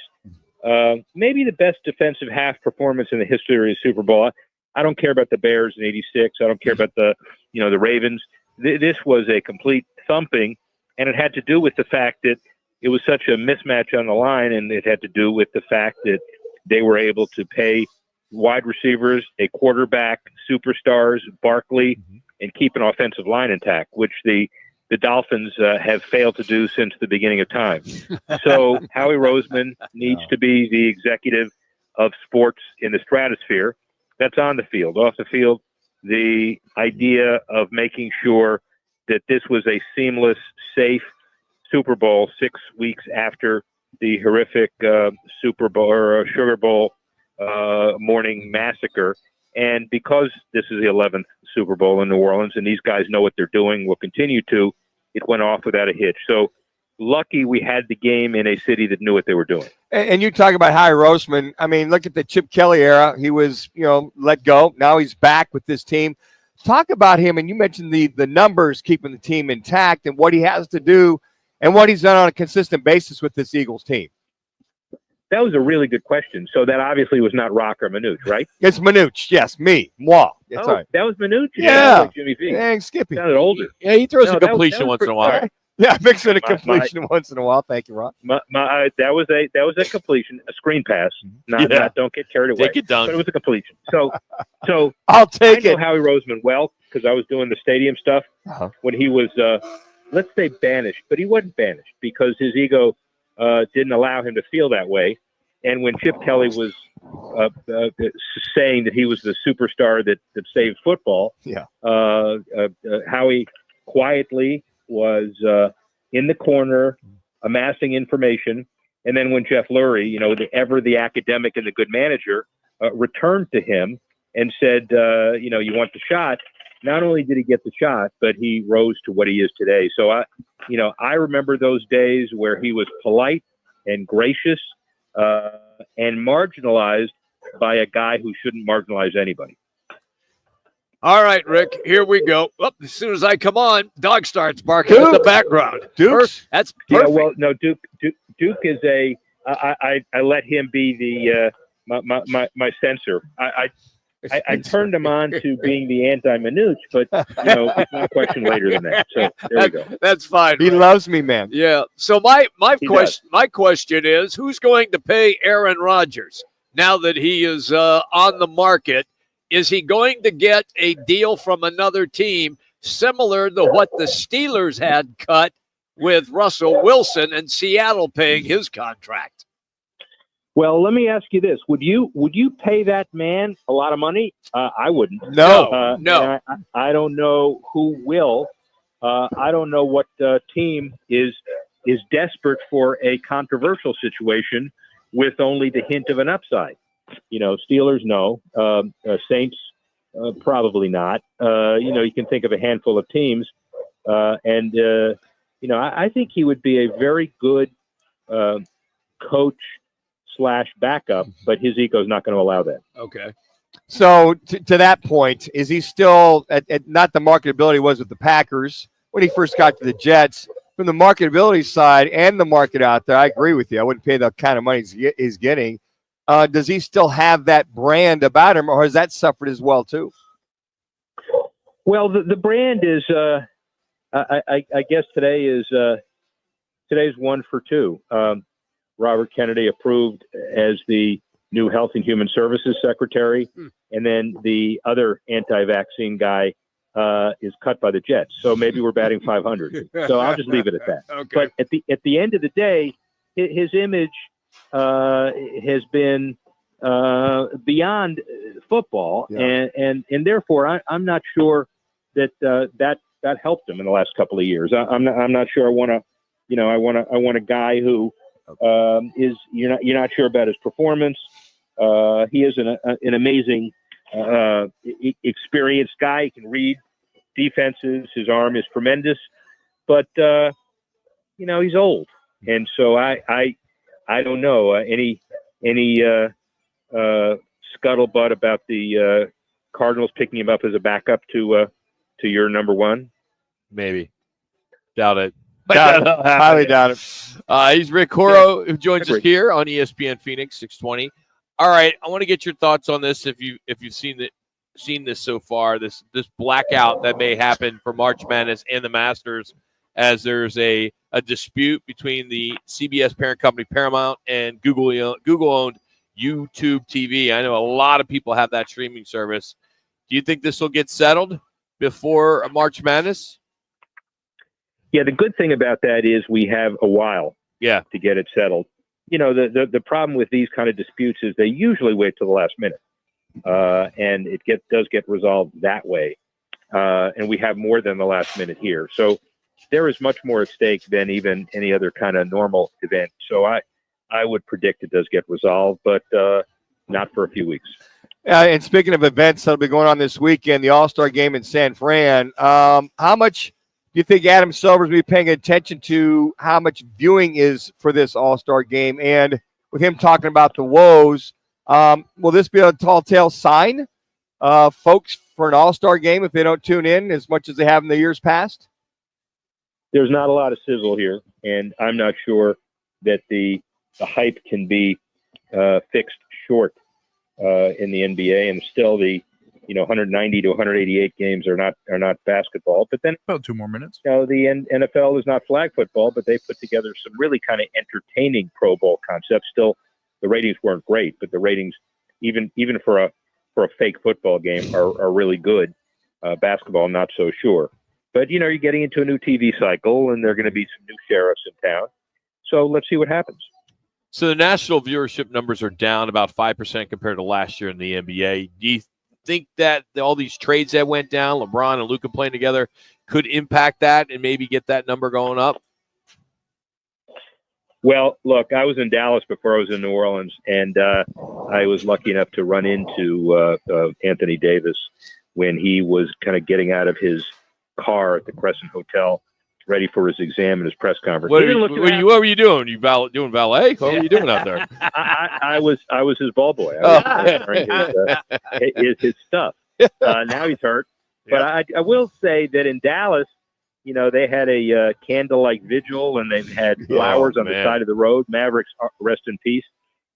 maybe the best defensive half performance in the history of the Super Bowl. I don't care about the Bears in '86. I don't care about the Ravens. This was a complete thumping, and it had to do with the fact that it was such a mismatch on the line, and it had to do with the fact that they were able to pay wide receivers, a quarterback, superstars, Barkley, and keep an offensive line intact, which the Dolphins have failed to do since the beginning of time. So Howie Roseman needs to be the executive of sports in the stratosphere. That's on the field. Off the field, the idea of making sure that this was a seamless, safe Super Bowl 6 weeks after the horrific Super Bowl or Sugar Bowl morning massacre. And because this is the 11th Super Bowl in New Orleans and these guys know what they're doing, will continue to, it went off without a hitch. So lucky we had the game in a city that knew what they were doing. And you talk about Howie Roseman. I mean, look at the Chip Kelly era. He was, let go. Now he's back with this team. Talk about him. And you mentioned the numbers keeping the team intact and what he has to do and what he's done on a consistent basis with this Eagles team. That was a really good question. So that obviously was not Roc or Manuch, right? It's Manuch. Yes, moi. That's right. That was Manuch? Yeah. Like Jimmy V. Dang, Skippy. Sounded older. Yeah, he throws a completion once in a while. Yeah, mixing a completion once in a while. Thank you, Roc. That was a completion, a screen pass. Not don't get carried away. Take it down. But it was a completion. So I'll take I know it. Howie Roseman well because I was doing the stadium stuff when he was, let's say, banished, but he wasn't banished because his ego didn't allow him to feel that way. And when Chip Kelly was saying that he was the superstar that saved football, Howie quietly was in the corner amassing information. And then when Jeff Lurie, the academic and the good manager, returned to him and said, you want the shot, not only did he get the shot, but he rose to what he is today. So I remember those days where he was polite and gracious and marginalized by a guy who shouldn't marginalize anybody. All right, Rick, here we go. As soon as I come on, dog starts barking in the background. Dukes? That's perfect. Yeah, well, no, Duke is I let him be the my censor. I turned him on to being the anti-Manuch, but no question later than that. So there we go. That's fine. He loves me, man. Yeah. So my He question is, who's going to pay Aaron Rodgers now that he is on the market? Is he going to get a deal from another team similar to what the Steelers had cut with Russell Wilson and Seattle paying his contract? Well, let me ask you this: Would you pay that man a lot of money? I wouldn't. No. And I don't know who will. I don't know what team is desperate for a controversial situation with only the hint of an upside. Steelers, no. Saints, probably not. You can think of a handful of teams, and I think he would be a very good coach / backup, but his ego is not going to allow that. Okay. So to that point, is he still at not the marketability was with the Packers when he first got to the Jets? From the marketability side and the market out there, I agree with you. I wouldn't pay the kind of money he's getting. Does he still have that brand about him, or has that suffered as well too? Well, the brand is, I guess today's 1 for 2. Robert Kennedy approved as the new Health and Human Services Secretary, and then the other anti-vaccine guy is cut by the Jets. So maybe we're batting 500. So I'll just leave it at that. Okay. But at the end of the day, his image has been beyond football, and therefore I'm not sure that helped him in the last couple of years. I'm not sure. I want a guy who is you're not sure about his performance. He is an amazing experienced guy. He can read defenses. His arm is tremendous, but he's old, and so I don't know any scuttlebutt about the Cardinals picking him up as a backup to your number one. Maybe. Doubt it. Highly doubt it. He's Rick Coro, who joins us here on ESPN Phoenix 620. All right, I want to get your thoughts on this. If you've seen this so far, this blackout that may happen for March Madness and the Masters, as there's a dispute between the CBS parent company Paramount and Google-owned YouTube TV. I know a lot of people have that streaming service. Do you think this will get settled before March Madness? Yeah, the good thing about that is we have a while to get it settled. The problem with these kind of disputes is they usually wait till the last minute, and it does get resolved that way. And we have more than the last minute here. So there is much more at stake than even any other kind of normal event. So I would predict it does get resolved, but not for a few weeks. And speaking of events that'll be going on this weekend, the All-Star Game in San Fran, how much do you think Adam Silver's be paying attention to how much viewing is for this All-Star Game? And with him talking about the woes, will this be a tall tale sign, folks, for an All-Star Game if they don't tune in as much as they have in the years past? There's not a lot of sizzle here, and I'm not sure that the hype can be fixed short in the NBA, and still the 190 to 188 games are not basketball. But then about 2 more minutes. The NFL is not flag football, but they put together some really kind of entertaining Pro Bowl concepts. Still, the ratings weren't great, but the ratings, even for a fake football game, are really good. Basketball, not so sure. But you're getting into a new TV cycle, and there are going to be some new sheriffs in town. So let's see what happens. So the national viewership numbers are down about 5% compared to last year in the NBA. Do you think that all these trades that went down, LeBron and Luka playing together, could impact that and maybe get that number going up? Well, look, I was in Dallas before I was in New Orleans, and I was lucky enough to run into Anthony Davis when he was kind of getting out of his car at the Crescent Hotel, ready for his exam and his press conference. What were you doing? You doing valet? What were you doing out there? I was his ball boy. I was carrying his stuff. Now he's hurt. But I will say that in Dallas, they had a candlelight vigil, and they've had flowers on the side of the road. Mavericks, rest in peace.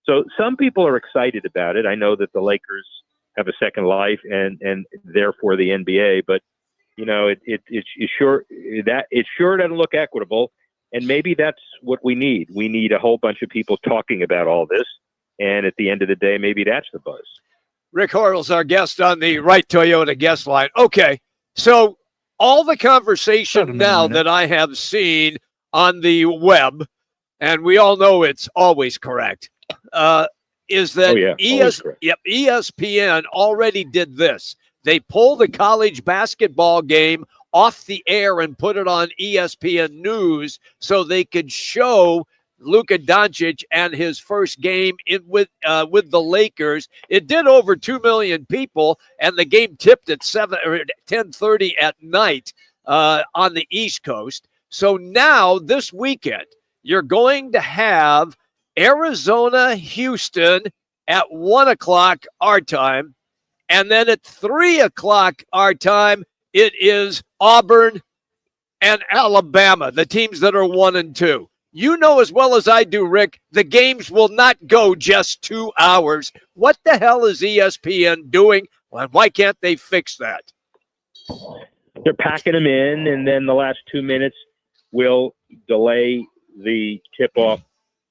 So some people are excited about it. I know that the Lakers have a second life, and therefore the NBA. But it sure doesn't look equitable, and maybe that's what we need. We need a whole bunch of people talking about all this, and at the end of the day, maybe that's the buzz. Rick Horrell's our guest on the Right Toyota guest line. Okay, so all the conversation now that I have seen on the web, and we all know it's always correct, is that ESPN already did this. They pulled the college basketball game off the air and put it on ESPN News so they could show Luka Doncic and his first game with the Lakers. It did over 2 million people, and the game tipped at 10:30 at night on the East Coast. So now this weekend, you're going to have Arizona, Houston at 1 o'clock our time. And then at 3 o'clock our time, it is Auburn and Alabama, the teams that are 1 and 2. You know as well as I do, Rick, the games will not go just 2 hours. What the hell is ESPN doing? And why can't they fix that? They're packing them in, and then the last 2 minutes will delay the tip-off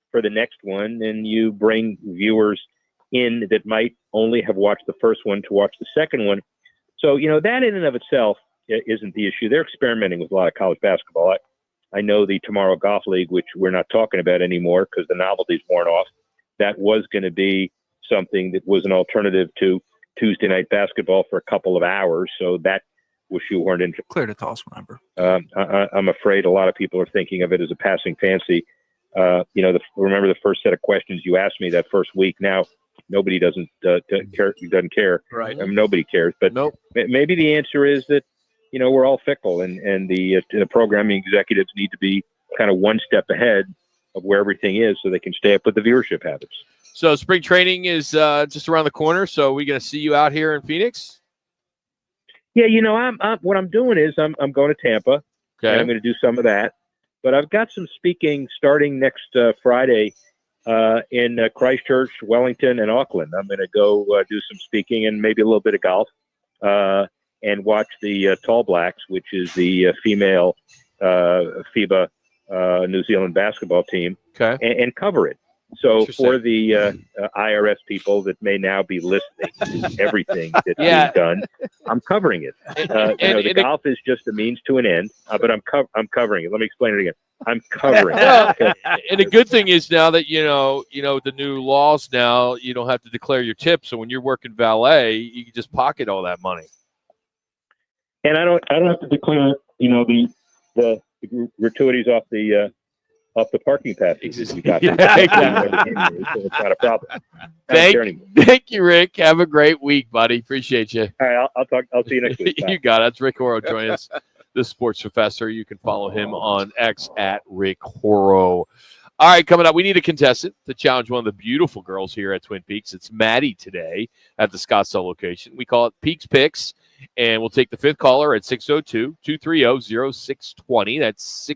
for the next one, and you bring viewers in that might only have watched the first one to watch the second one. So, that in and of itself isn't the issue. They're experimenting with a lot of college basketball. I know the Tomorrow Golf League, which we're not talking about anymore because the novelty's worn off, that was going to be something that was an alternative to Tuesday night basketball for a couple of hours. So that was shoehorned into. Clear to toss whenever. I'm afraid a lot of people are thinking of it as a passing fancy. Remember the first set of questions you asked me that first week. Now, nobody doesn't care. Right. Nobody cares. But maybe the answer is that, we're all fickle, and the programming executives need to be kind of one step ahead of where everything is so they can stay up with the viewership habits. So spring training is just around the corner. So we're going to see you out here in Phoenix? Yeah, what I'm doing is I'm going to Tampa, and I'm going to do some of that. But I've got some speaking starting next Friday in Christchurch, Wellington, and Auckland. I'm going to go do some speaking and maybe a little bit of golf. And watch the Tall Blacks, which is the female FIBA New Zealand basketball team, and cover it. So for the IRS people that may now be listening to everything that's being done, I'm covering it. The golf is just a means to an end, but I'm covering it. Let me explain it again. I'm covering it. And the good thing is now that the new laws now, you don't have to declare your tip. So when you're working valet, you can just pocket all that money. And I don't have to declare, the gratuities off the parking passes. Exactly. So it's not a problem. Thank you, Rick. Have a great week, buddy. Appreciate you. All right, I'll see you next week. You got it. That's Rick Horrow joining us, the sports professor. You can follow him on X at Rick Horrow. All right, coming up, we need a contestant to challenge one of the beautiful girls here at Twin Peaks. It's Maddie today at the Scottsdale location. We call it Peaks Picks. And we'll take the fifth caller at 602-230-0620. That's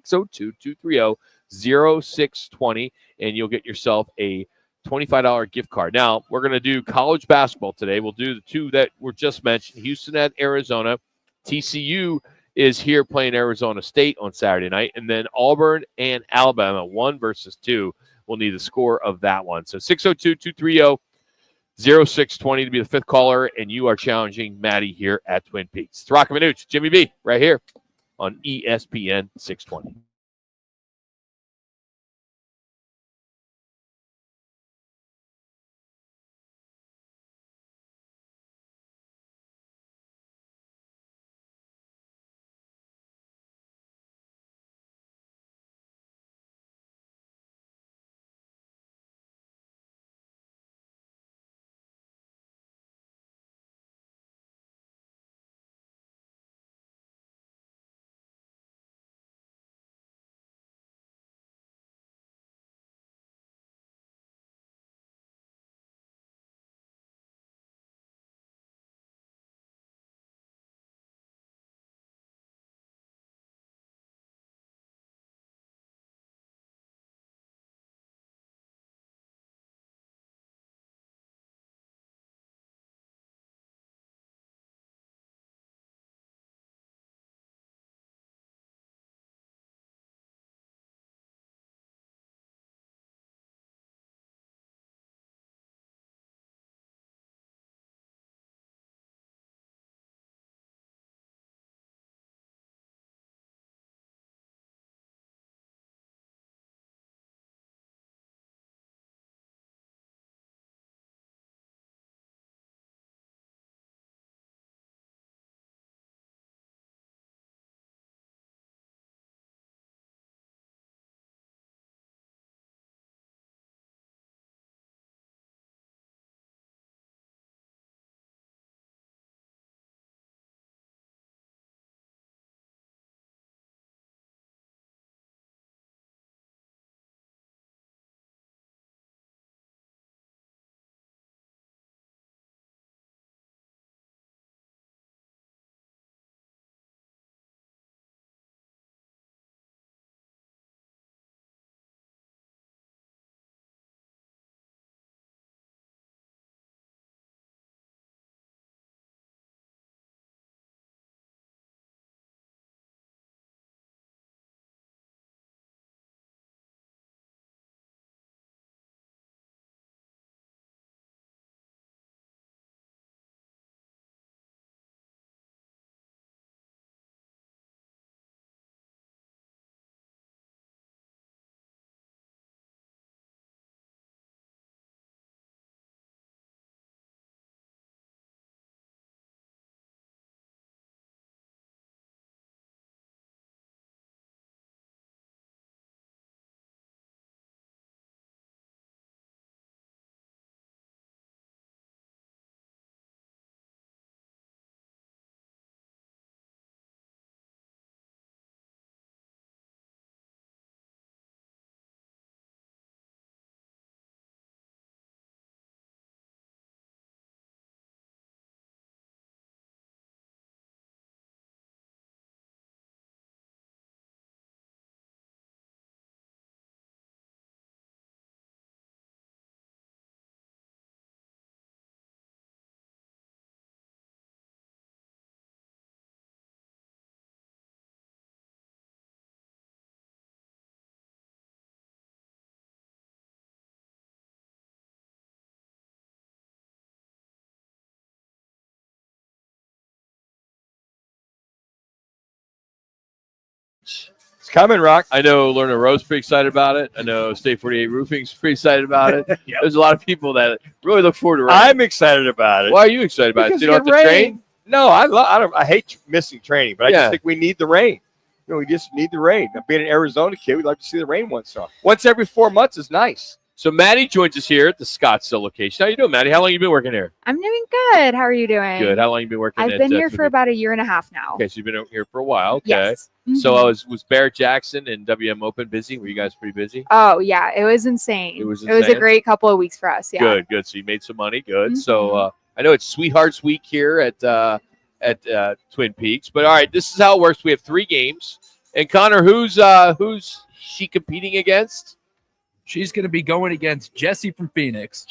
602-230-0620. And you'll get yourself a $25 gift card. Now, we're going to do college basketball today. We'll do the two that were just mentioned, Houston at Arizona. TCU is here playing Arizona State on Saturday night. And then Auburn and Alabama, 1 versus 2. We'll need the score of that one. So 602-230-0620 to be the fifth caller, and you are challenging Maddie here at Twin Peaks. It's Roc and Manuch, Jimmy B, right here on ESPN 620. coming, Rock. I know Lerner Rose pretty excited about it. I know State 48 Roofing's pretty excited about it. There's a lot of people that really look forward to rain. I'm excited about it. Why are you excited about Because it? You don't have to train? No, I hate missing training, but I just think we need the rain. We just need the rain. Being an Arizona kid, we'd like to see the rain once every 4 months is nice. So Maddie joins us here at the Scottsdale location. How you doing, Maddie? How long you been working here? I'm doing good. How are you doing? Good. How long you been working? I've been here for about a year and a half now. Okay, so you've been here for a while. Okay. Yes. So was Barrett Jackson and WM Open busy? Were you guys pretty busy? Oh yeah, it was insane. It was a great couple of weeks for us. Yeah. Good. So you made some money. Good. So I know it's Sweethearts Week here at Twin Peaks, but all right, this is how it works. We have 3 games, and Connor, who's she competing against? She's going to be going against Jesse from Phoenix.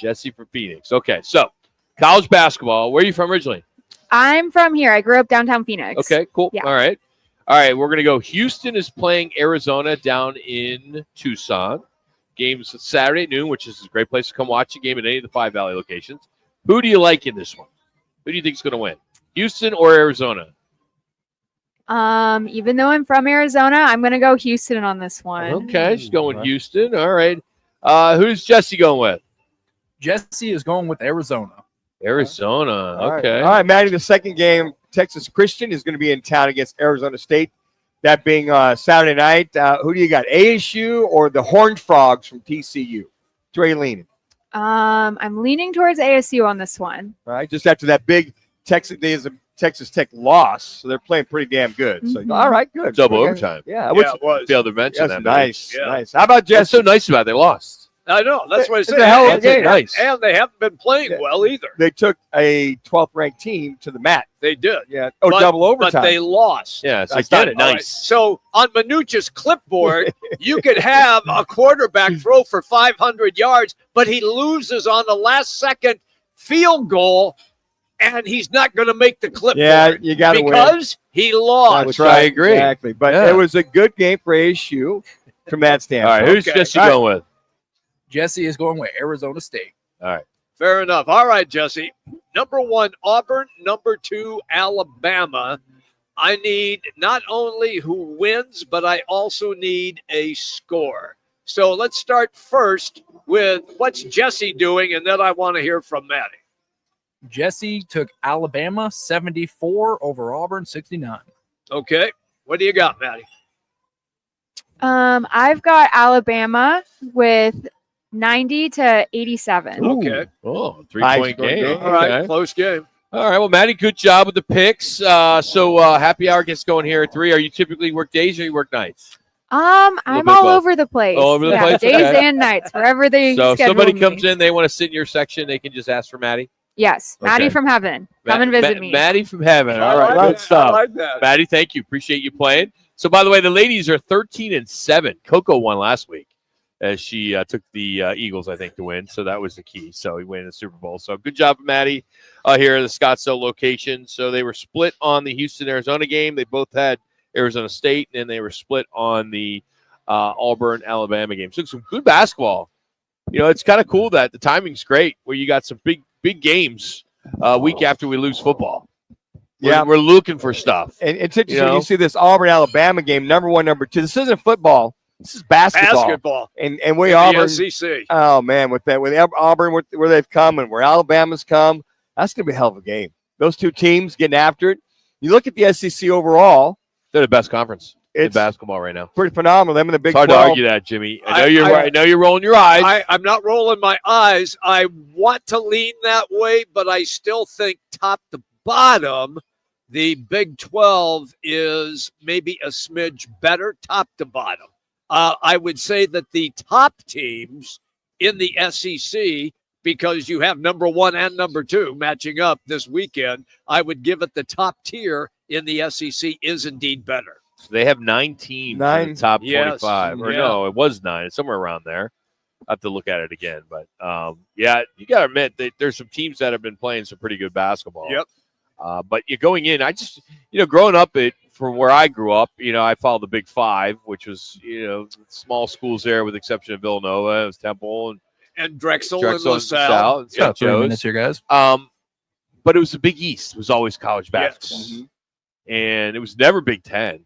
Okay, so college basketball. Where are you from originally? I'm from here. I grew up downtown Phoenix. Okay, cool. Yeah. All right. We're going to go. Houston is playing Arizona down in Tucson. Game's Saturday at noon, which is a great place to come watch a game at any of the 5 Valley locations. Who do you like in this one? Who do you think is going to win? Houston or Arizona? Even though I'm from Arizona, I'm going to go Houston on this one. Okay, she's going Houston. All right. Who's Jesse going with? Jesse is going with Arizona. Arizona. Okay. All right, Maddie, the second game, Texas Christian is going to be in town against Arizona State. That being Saturday night. Who do you got, ASU or the Horned Frogs from TCU? Where are you leaning? I'm leaning towards ASU on this one. All right, just after that big Texas Tech loss, so they're playing pretty damn good. So, all right, good. Double overtime. Yeah, it was. Failed to mention that. Nice, nice. How about Jesse? What's so nice about it? They lost. I know. That's what I said. It's a hell of a game. Nice. And they haven't been playing well either. They took a 12th ranked team to the mat. They did. Yeah. Double overtime. But they lost. Yeah, so I it's not get it. nice. Right. So on Manuch's clipboard, you could have a quarterback throw for 500 yards, but he loses on the last second field goal, and he's not going to make the clipboard. Yeah, you got to win. Because he lost. That's right. I agree. Exactly. But it was a good game for ASU from that standpoint. All right, who's Jesse going with? Jesse is going with Arizona State. All right. Fair enough. All right, Jesse. Number 1, Auburn. Number 2, Alabama. I need not only who wins, but I also need a score. So let's start first with what's Jesse doing, and then I want to hear from Maddie. Jesse took Alabama 74 over Auburn 69. Okay. What do you got, Maddie? I've got Alabama with 90 to 87. Okay. Oh, 3-point game. All right. Okay. Close game. All right. Well, Maddie, good job with the picks. So happy hour gets going here at 3. Are you typically work days or you work nights? I'm all over the place. All over the place? Days Okay. and nights, wherever they So if schedule somebody me. comes in, they want to sit in your section, they can just ask for Maddie? Yes, Maddie Okay. from heaven. Come and visit me. Maddie from heaven. All right. like Good that. stuff. I like that. Maddie, thank you. Appreciate you playing. So, by the way, the ladies are 13-7. Coco won last week as she took the Eagles, I think, to win. So that was the key. So he won the Super Bowl. So good job, Maddie, here at the Scottsdale location. So they were split on the Houston-Arizona game. They both had Arizona State, and they were split on the Auburn-Alabama game. So some good basketball. You know, it's kind of cool that the timing's great where you got some big games week after we lose football. We're looking for stuff. And it's interesting when you see this Auburn-Alabama game, number 1, number 2. This isn't football. This is basketball. And we Auburn. The SEC. Oh, man, with Auburn, where they've come and where Alabama's come, that's going to be a hell of a game. Those two teams getting after it. You look at the SEC overall. They're the best conference in It's basketball right now. pretty phenomenal. Them in the Big It's hard 12. to argue that, Jimmy. I know you're rolling your eyes. I'm not rolling my eyes. I want to lean that way, but I still think top to bottom, the Big 12 is maybe a smidge better top to bottom. I would say that the top teams in the SEC, because you have number 1 and number 2 matching up this weekend, I would give it the top tier in the SEC is indeed better. So they have 9 teams in the top 25. Or no, it was 9. It's somewhere around there. I have to look at it again. But, yeah, you got to admit that there's some teams that have been playing some pretty good basketball. Yep. But you're going in. I just, growing up from where I grew up, I followed the Big 5, which was, small schools there with the exception of Villanova. It was Temple and Drexel and LaSalle. And St. 3 minutes here, guys. But it was the Big East. It was always college basketball. Yes. And it was never Big 10.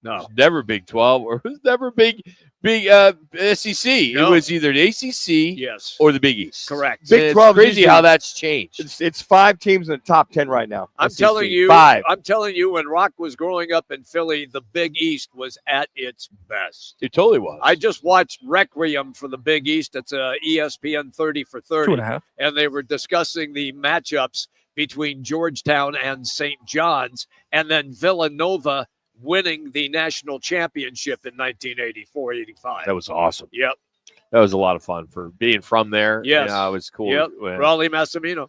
No. It was never Big 12 or it was never big SEC. No. It was either the ACC Yes. or the Big East. Correct. Big And 12 it's crazy usually- how that's changed. It's 5 teams in the top 10 right now. I'm SEC. telling you, 5. I'm telling you, when Rock was growing up in Philly, the Big East was at its best. It totally was. I just watched Requiem for the Big East. It's a ESPN 30 for 30. 2.5. And they were discussing the matchups between Georgetown and St. John's, and then Villanova winning the national championship in 1984-85. That was awesome. Yep. That was a lot of fun for being from there. Yes. You know, it was cool. Yep. when- Raleigh Massimino.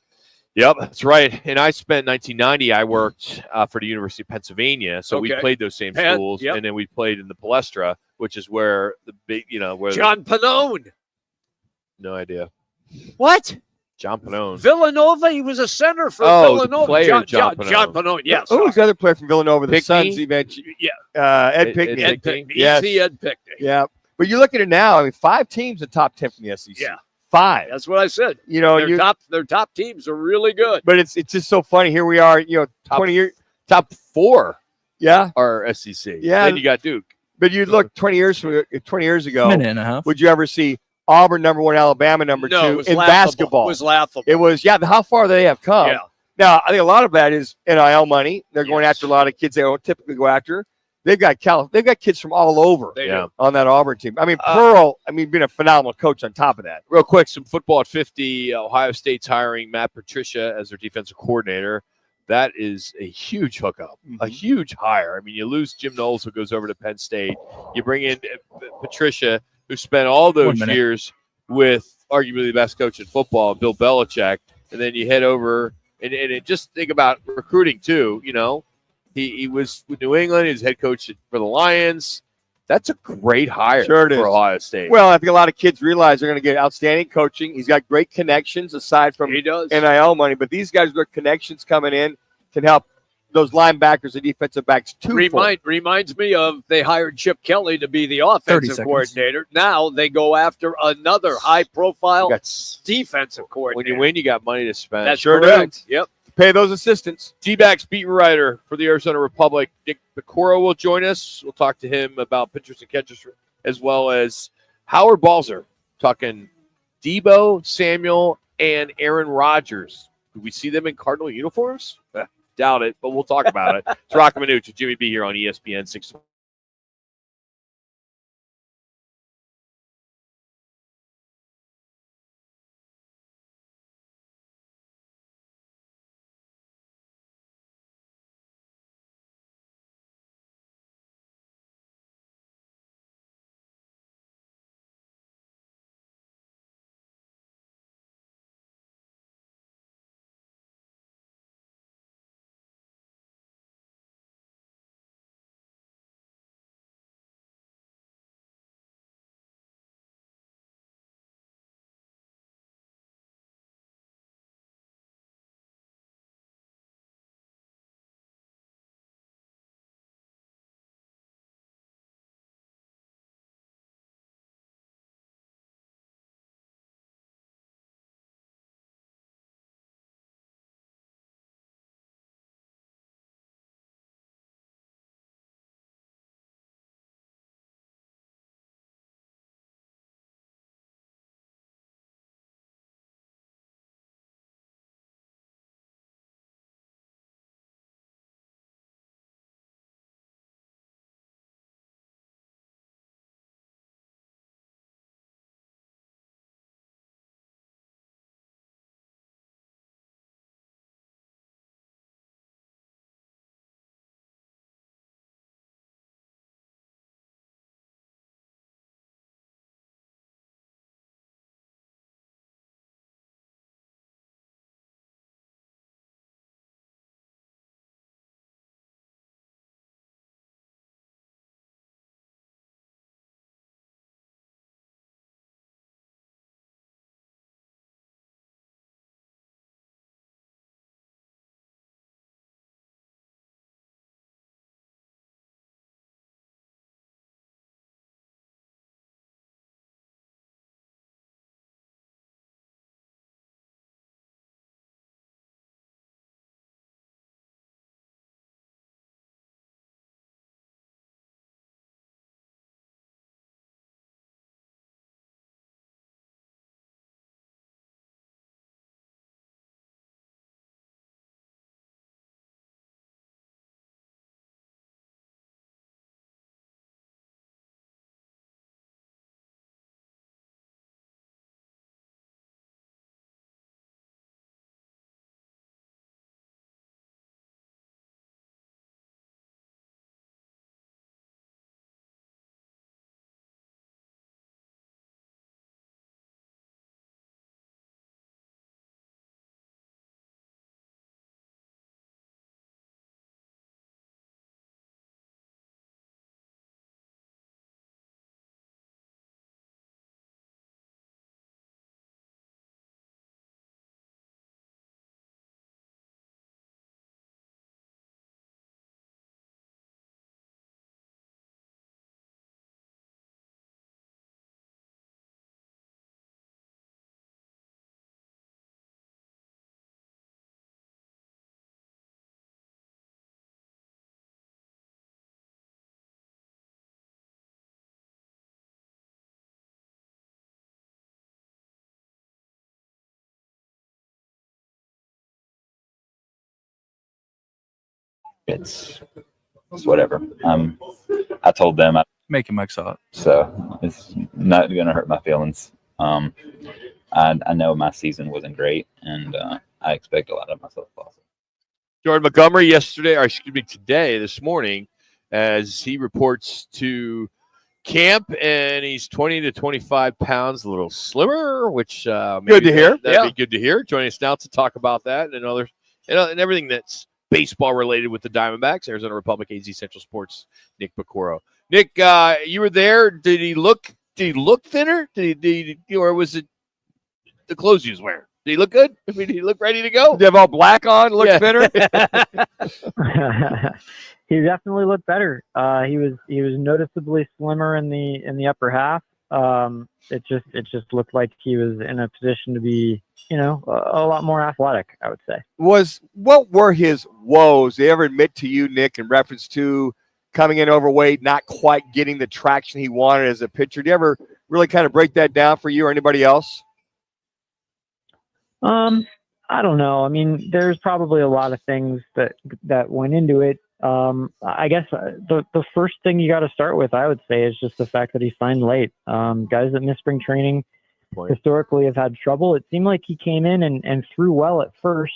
Yep, that's right. And I spent 1990. I worked for the University of Pennsylvania, so we Okay. played those same Penn, schools, yep. and then we played in the Palestra, which is where the big, where John Pannone. no idea. What? John Pannone. Villanova? He was a center for Oh, the Villanova. player, John John Pannone, yes. Who was the other player from Villanova? The Pickney? Suns eventually. Yeah. Ed Pickney. Ed Pickney. Yes. E.T. Ed Pickney. Yeah. But you look at it now, I mean, 5 teams in top 10 from the SEC. Yeah. 5. That's what I said. You know, their top teams are really good. but it's just so funny. Here we are, 20 years. Top 4 Yeah. are SEC. Yeah. Then you got Duke. But you look 20 years ago, Minute and a half. would you ever see Auburn number 1, Alabama number No, 2 it was in laughable. basketball? It was laughable. It was, how far they have come. Yeah. Now, I think a lot of that is NIL money. They're going Yes. after a lot of kids they don't typically go after. They've got kids from all over They Yeah. do. on that Auburn team. I mean, Pearl, being a phenomenal coach on top of that. Real quick, some football at 50. Ohio State's hiring Matt Patricia as their defensive coordinator. That is a huge hookup, a huge hire. I mean, you lose Jim Knowles, who goes over to Penn State. You bring in Patricia, who spent all those years with arguably the best coach in football, Bill Belichick. And then you head over and just think about recruiting, too. He was with New England. He was head coach for the Lions. That's a great hire Sure it for is. Ohio State. Well, I think a lot of kids realize they're going to get outstanding coaching. He's got great connections aside from He does. NIL money, but these guys with connections coming in can help those linebackers and defensive backs too. Reminds me of they hired Chip Kelly to be the 30 offensive seconds. coordinator. Now they go after another high-profile You got- defensive when coordinator. you win, you got money to spend. That's Sure correct. Yep. Pay those assistants. D-backs beat writer for the Arizona Republic, Nick Pecora, will join us. We'll talk to him about pitchers and catchers, as well as Howard Balzer, talking Debo, Samuel, and Aaron Rodgers. Do we see them in Cardinal uniforms? Doubt it, but we'll talk about it. It's Roc and Manuch with Jimmy B here on ESPN 620. it's whatever. I told them Making Mike saw it. So it's not going to hurt my feelings. I know my season wasn't great, and I expect a lot of myself also. Jordan Montgomery this morning, as he reports to camp, and he's 20 to 25 pounds, a little slimmer, which good to hear. That'd be good to hear. Joining us now to talk about that and others and everything that's baseball related with the Diamondbacks. Arizona Republic AZ Central Sports, Nick Pecoro. Nick, you were there. Did he look thinner? Or was it the clothes he was wearing? Did he look good? I mean, did he look ready to go? Did he have all black on? Look thinner? He definitely looked better. He was noticeably slimmer in the upper half. It just looked like he was in a position to be, a lot more athletic, I would say. What were his woes? Did he ever admit to you, Nick, in reference to coming in overweight, not quite getting the traction he wanted as a pitcher? Did you ever really kind of break that down for you or anybody else? I don't know. I mean, there's probably a lot of things that went into it. I guess the first thing you got to start with, I would say, is just the fact that he signed late. Guys that miss spring training historically have had trouble. It seemed like he came in and threw well at first,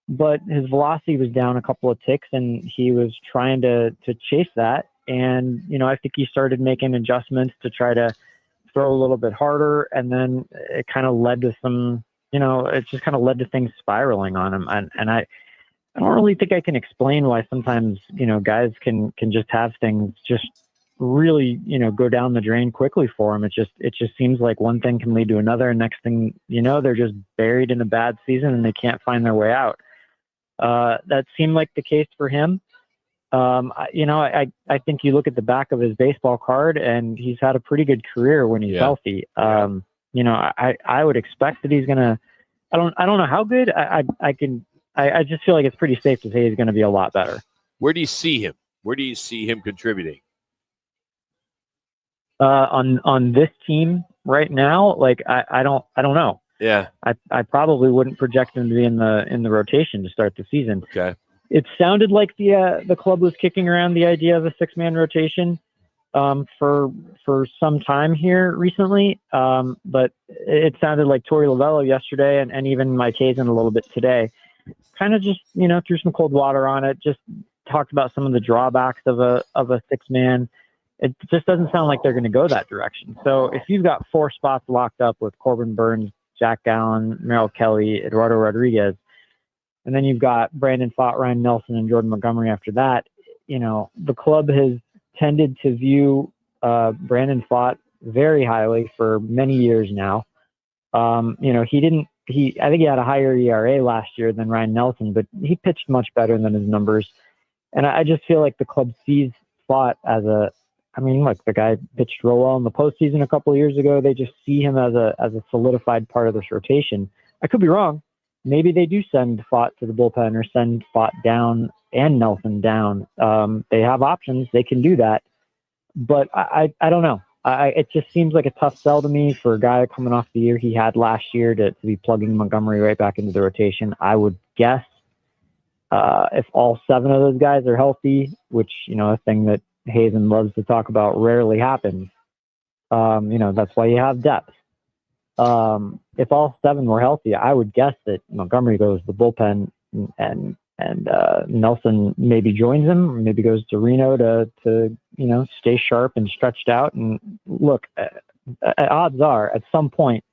but his velocity was down a couple of ticks, and he was trying to chase that. And, I think he started making adjustments to try to throw a little bit harder, and then it kind of led to some, it just kind of led to things spiraling on him. And I don't really think I can explain why sometimes, guys can just have things just really, go down the drain quickly for them. It just seems like one thing can lead to another, and next thing they're just buried in a bad season and they can't find their way out. That seemed like the case for him. I think you look at the back of his baseball card, and he's had a pretty good career when he's healthy. I would expect that he's gonna. I don't know how good. I just feel like it's pretty safe to say he's going to be a lot better. Where do you see him? Where do you see him contributing? On this team right now, like I don't know. Yeah, I probably wouldn't project him to be in the rotation to start the season. Okay. It sounded like the club was kicking around the idea of a 6-man rotation for some time here recently, but it sounded like Torey Lovello yesterday, and even Mike Hazen a little bit today, kind of just threw some cold water on it. Just talked about some of the drawbacks of a 6-man. It just doesn't sound like they're going to go that direction. So if you've got 4 spots locked up with Corbin Burns, Jack Gallen, Merrill Kelly, Eduardo Rodriguez, and then you've got Brandon Pfaadt, Ryan Nelson, and Jordan Montgomery after that, the club has tended to view Brandon Pfaadt very highly for many years now. I think he had a higher ERA last year than Ryan Nelson, but he pitched much better than his numbers. And I just feel like the club sees Pfaadt as the guy pitched real well in the postseason a couple of years ago. They just see him as a solidified part of this rotation. I could be wrong. Maybe they do send Pfaadt to the bullpen or send Pfaadt down and Nelson down. They have options. They can do that. But I don't know. It just seems like a tough sell to me for a guy coming off the year he had last year to be plugging Montgomery right back into the rotation. I would guess if all 7 of those guys are healthy, which, a thing that Hazen loves to talk about rarely happens, that's why you have depth. If all 7 were healthy, I would guess that Montgomery goes to the bullpen and Nelson maybe joins him, or maybe goes to Reno to stay sharp and stretched out. And look, odds are at some point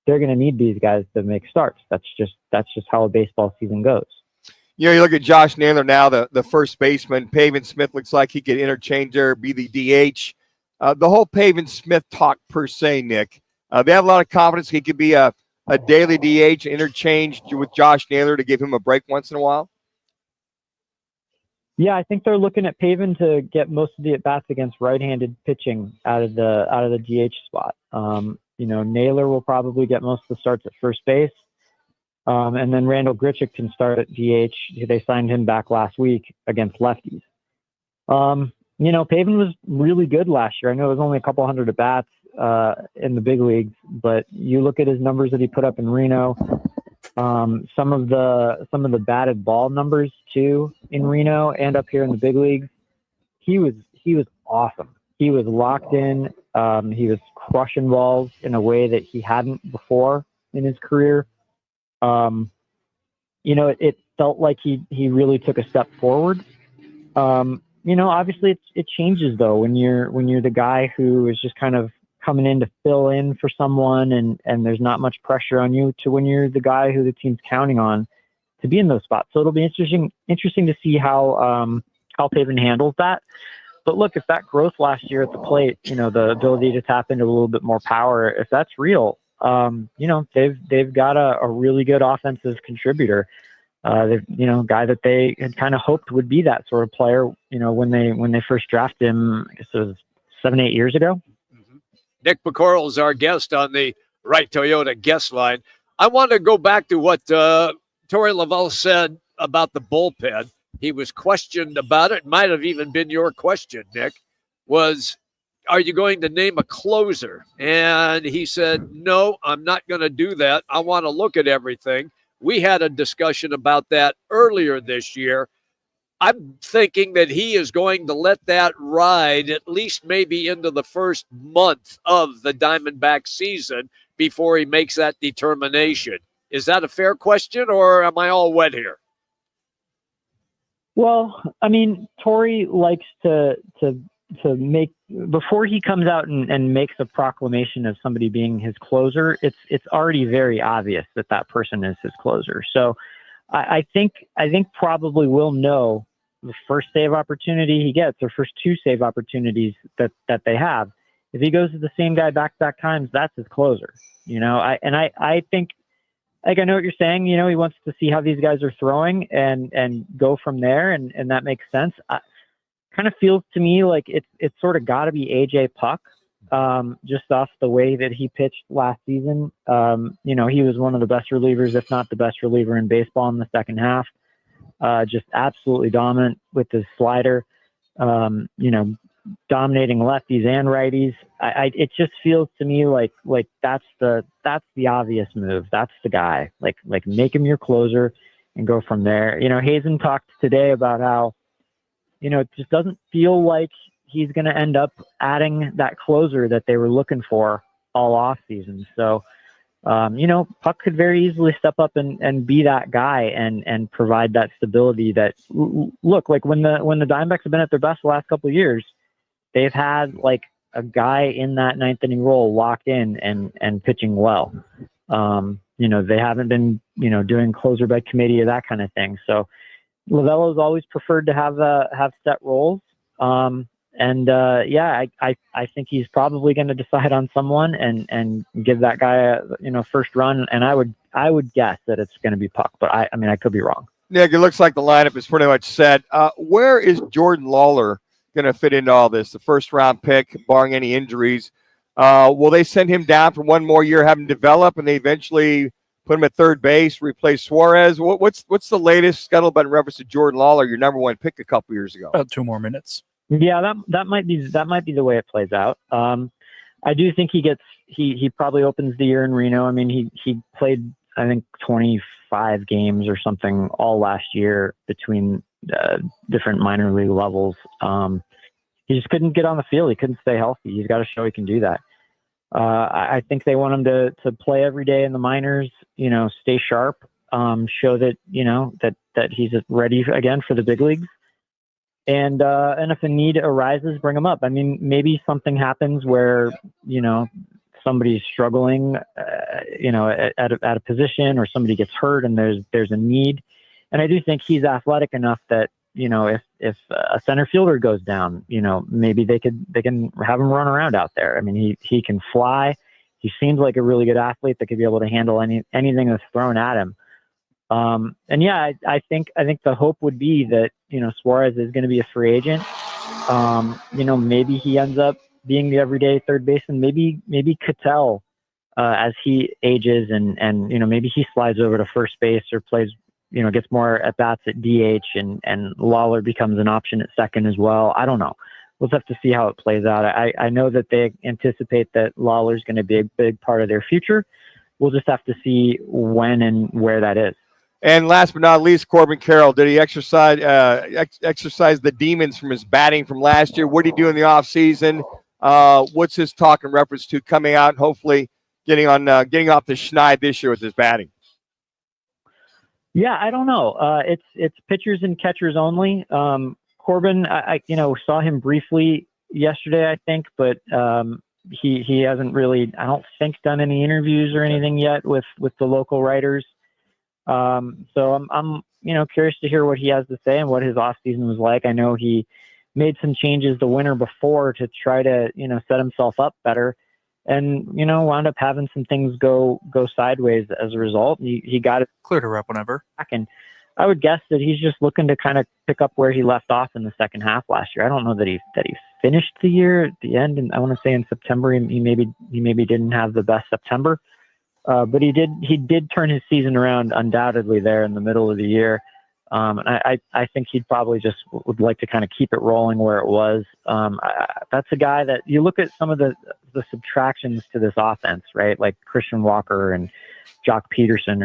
they're going to need these guys to make starts. That's just how a baseball season goes. You look at Josh Naylor now, the first baseman. Pavin Smith looks like he could interchange there, be the DH. The whole Pavin Smith talk per se, Nick. They have a lot of confidence he could be a daily DH interchanged with Josh Naylor to give him a break once in a while. Yeah, I think they're looking at Pavin to get most of the at-bats against right-handed pitching out of the DH spot. Naylor will probably get most of the starts at first base. And then Randall Grichuk can start at DH. They signed him back last week against lefties. Pavin was really good last year. I know it was only a couple hundred at-bats in the big leagues, but you look at his numbers that he put up in Reno, Some of the batted ball numbers too in Reno and up here in the big leagues. He was awesome. He was locked in. He was crushing balls in a way that he hadn't before in his career. It felt like he really took a step forward. Obviously it changes though when you're the guy who is just kind of coming in to fill in for someone and there's not much pressure on you to when you're the guy who the team's counting on to be in those spots. So it'll be interesting to see how Taven handles that. But look, if that growth last year at the plate, the ability to tap into a little bit more power, if that's real, they've got a really good offensive contributor. Guy that they had kind of hoped would be that sort of player, when they first drafted him, I guess it was 7-8 years ago. Nick Picorell is our guest on the Right Toyota guest line. I want to go back to what Torey Lovullo said about the bullpen. He was questioned about it. Might have even been your question, Nick, was, are you going to name a closer? And he said, no, I'm not going to do that. I want to look at everything. We had a discussion about that earlier this year. I'm thinking that he is going to let that ride at least maybe into the first month of the Diamondback season before he makes that determination. Is that a fair question, or am I all wet here? Well, I mean, Torey likes to make, before he comes out and makes a proclamation of somebody being his closer, it's already very obvious that person is his closer. So I think probably we'll know the first save opportunity he gets, or first two save opportunities that they have. If he goes to the same guy back-to-back times, that's his closer. I think, like, I know what you're saying. He wants to see how these guys are throwing and go from there, and that makes sense. Kind of feels to me like it's sort of got to be AJ Puck, just off the way that he pitched last season. He was one of the best relievers, if not the best reliever in baseball in the second half. Just absolutely dominant with his slider. Dominating lefties and righties. It just feels to me like that's the obvious move. That's the guy. Like make him your closer and go from there. Hazen talked today about how, it just doesn't feel like he's going to end up adding that closer that they were looking for all off season. So, Puck could very easily step up and be that guy and provide that stability that, look, like when the Diamondbacks have been at their best the last couple of years, they've had like a guy in that ninth inning role locked in and pitching well. They haven't been, doing closer by committee or that kind of thing. So Lovullo's always preferred to have set roles. I think he's probably going to decide on someone and give that guy a first run. And I would guess that it's going to be Puck, but I could be wrong. Nick, it looks like the lineup is pretty much set. Where is Jordan Lawler going to fit into all this? The first round pick, barring any injuries. Will they send him down for one more year, have him develop, and they eventually put him at third base, replace Suarez? What's the latest scuttlebutt in reference to Jordan Lawler, your number one pick a couple years ago? About 2 more minutes. Yeah, that might be the way it plays out. I do think he probably opens the year in Reno. I mean, he played, I think, 25 games or something all last year between different minor league levels. He just couldn't get on the field. He couldn't stay healthy. He's got to show he can do that. I think they want him to play every day in the minors, stay sharp, show that, that he's ready again for the big leagues. And if a need arises, bring him up. I mean, maybe something happens where, somebody's struggling, at a position, or somebody gets hurt and there's a need. And I do think he's athletic enough that, if a center fielder goes down, maybe they can have him run around out there. I mean, he can fly. He seems like a really good athlete that could be able to handle anything that's thrown at him. I think the hope would be that, Suarez is going to be a free agent. Maybe he ends up being the everyday third baseman. Maybe Cattell, as he ages and maybe he slides over to first base or plays, gets more at bats at DH and Lawler becomes an option at second as well. I don't know. We'll have to see how it plays out. I know that they anticipate that Lawler's going to be a big part of their future. we'll just have to see when and where that is. And last but not least, Corbin Carroll. Did he exercise the demons from his batting from last year? What did he do in the offseason? What's his talk in reference to coming out and hopefully getting off the schneid this year with his batting? Yeah, I don't know. It's pitchers and catchers only. Corbin, I saw him briefly yesterday, I think, but he hasn't really, I don't think, done any interviews or anything yet with the local writers. So I'm curious to hear what he has to say and what his off season was like. I know he made some changes the winter before to try to set himself up better, and wound up having some things go sideways as a result. He got it clear to rep whenever. And I would guess that he's just looking to kind of pick up where he left off in the second half last year. I don't know that he finished the year at the end, and I want to say in September he maybe didn't have the best September. But he did turn his season around undoubtedly there in the middle of the year. And I think he'd probably just would like to kind of keep it rolling where it was. That's a guy that you look at some of the subtractions to this offense, right? Like Christian Walker and Jock Peterson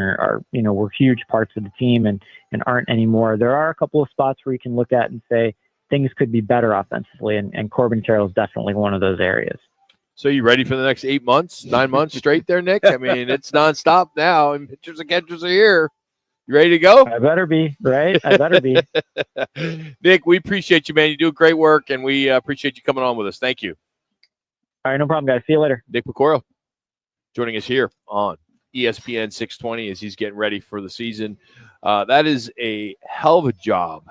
were huge parts of the team and aren't anymore. There are a couple of spots where you can look at and say things could be better offensively, and Corbin Carroll is definitely one of those areas. So you ready for the next 9 months straight there, Nick? I mean, it's nonstop now, and pitchers and catchers are here. You ready to go? I better be, right? I better be. Nick, we appreciate you, man. You do great work, and we appreciate you coming on with us. Thank you. All right, no problem, guys. See you later. Nick Picorio joining us here on ESPN 620 as he's getting ready for the season. That is a hell of a job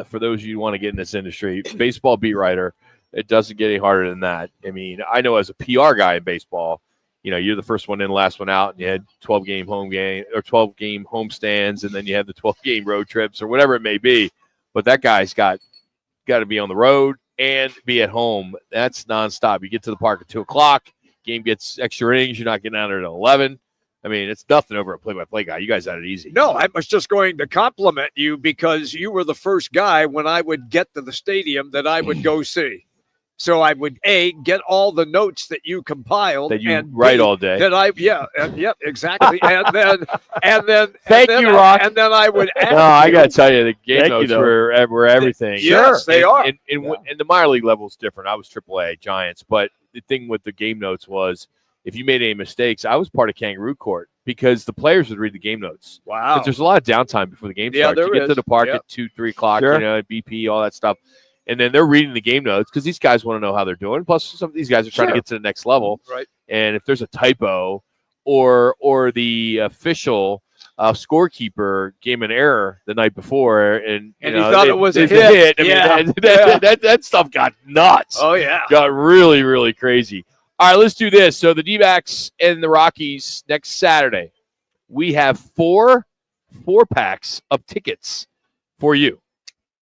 for those of you who want to get in this industry. Baseball beat writer. It doesn't get any harder than that. I mean, I know as a PR guy in baseball, you're the first one in, last one out, and you had 12-game home stands, and then you had the 12-game road trips or whatever it may be. But that guy's got to be on the road and be at home. That's nonstop. You get to the park at 2:00, game gets extra innings, you're not getting out there at 11. I mean, it's nothing over a play-by-play guy. You guys had it easy. No, I was just going to compliment you because you were the first guy when I would get to the stadium that I would go see. So I would get all the notes that you compiled that you and write all day. Exactly. and then Thank you, Roc. And then I would ask. No, I got to tell you, the game notes were everything. Yes, they are. And the minor league level is different. I was AAA Giants, but the thing with the game notes was if you made any mistakes, I was part of Kangaroo Court because the players would read the game notes. Wow. Because there's a lot of downtime before the game starts. You get to the park at 2, 3 o'clock, BP, all that stuff. And then they're reading the game notes because these guys want to know how they're doing. Plus, some of these guys are trying to get to the next level. Right. And if there's a typo or the official scorekeeper gave an error the night before, and he thought it was a hit. I mean, that stuff got nuts. Oh, yeah. Got really, really crazy. All right, let's do this. So the D-backs and the Rockies next Saturday. We have four packs of tickets for you.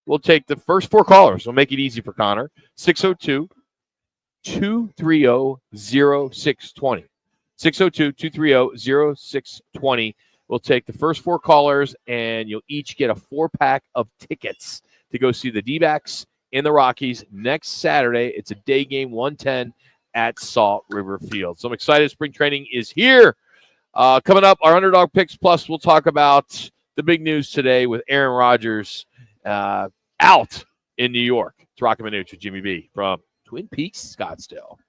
We'll take the first 4 callers. We'll make it easy for Connor. 602-230-0620. 602-230-0620. We'll take the first 4 callers, and you'll each get a 4-pack of tickets to go see the D-backs and the Rockies next Saturday. It's a day game, 1:10 at Salt River Field. So I'm excited. Spring training is here. Coming up, our Underdog Picks Plus, we'll talk about the big news today with Aaron Rodgers out in New York. It's Roc and Manuch with Jimmy B from Twin Peaks, Scottsdale.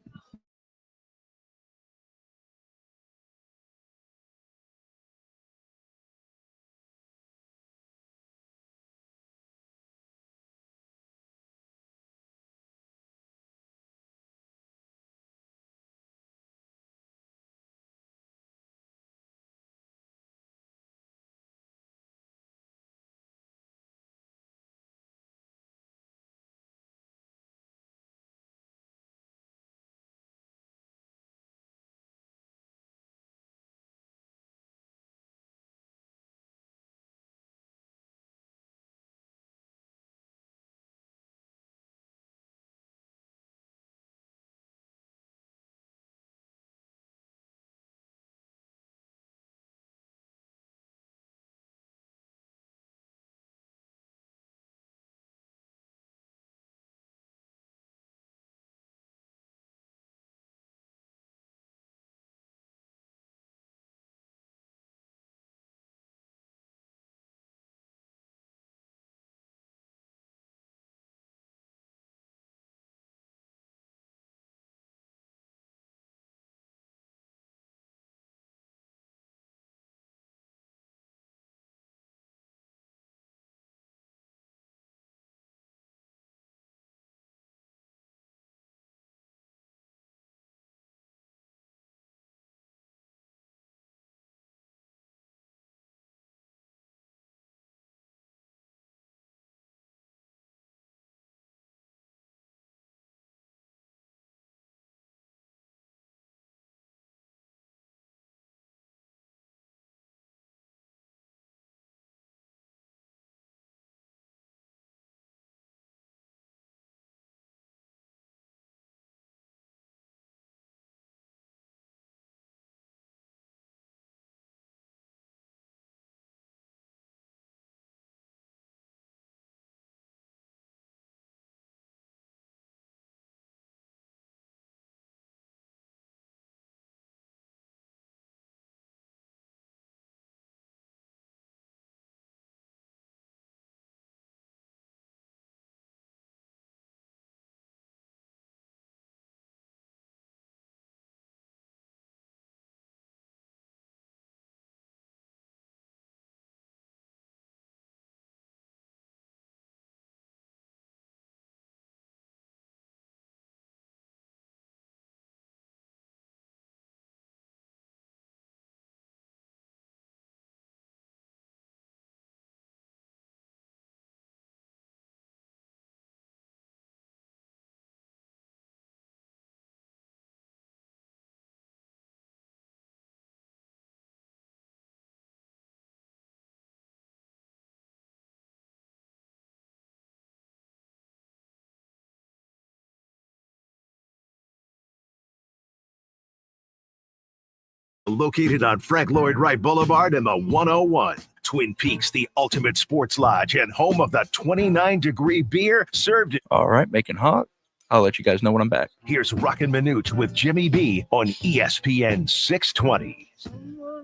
located on Frank Lloyd Wright Boulevard and the 101. Twin Peaks, the ultimate sports lodge and home of the 29-degree beer served. All right, making hot. I'll let you guys know when I'm back. Here's Roc and Manuch with Jimmy B on ESPN 620.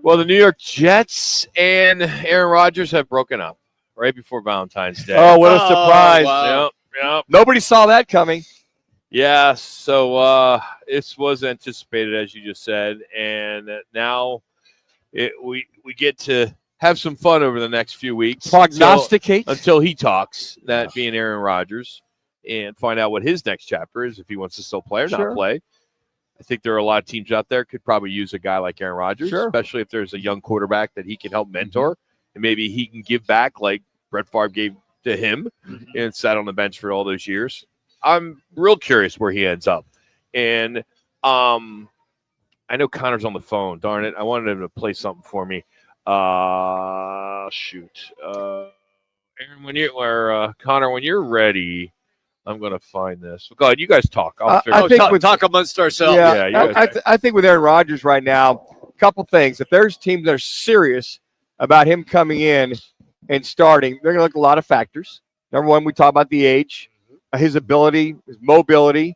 Well, the New York Jets and Aaron Rodgers have broken up right before Valentine's Day. Oh, what a surprise. Wow. Yep. Nobody saw that coming. Yeah, so this was anticipated, as you just said, and now we get to have some fun over the next few weeks. Prognosticate. Until he talks, that being Aaron Rodgers, and find out what his next chapter is, if he wants to still play or not play. I think there are a lot of teams out there could probably use a guy like Aaron Rodgers, especially if there's a young quarterback that he can help mentor, and maybe he can give back like Brett Favre gave to him and sat on the bench for all those years. I'm real curious where he ends up. And I know Connor's on the phone. Darn it. I wanted him to play something for me. Aaron, Connor, when you're ready, I'm going to find this. Go ahead. You guys talk. Talk amongst ourselves. Yeah, I think with Aaron Rodgers right now, a couple things. If there's teams that are serious about him coming in and starting, they're going to look at a lot of factors. Number one, we talk about the age, his ability, his mobility.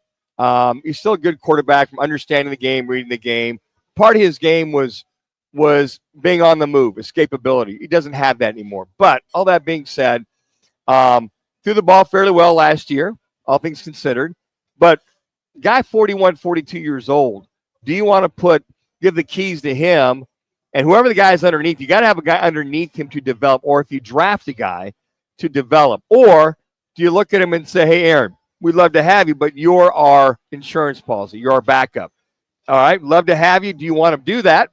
He's still a good quarterback from understanding the game, reading the game. Part of his game was being on the move, escapability. He doesn't have that anymore. But all that being said, threw the ball fairly well last year, all things considered. But guy 41, 42 years old, do you want to give the keys to him? And whoever the guy is underneath, you got to have a guy underneath him to develop, or if you draft a guy to develop. Or do you look at him and say, hey, Aaron, we'd love to have you, but you're our insurance policy. You're our backup. All right, love to have you. Do you want to do that?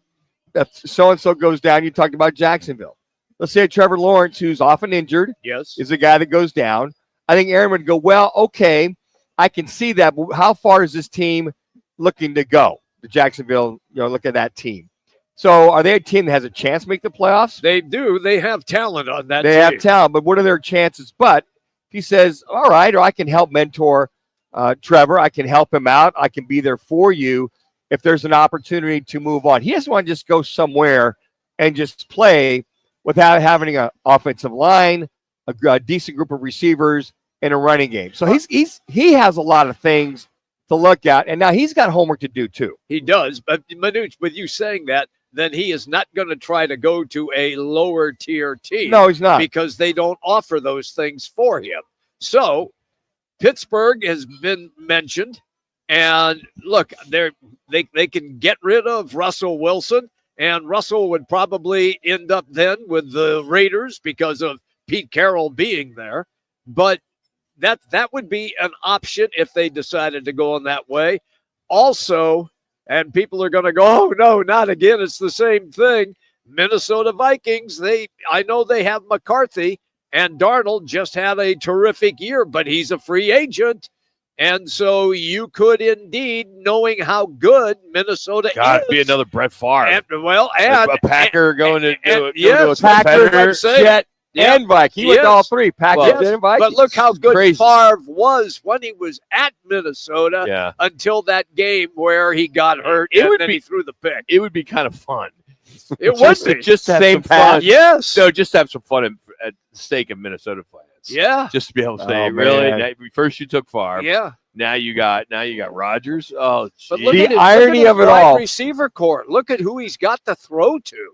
If so-and-so goes down, you talked about Jacksonville. Let's say Trevor Lawrence, who's often injured, is a guy that goes down. I think Aaron would go, well, okay, I can see that, but how far is this team looking to go? The Jacksonville, look at that team. So are they a team that has a chance to make the playoffs? They do. They have talent on that team. They have talent, but what are their chances? But if he says, all right, or I can help mentor Trevor, I can help him out, I can be there for you if there's an opportunity to move on. He doesn't want to just go somewhere and just play without having an offensive line, a decent group of receivers, and a running game. So he has a lot of things to look at, and now he's got homework to do too. He does, but Manuch, with you saying that, then he is not going to try to go to a lower tier team. No, he's not. Because they don't offer those things for him. So Pittsburgh has been mentioned, and look, they can get rid of Russell Wilson, and Russell would probably end up then with the Raiders because of Pete Carroll being there. But that would be an option if they decided to go in that way. Also, and people are going to go, oh, no, not again. It's the same thing. Minnesota Vikings, I know they have McCarthy, and Darnold just had a terrific year, but he's a free agent. And so you could indeed, knowing how good Minnesota is. Be another Brett Favre. And a Packer going to do yes, a Packer, Jet, and Vikings. He went to all three, Packers and Vikings. But look how good Favre was when he was at Minnesota until that game where he got hurt and then he threw the pick. It would be kind of fun. It would be. Just to have some fun. Yes. So just to have some fun at the stake of Minnesota fans. Yeah. Just to be able to say, first you took Favre. Yeah. Now you got Rodgers. Oh, but look the at irony of it all. Receiver core. Look at who he's got to throw to.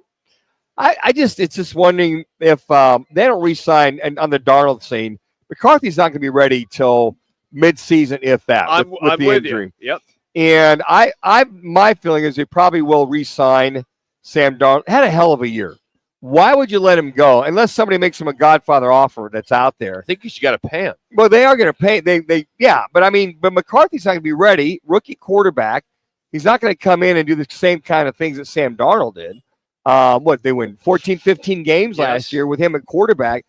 It's just wondering if they don't re-sign, and on the Darnold scene, McCarthy's not going to be ready till mid-season, if that, with the injury. You. Yep. And my feeling is they probably will re-sign Sam Darnold. Had a hell of a year. Why would you let him go unless somebody makes him a Godfather offer that's out there? I think you got to pay him. Well, they are going to pay. But McCarthy's not going to be ready. Rookie quarterback. He's not going to come in and do the same kind of things that Sam Darnold did. They win 14, 15 games last year with him at quarterback.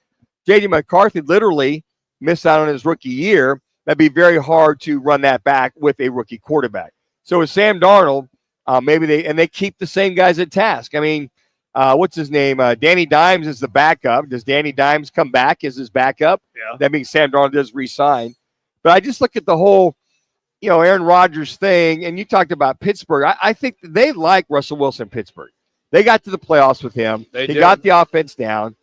J.D. McCarthy literally missed out on his rookie year. That'd be very hard to run that back with a rookie quarterback. So with Sam Darnold, they keep the same guys at task. I mean, what's his name? Danny Dimes is the backup. Does Danny Dimes come back as his backup? Yeah. That means Sam Darnold does re-sign. But I just look at the whole Aaron Rodgers thing, and you talked about Pittsburgh. I think they like Russell Wilson in Pittsburgh. They got to the playoffs with him. He got the offense down.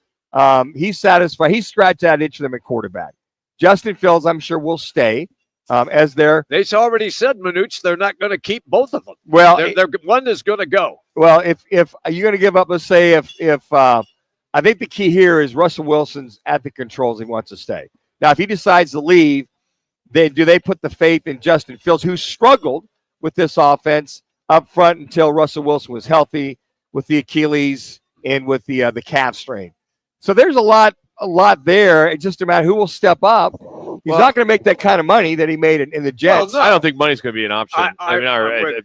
He's satisfied. He scratched that itch for them at quarterback. Justin Fields, I'm sure, will stay as their. They've already said, Manuch, they're not going to keep both of them. Well, one is going to go. Well, if you're going to give up, let's say if I think the key here is Russell Wilson's at the controls. He wants to stay. Now, if he decides to leave, then do they put the faith in Justin Fields, who struggled with this offense up front until Russell Wilson was healthy with the Achilles and with the calf strain? So there's a lot there. It's just a matter who will step up. He's not going to make that kind of money that he made in the Jets. I don't think money's going to be an option.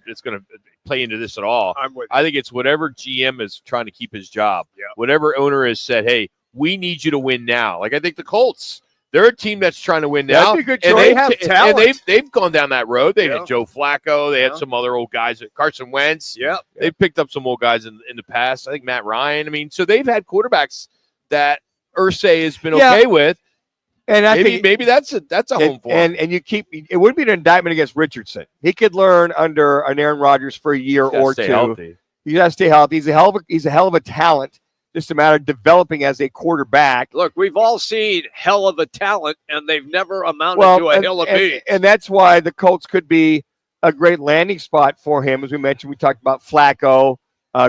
It's going to play into this at all. I think it's whatever GM is trying to keep his job. Yeah. Whatever owner has said, hey, we need you to win now. Like I think the Colts, they're a team that's trying to win now. That'd be a good choice. They have talent. And they've gone down that road. They had Joe Flacco. They had some other old guys, Carson Wentz. Yeah. They've picked up some old guys in the past. I think Matt Ryan. I mean, so they've had quarterbacks that Irsay has been okay with. And I think maybe that's a home for him. And you keep it would be an indictment against Richardson. He could learn under an Aaron Rodgers for a year or two. Healthy. He got to stay healthy. He's a hell of a talent. Just a matter of developing as a quarterback. Look, we've all seen hell of a talent, and they've never amounted to a hill of beans. And that's why the Colts could be a great landing spot for him. As we mentioned, we talked about Flacco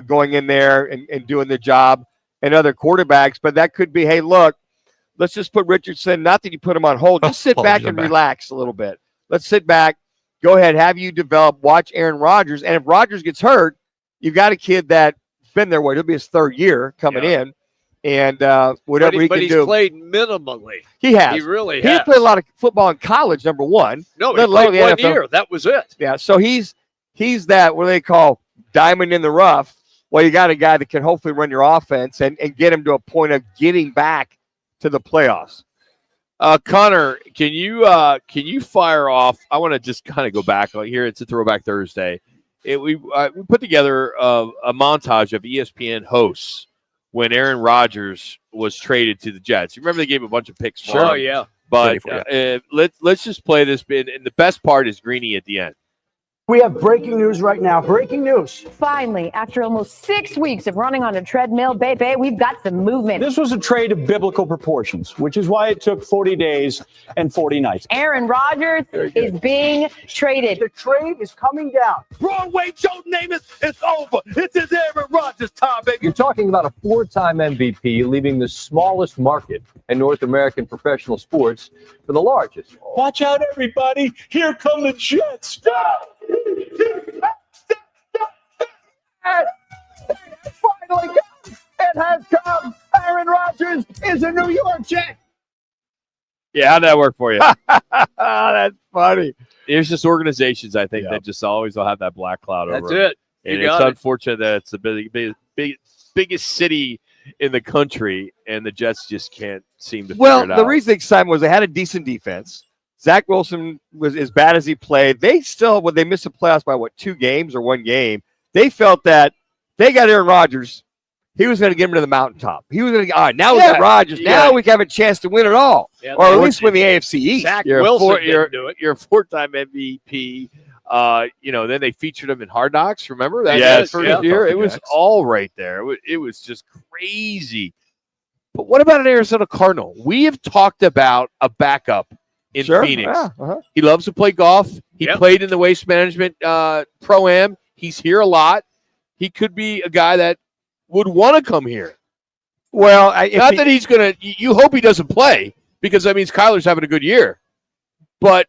going in there and doing the job and other quarterbacks. But that could be, hey, look, let's just put Richardson, not that you put him on hold, just sit back and relax a little bit. Let's sit back, go ahead, have you develop, watch Aaron Rodgers. And if Rodgers gets hurt, you've got a kid that's been there, it'll be his third year coming in. And whatever he can do. But he's played minimally. He has. He really has. He played a lot of football in college, number one. No, he played 1 year. That was it. Yeah, so he's that, what they call diamond in the rough. Well, you got a guy that can hopefully run your offense and get him to a point of getting back to the playoffs. Connor, can you fire off? I want to just kind of go back here. It's a Throwback Thursday. We put together a montage of ESPN hosts when Aaron Rodgers was traded to the Jets. You remember they gave a bunch of picks for him? Oh, yeah. But let's just play this bit. And the best part is Greeny at the end. We have breaking news right now. Breaking news. Finally, after almost 6 weeks of running on a treadmill, baby, we've got some movement. This was a trade of biblical proportions, which is why it took 40 days and 40 nights. Aaron Rodgers is being traded. The trade is coming down. Broadway Joe Namath, it's over. This is Aaron Rodgers time, baby. You're talking about a 4-time MVP leaving the smallest market in North American professional sports for the largest. Watch out, everybody. Here come the Jets. Finally come. It has come. Aaron Rodgers is a New York Jet. Yeah, how'd that work for you? That's funny. There's just organizations, I think, that just always will have that black cloud over them. That's it. And it's unfortunate that it's the biggest city in the country, and the Jets just can't seem to figure it out. The reason they signed was they had a decent defense. Zach Wilson was as bad as he played. They still, when they missed the playoffs by 2 games or 1 game, they felt that they got Aaron Rodgers. He was going to get him to the mountaintop. He was going to, all right, now we got Rodgers. Now we have a chance to win it all, or at least win the AFC East. Zach Wilson didn't do it. You're a 4-time MVP. Then they featured him in Hard Knocks. Remember that? First year? It was all right there. It was just crazy. But what about an Arizona Cardinal? We have talked about a backup in Phoenix. Yeah, He loves to play golf. He played in the Waste Management Pro-Am. He's here a lot. He could be a guy that would want to come here. Well, that he's going to – you hope he doesn't play because that means Kyler's having a good year. But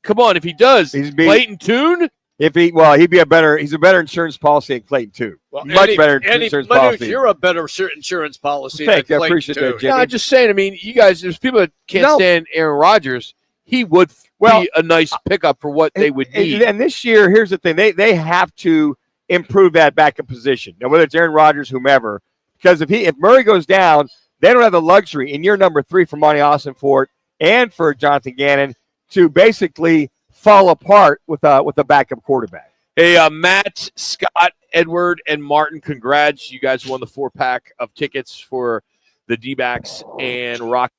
come on, if he does, Clayton Tune? He'd be a better insurance policy than Clayton Tune. Well, much better insurance policy. You're a better insurance policy than Thank you. I Clayton appreciate that, Tune. Jimmy. No, I'm just saying, I mean, you guys, there's people that can't stand Aaron Rodgers. He would be a nice pickup for what they would need. And this year, here's the thing. They have to improve that backup position. Now, whether it's Aaron Rodgers, whomever, because if Murray goes down, they don't have the luxury in year number 3 for Monty Ossenfort and for Jonathan Gannon to basically fall apart with a backup quarterback. Hey, Matt, Scott, Edward, and Martin, congrats. You guys won the 4-pack of tickets for the D-backs and Rock.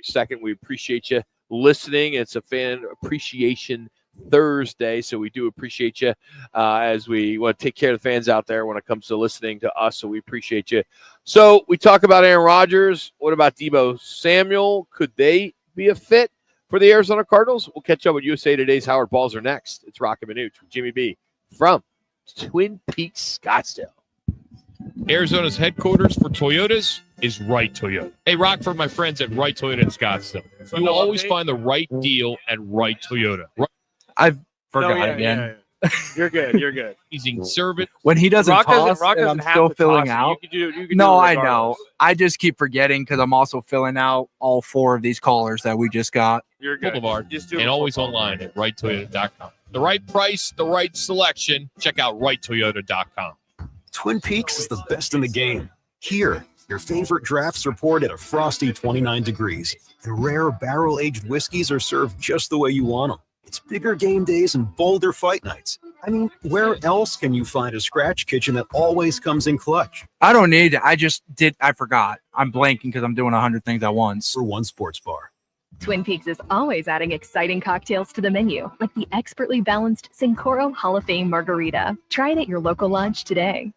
Second, we appreciate you listening. It's a fan appreciation Thursday. So we do appreciate you as we want to take care of the fans out there when it comes to listening to us. So we appreciate you. So we talk about Aaron Rodgers. What about Deebo Samuel? Could they be a fit for the Arizona Cardinals? We'll catch up with USA Today's Howard Balzer next. It's Roc and Manuch with Jimmy B from Twin Peaks, Scottsdale. Arizona's headquarters for Toyotas is Right Toyota. Hey, Rock, for my friends at Right Toyota in Scottsdale. You will always find the right deal at Right Toyota. I forgot yeah, again. You're good. You're good. Amazing service. When he doesn't Rock toss Rock and doesn't I'm have still to filling toss it. out. You can No, do it I know. regardless. I just keep forgetting because I'm also filling out all 4 of these callers that we just got. You're good. Boulevard, Just do it and for always fun. online at righttoyota.com. The right price, the right selection. Check out righttoyota.com. Twin Peaks is the best in the game. Here, your favorite drafts are poured at a frosty 29 degrees. The rare barrel-aged whiskeys are served just the way you want them. It's bigger game days and bolder fight nights. I mean, where else can you find a scratch kitchen that always comes in clutch? I don't need it. I forgot. I'm blanking because I'm doing 100 things at once. For one sports bar. Twin Peaks is always adding exciting cocktails to the menu, like the expertly balanced Sincoro Hall of Fame Margarita. Try it at your local lodge today.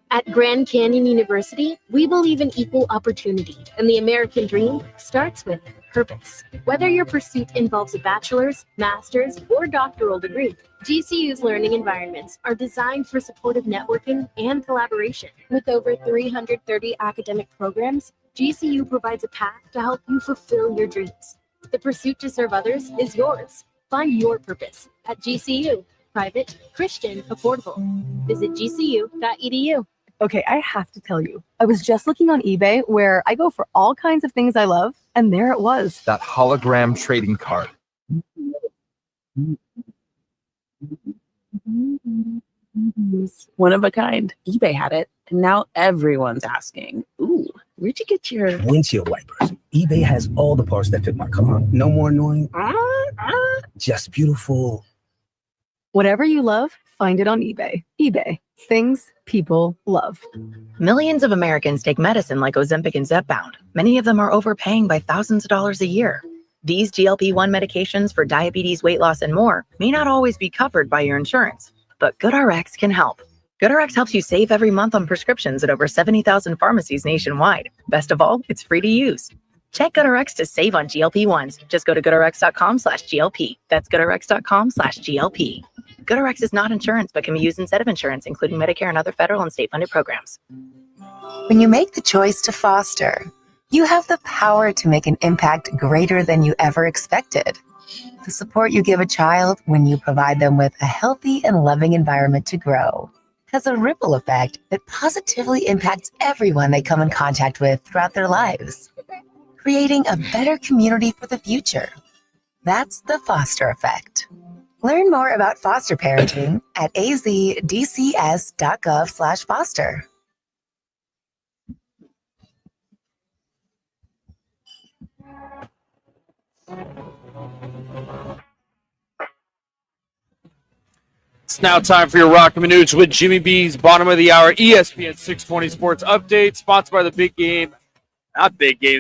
At Grand Canyon University, we believe in equal opportunity, and the American dream starts with purpose. Whether your pursuit involves a bachelor's, master's, or doctoral degree, GCU's learning environments are designed for supportive networking and collaboration. With over 330 academic programs, GCU provides a path to help you fulfill your dreams. The pursuit to serve others is yours. Find your purpose at GCU. Private, Christian, affordable. Visit gcu.edu. Okay, I have to tell you, I was just looking on eBay where I go for all kinds of things I love, and there it was. That hologram trading card. One of a kind. eBay had it, and now everyone's asking, ooh, where'd you get your windshield wipers? eBay has all the parts that fit my car. No more annoying, just beautiful. Whatever you love, find it on eBay. eBay, things people love. Millions of Americans take medicine like Ozempic and Zepbound. Many of them are overpaying by thousands of dollars a year. These GLP-1 medications for diabetes, weight loss, and more may not always be covered by your insurance, but GoodRx can help. GoodRx helps you save every month on prescriptions at over 70,000 pharmacies nationwide. Best of all, it's free to use. Check GoodRx to save on GLP-1s. Just go to goodrx.com/GLP. That's goodrx.com/GLP. GoodRx is not insurance, but can be used instead of insurance, including Medicare and other federal and state-funded programs. When you make the choice to foster, you have the power to make an impact greater than you ever expected. The support you give a child when you provide them with a healthy and loving environment to grow has a ripple effect that positively impacts everyone they come in contact with throughout their lives, creating a better community for the future. That's the foster effect. Learn more about foster parenting at azdcs.gov/foster. It's now time for your Roc and Manuch with Jimmy B's bottom of the hour ESPN 620 Sports Update, sponsored by the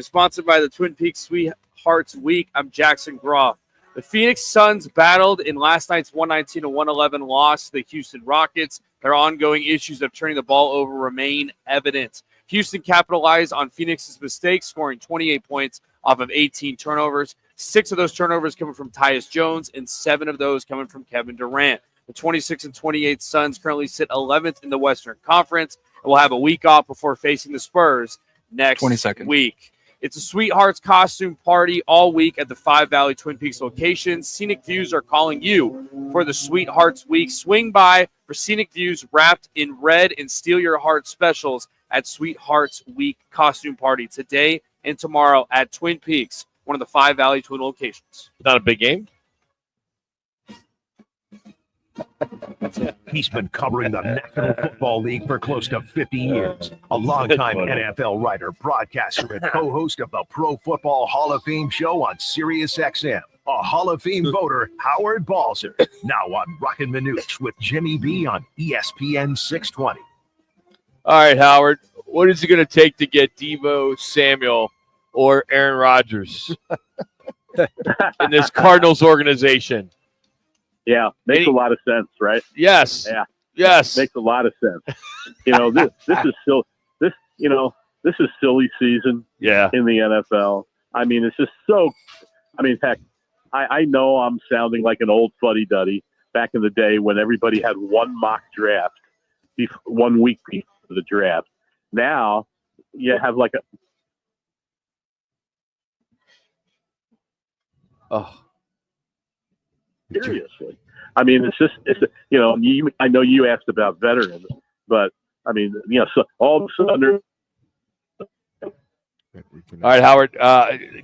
sponsored by the Twin Peaks Sweethearts Week. I'm Jackson Groff. The Phoenix Suns battled in last night's 119-111 loss to the Houston Rockets. Their ongoing issues of turning the ball over remain evident. Houston capitalized on Phoenix's mistakes, scoring 28 points off of 18 turnovers. 6 of those turnovers coming from Tyus Jones and 7 of those coming from Kevin Durant. The 26-28 Suns currently sit 11th in the Western Conference and will have a week off before facing the Spurs next week. It's a Sweethearts costume party all week at the Five Valley Twin Peaks locations. Scenic Views are calling you for the Sweethearts Week. Swing by for Scenic Views wrapped in red and steal your heart specials at Sweethearts Week costume party today and tomorrow at Twin Peaks, one of the Five Valley Twin locations. Not a big game. He's been covering the National Football League for close to 50 years. A longtime NFL writer, broadcaster, and co-host of the Pro Football Hall of Fame show on Sirius XM. A Hall of Fame voter, Howard Balzer. Now on Roc and Manuch with Jimmy B on ESPN 620. All right, Howard. What is it going to take to get Deebo Samuel or Aaron Rodgers in this Cardinals organization? Yeah, makes a lot of sense, right? Yes. Yeah. Yes. Makes a lot of sense. This is still this is silly season in the NFL. I mean, it's just so heck, I know I'm sounding like an old fuddy-duddy back in the day when everybody had one mock draft 1 week before the draft. Now you have like seriously. I mean, I know you asked about veterans, but I mean, so all of a sudden. All right, Howard.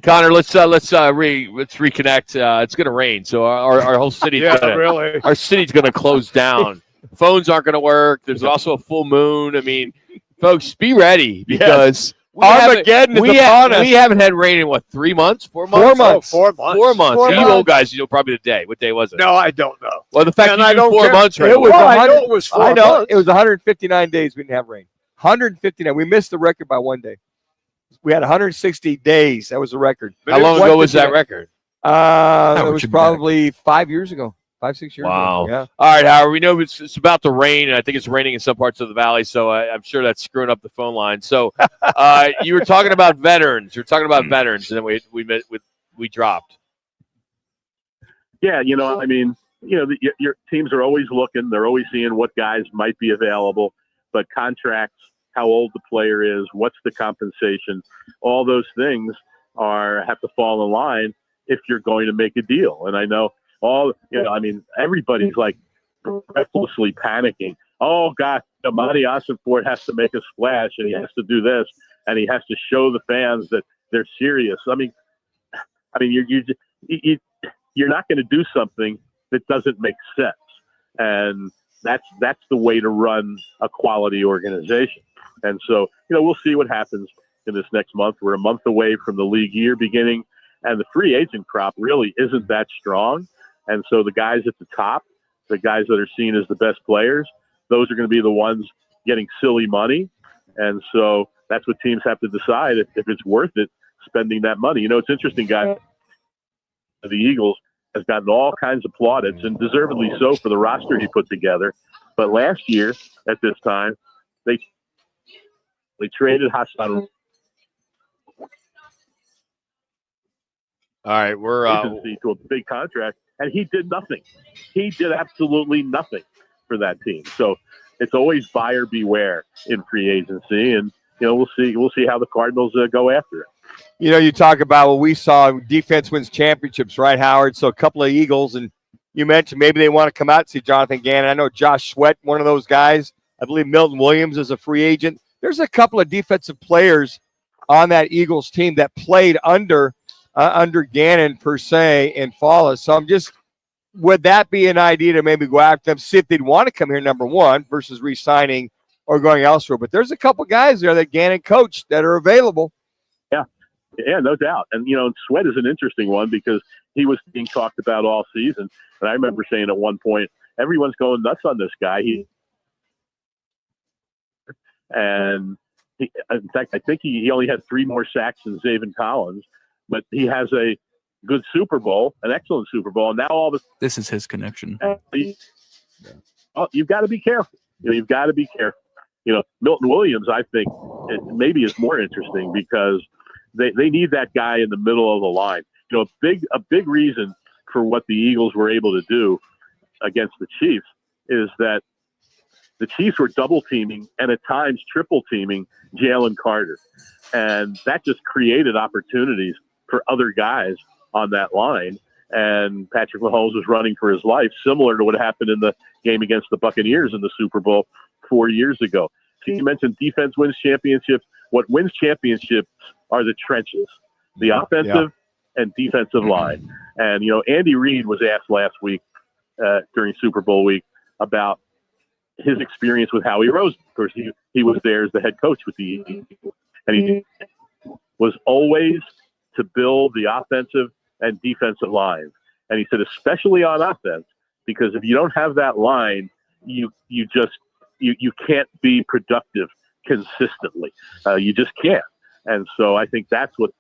Connor, let's reconnect. It's going to rain, so our whole city's our city's going to close down. Phones aren't going to work. There's also a full moon. I mean, folks, be ready because Armageddon is upon us. We haven't had rain in 3 months, 4 months? 4 months. 4 months. 4 months. You old guys, probably the day. What day was it? No, I don't know. Well, the fact that I you don't 4 care. months right It was I know it was 4 I know months. it was 159 days we didn't have rain. 159. We missed the record by 1 day. We had 160 days. That was the record. How long ago was that record? It was probably 5 years ago. 5, 6 years Wow. ago. Yeah. All right, Howard. We know it's about to rain, and I think it's raining in some parts of the valley, so I'm sure that's screwing up the phone line. So you were talking about veterans. You're talking about veterans, and then we dropped. Yeah, I mean, your teams are always looking. They're always seeing what guys might be available, but contracts, how old the player is, what's the compensation, all those things have to fall in line if you're going to make a deal. And I know everybody's like breathlessly panicking. Oh God, Monty Ossenfort has to make a splash, and he has to do this, and he has to show the fans that they're serious. I mean, you're not going to do something that doesn't make sense, and that's the way to run a quality organization. And so, we'll see what happens in this next month. We're a month away from the league year beginning, and the free agent crop really isn't that strong. And so the guys at the top, the guys that are seen as the best players, those are going to be the ones getting silly money. And so that's what teams have to decide if it's worth it spending that money. It's interesting, guys. The Eagles has gotten all kinds of plaudits, and deservedly so for the roster he put together. But last year at this time, they traded Hassan. All right, we're to a big contract, and he did nothing. He did absolutely nothing for that team. So it's always buyer beware in free agency, and we'll see how the Cardinals go after it. You talk about what we saw. Defense wins championships, right, Howard? So a couple of Eagles, and you mentioned maybe they want to come out and see Jonathan Gannon. I know Josh Sweat, one of those guys. I believe Milton Williams is a free agent. There's a couple of defensive players on that Eagles team that played under Gannon per se and Follis. So would that be an idea to maybe go after them, see if they'd want to come here, number one, versus re-signing or going elsewhere? But there's a couple guys there that Gannon coached that are available. Yeah, no doubt. And, Sweat is an interesting one because he was being talked about all season. And I remember saying at one point, everyone's going nuts on this guy. In fact, I think he only had 3 more sacks than Zaven Collins, but he has a good Super Bowl, an excellent Super Bowl. And now this is his connection. You've got to be careful. You've got to be careful. Milton Williams, I think, maybe is more interesting because they need that guy in the middle of the line. A big reason for what the Eagles were able to do against the Chiefs is that the Chiefs were double teaming and at times triple teaming Jalen Carter. And that just created opportunities for other guys on that line. And Patrick Mahomes was running for his life, similar to what happened in the game against the Buccaneers in the Super Bowl 4 years ago. So you mentioned defense wins championships. What wins championships are the trenches, the offensive and defensive line. And, Andy Reid was asked last week during Super Bowl week about his experience with Howie Roseman. Of course, he was there as the head coach with the Eagles. And he was always to build the offensive and defensive lines. And he said, especially on offense, because if you don't have that line, you can't be productive consistently. You just can't. And so I think that's what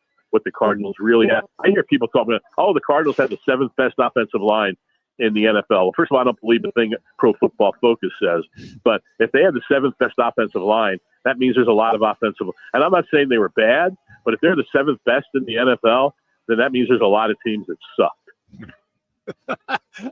the Cardinals really have. I hear people talking about, the Cardinals have the 7th best offensive line in the NFL. Well, first of all, I don't believe the thing Pro Football Focus says, but if they had the 7th best offensive line, that means there's a lot of offensive. And I'm not saying they were bad, but if they're the 7th best in the NFL, then that means there's a lot of teams that suck.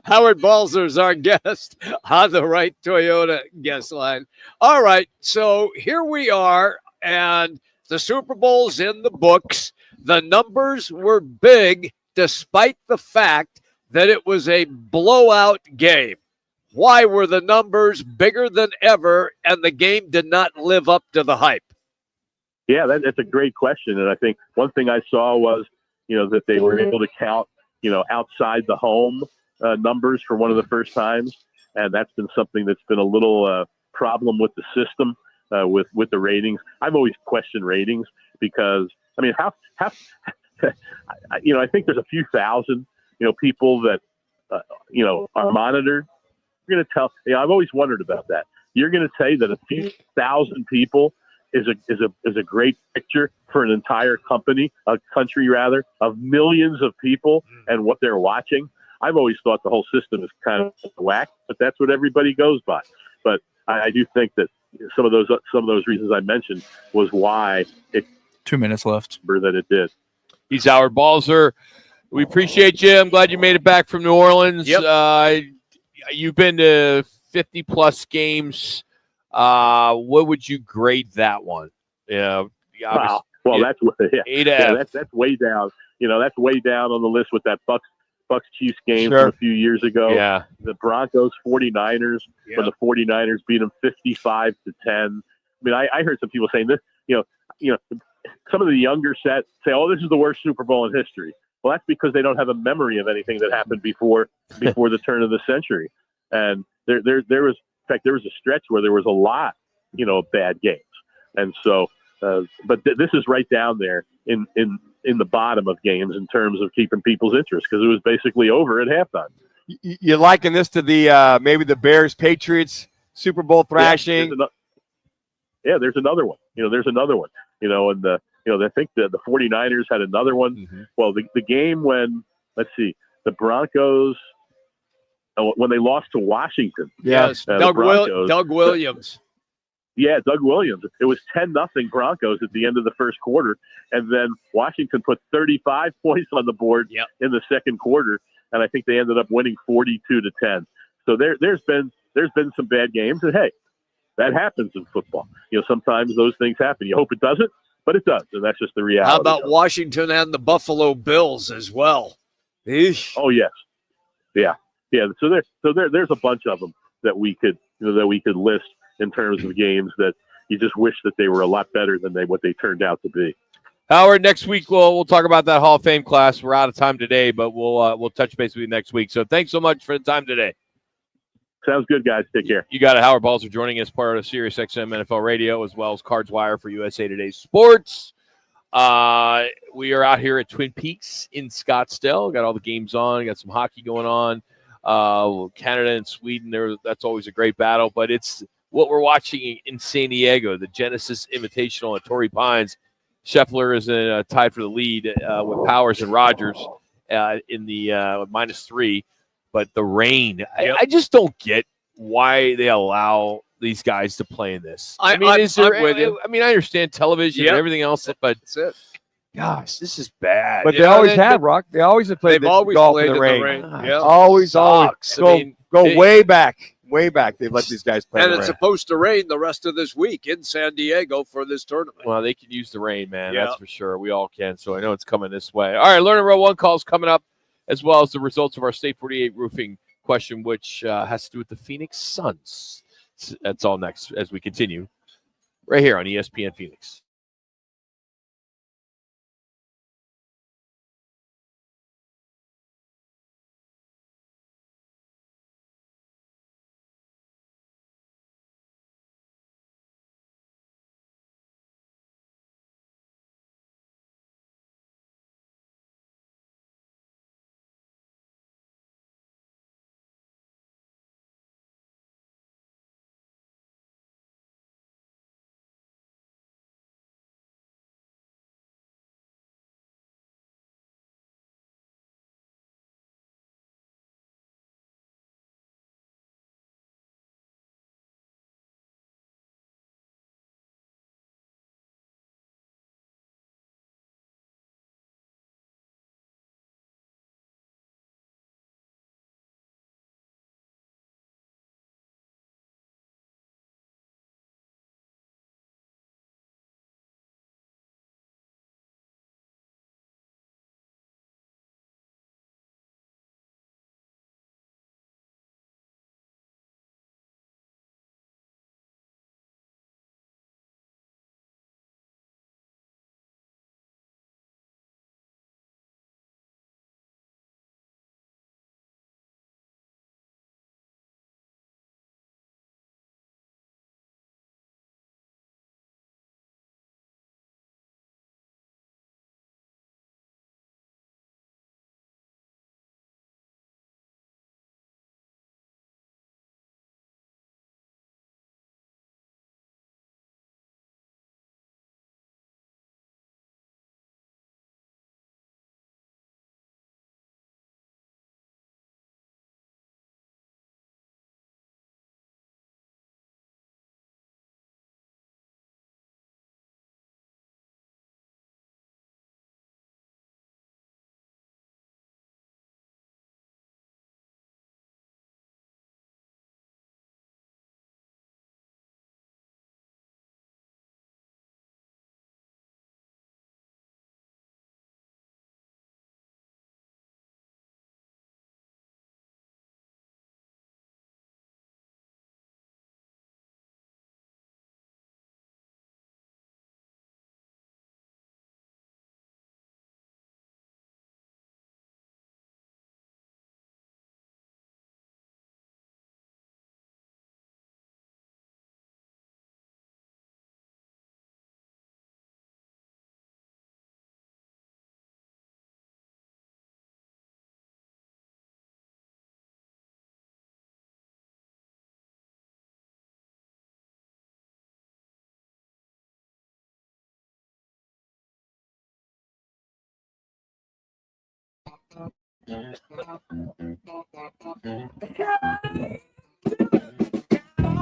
Howard Balzer's our guest on the Right Toyota guest line. All right, so here we are, and the Super Bowl's in the books. The numbers were big, despite the fact that it was a blowout game. Why were the numbers bigger than ever, and the game did not live up to the hype? Yeah, that's a great question. And I think one thing I saw was, that they were able to count, outside the home numbers for one of the first times. And that's been something that's been a little problem with the system, with the ratings. I've always questioned ratings because, how I think there's a few thousand, people that, are monitored. You're going to tell, I've always wondered about that. You're going to say that a few thousand people is a great picture for an entire country rather, of millions of people and what they're watching. I've always thought the whole system is kind of whack, but that's what everybody goes by. But I do think that some of those reasons I mentioned was why it 2 minutes left that it did. He's Howard Balzer. We appreciate you. I'm glad you made it back from New Orleans. Yep. You've been to 50 plus games. What would you grade that one? Wow. Well, that's way down. That's way down on the list with that Bucks Chiefs game from a few years ago. Yeah. The Broncos 49ers, when the 49ers beat them 55-10. I heard some people saying this. Some of the younger set say, "Oh, this is the worst Super Bowl in history." Well, that's because they don't have a memory of anything that happened before the turn of the century. And there was, in fact, there was a stretch where there was a lot, of bad games. And so, but this is right down there in the bottom of games in terms of keeping people's interest, because it was basically over at halftime. You liken this to the maybe the Bears Patriots Super Bowl thrashing? Yeah, there's another one. There's another one. And I think the 49ers had another one. Mm-hmm. Well, the game when, let's see, the Broncos, when they lost to Washington. Yes, Doug Williams. Doug Williams. It was 10-0 Broncos at the end of the first quarter, and then Washington put 35 points on the board in the second quarter, and I think they ended up winning 42-10. So there's been some bad games, and hey, that happens in football. Sometimes those things happen. You hope it doesn't, but it does, and that's just the reality. How about Washington and the Buffalo Bills as well? Eesh. Oh yes, yeah. So there's a bunch of them that we could list in terms of games that you just wish that they were a lot better than what they turned out to be. Howard, next week we'll talk about that Hall of Fame class. We're out of time today, but we'll touch base with you next week. So thanks so much for the time today. Sounds good, guys. Take care. You got it. Howard Balzer joining us, part of Sirius XM NFL Radio, as well as Cards Wire for USA Today Sports. We are out here at Twin Peaks in Scottsdale. Got all the games on. Got some hockey going on. Canada and Sweden, that's always a great battle. But it's what we're watching in San Diego, the Genesis Invitational at Torrey Pines. Scheffler is tied for the lead with Powers and Rogers in the -3. But the rain, I just don't get why they allow these guys to play in this. I'm with you. I understand television and everything else, but that's it. Gosh, this is bad. But they always have, Rock. They always have played golf in the rain. Always. Go way back. Way back. They've let these guys play. And it's supposed to rain the rest of this week in San Diego for this tournament. Well, they can use the rain, man. That's for sure. We all can. So I know it's coming this way. All right, Learning Row 1 calls coming up, as well as the results of our State 48 roofing question, which has to do with the Phoenix Suns. That's all next as we continue right here on ESPN Phoenix.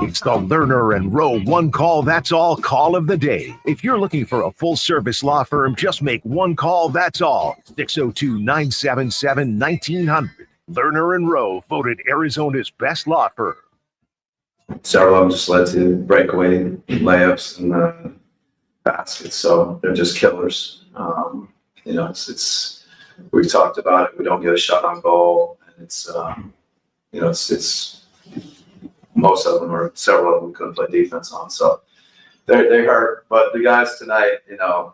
It's the Lerner and Rowe one call, that's all call of the day. If you're looking for a full service law firm, just make one call, that's all. 602-977-1900. Lerner and Rowe, voted Arizona's best law firm. Several of them just led to breakaway layups and baskets, so they're just killers. You know, it's we've talked about it. We don't get a shot on goal, and it's you know, it's most of them or several of them couldn't play defense on, so they hurt. But the guys tonight, you know,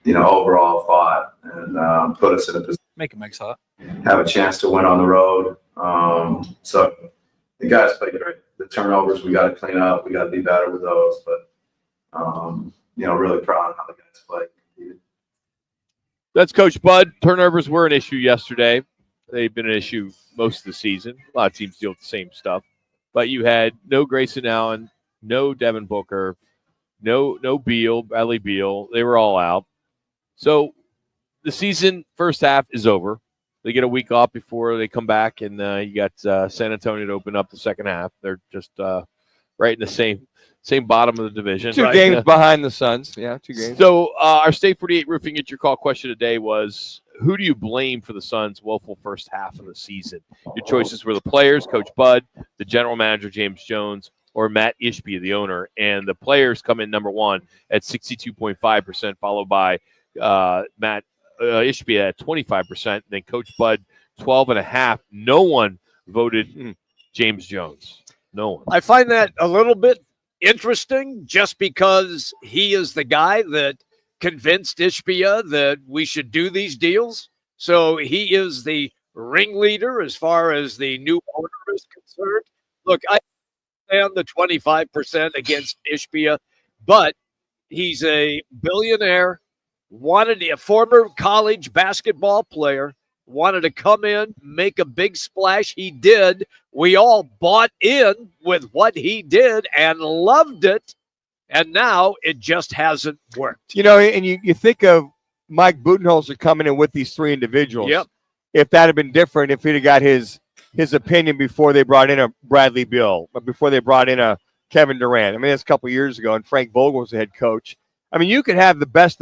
overall fought and put us in a position Make it hot. Have a chance to win on the road. So the guys played great. The turnovers we got to clean up. We got to be better with those. But you know, really proud of how the guys played. That's Coach Bud. Turnovers were an issue yesterday. They've been an issue most of the season. A lot of teams deal with the same stuff. But you had no Grayson Allen, no Devin Booker, no Beal, Bradley Beal. They were all out. So the season first half is over. They get a week off before they come back, and you got San Antonio to open up the second half. They're just right in the same bottom of the division. Two games behind the Suns. Yeah, 2 games. So our State 48 Roofing Get Your Call question today was, who do you blame for the Suns' woeful first half of the season? Your choices were the players, Coach Bud, the general manager, James Jones, or Matt Ishbia, the owner. And the players come in number one at 62.5%, followed by Matt Ishbia at 25%, then Coach Bud 12.5%. No one voted James Jones. No one. I find that a little bit interesting just because he is the guy that convinced Ishbia that we should do these deals. So he is the ringleader as far as the new owner is concerned. Look, I understand the 25% against Ishbia, but he's a billionaire, wanted a former college basketball player, wanted to come in, make a big splash. He did. We all bought in with what he did and loved it. And now it just hasn't worked. You know, and you think of Mike Budenholzer coming in with these 3 individuals. Yep. If that had been different, if he'd have got his opinion before they brought in a Bradley Beal, or before they brought in a Kevin Durant. I mean, that's a couple years ago, and Frank Vogel was the head coach. I mean, you could have the best,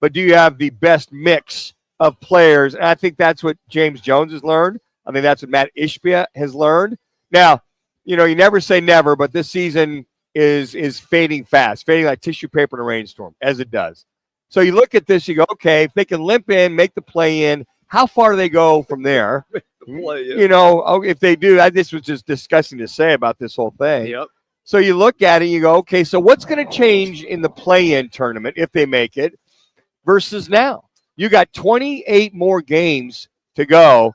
but do you have the best mix of players? And I think that's what James Jones has learned. I think that's what Matt Ishbia has learned. Now, you know, you never say never, but this season is fading fast, fading like tissue paper in a rainstorm, as it does. So you look at this, you go, okay, if they can limp in, make the play in, how far do they go from there? You know, if they do, this was just disgusting to say about this whole thing. Yep. So you look at it, you go, okay, so what's going to change in the play-in tournament if they make it versus now? You got 28 more games to go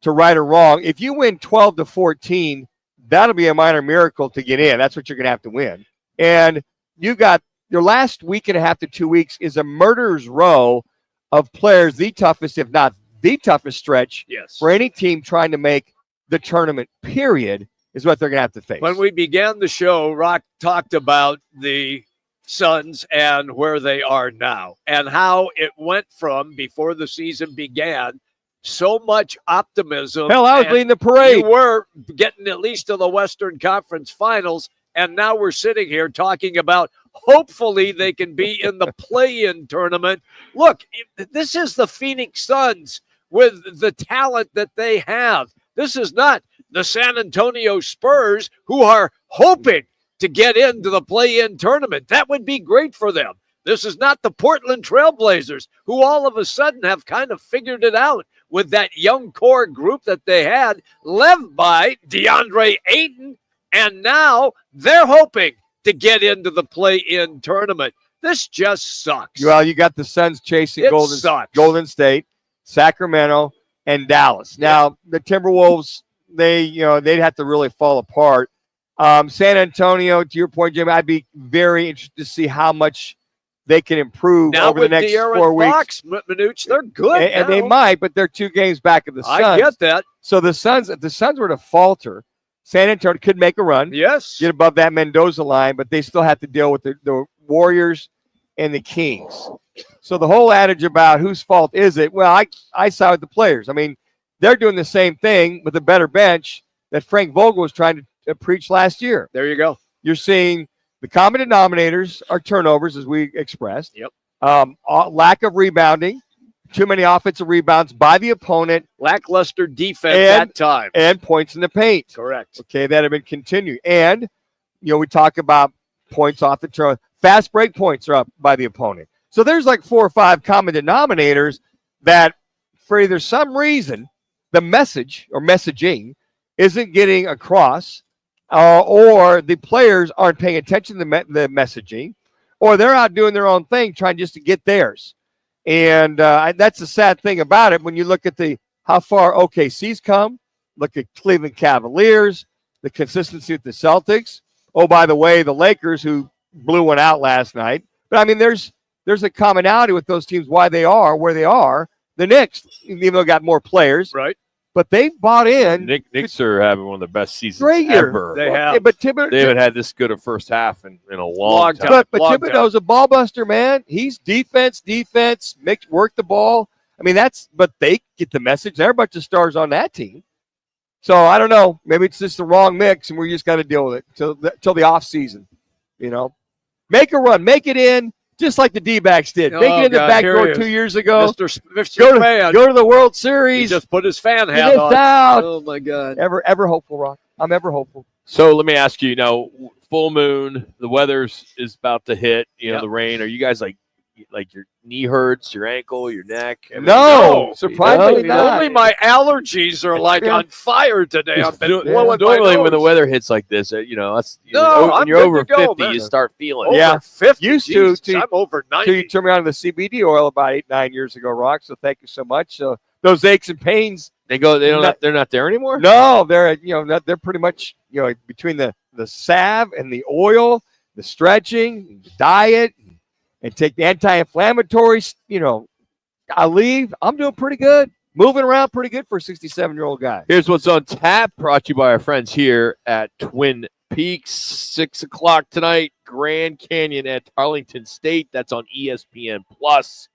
to right or wrong. If you win 12-14, that'll be a minor miracle to get in. That's what you're going to have to win. And you got your last week and a half to 2 weeks is a murderer's row of players, the toughest, if not the toughest stretch for any team trying to make the tournament, period, is what they're going to have to face. When we began the show, Rock talked about the Suns and where they are now and how it went from before the season began. So much optimism. Hell, I was leading the parade. You were getting at least to the Western Conference Finals, and now we're sitting here talking about hopefully they can be in the play-in tournament. Look, this is the Phoenix Suns with the talent that they have. This is not the San Antonio Spurs who are hoping to get into the play-in tournament. That would be great for them. This is not the Portland Trailblazers who all of a sudden have kind of figured it out with that young core group that they had, led by DeAndre Ayton, and now they're hoping to get into the play-in tournament. This just sucks. Well, you got the Suns chasing Golden State, Sacramento, and Dallas. Now, the Timberwolves, they'd have to really fall apart. San Antonio, to your point, Jim, I'd be very interested to see how much they can improve now over the next 4 weeks. Manuch, they're good, and they might, but they're 2 games back of the Suns. I get that. So the Suns, if the Suns were to falter, San Antonio could make a run. Yes, get above that Mendoza line, but they still have to deal with the Warriors and the Kings. So the whole adage about whose fault is it? Well, I side with the players. I mean, they're doing the same thing with a better bench that Frank Vogel was trying to preach last year. There you go. You're seeing the common denominators are turnovers, as we expressed. Yep. Lack of rebounding, too many offensive rebounds by the opponent, lackluster defense at times, and points in the paint. Correct. Okay, that have been continuing. And we talk about points off the turn. Fast break points are up by the opponent. So there's like 4 or 5 common denominators that, for either some reason, the message or messaging isn't getting across, or the players aren't paying attention to the messaging, or they're out doing their own thing, trying just to get theirs. And that's the sad thing about it when you look at how far OKC's come, look at Cleveland Cavaliers, the consistency with the Celtics. Oh, by the way, the Lakers, who blew one out last night. But, I mean, there's a commonality with those teams, why they are where they are. The Knicks, even though they got more players. Right. But they've bought in. Knicks are having one of the best seasons Great year. ever. They have. But Thibodeau, They haven't had this good a first half in a long time. But Thibodeau's a ball buster, man. He's defense, work the ball. I mean, but they get the message. There are a bunch of stars on that team. So I don't know. Maybe it's just the wrong mix, and we just got to deal with it till the off season. Make a run, make it in, just like the D-backs did. Make it in the back door 2 years ago. Mr. Fan. Go to the World Series. He just put his fan hat on. Out. Oh my God. Ever hopeful, Rock. I'm ever hopeful. So let me ask you, full moon, the weather's is about to hit, the rain. Are you guys like your knee hurts, your ankle, your neck? I mean, no, surprisingly not. Only my allergies are like on fire today. I've been blowing normally my when the nose. weather hits like this, that's No, when I'm you're good over to go, 50, man. you start feeling Over it. 50. Used Jesus, to I'm over 90. Till you turned me on to the CBD oil about 8-9 years ago, Rock. So thank you so much. So those aches and pains, they're not there anymore. No, they're they're pretty much between the salve and the oil, the stretching, the diet, and take the anti-inflammatories. I'm doing pretty good, moving around pretty good for a 67-year-old guy. Here's what's on tap, brought to you by our friends here at Twin Peaks. 6 o'clock tonight, Grand Canyon at Arlington State. That's on ESPN Plus.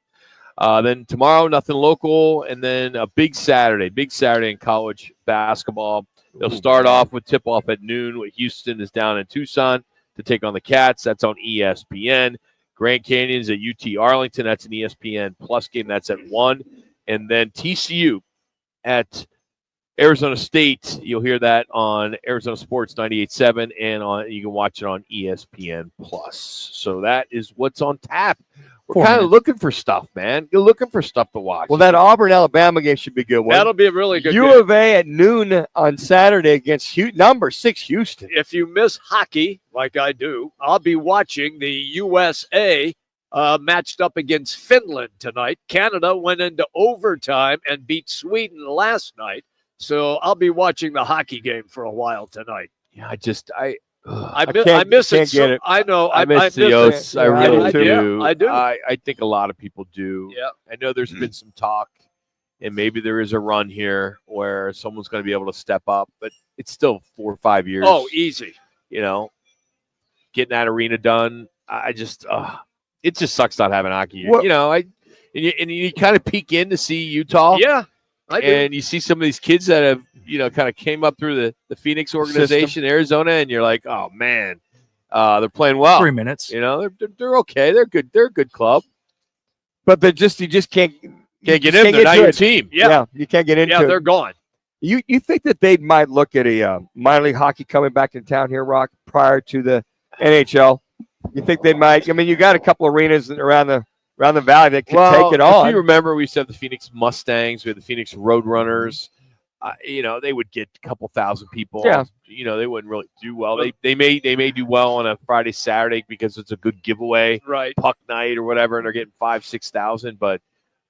Then tomorrow, nothing local, and then a big Saturday in college basketball. They'll start off with tip-off at noon. Houston is down in Tucson to take on the Cats. That's on ESPN. Grand Canyon's at UT Arlington. That's an ESPN Plus game. That's at 1. And then TCU at Arizona State. You'll hear that on Arizona Sports 98.7, and you can watch it on ESPN Plus. So that is what's on tap. We're kind of looking for stuff, man. You're looking for stuff to watch. Well, that Auburn-Alabama game should be a good one. That'll be a really good U game. of A at noon on Saturday against number 6 Houston. If you miss hockey, like I do, I'll be watching the USA matched up against Finland tonight. Canada went into overtime and beat Sweden last night. So I'll be watching the hockey game for a while tonight. Yeah, I miss it. Get it. I know. I miss the O's. I really do. I do. I think a lot of people do. Yeah. I know there's been some talk, and maybe there is a run here where someone's going to be able to step up, but it's still 4 or 5 years. Oh, easy. Getting that arena done. It just sucks not having hockey. What? And you kind of peek in to see Utah. Yeah, I do. And you see some of these kids that have, kind of came up through the Phoenix organization, Arizona, and you're like, oh man, they're playing well. 3 minutes. They're okay. They're good. They're a good club. But you just can't get in. They're not your team. Yeah, you can't get into it. Yeah, they're gone. You think that they might look at a minor league hockey coming back in town here, Rock, prior to the NHL? You think they might? I mean, you got a couple arenas around the valley that could take it on. If you remember, we used to have the Phoenix Mustangs. We had the Phoenix Roadrunners. They would get a couple thousand people. Yeah. They wouldn't really do well. They may do well on a Friday, Saturday because it's a good giveaway, right? Puck night or whatever, and they're getting 5,000-6,000. But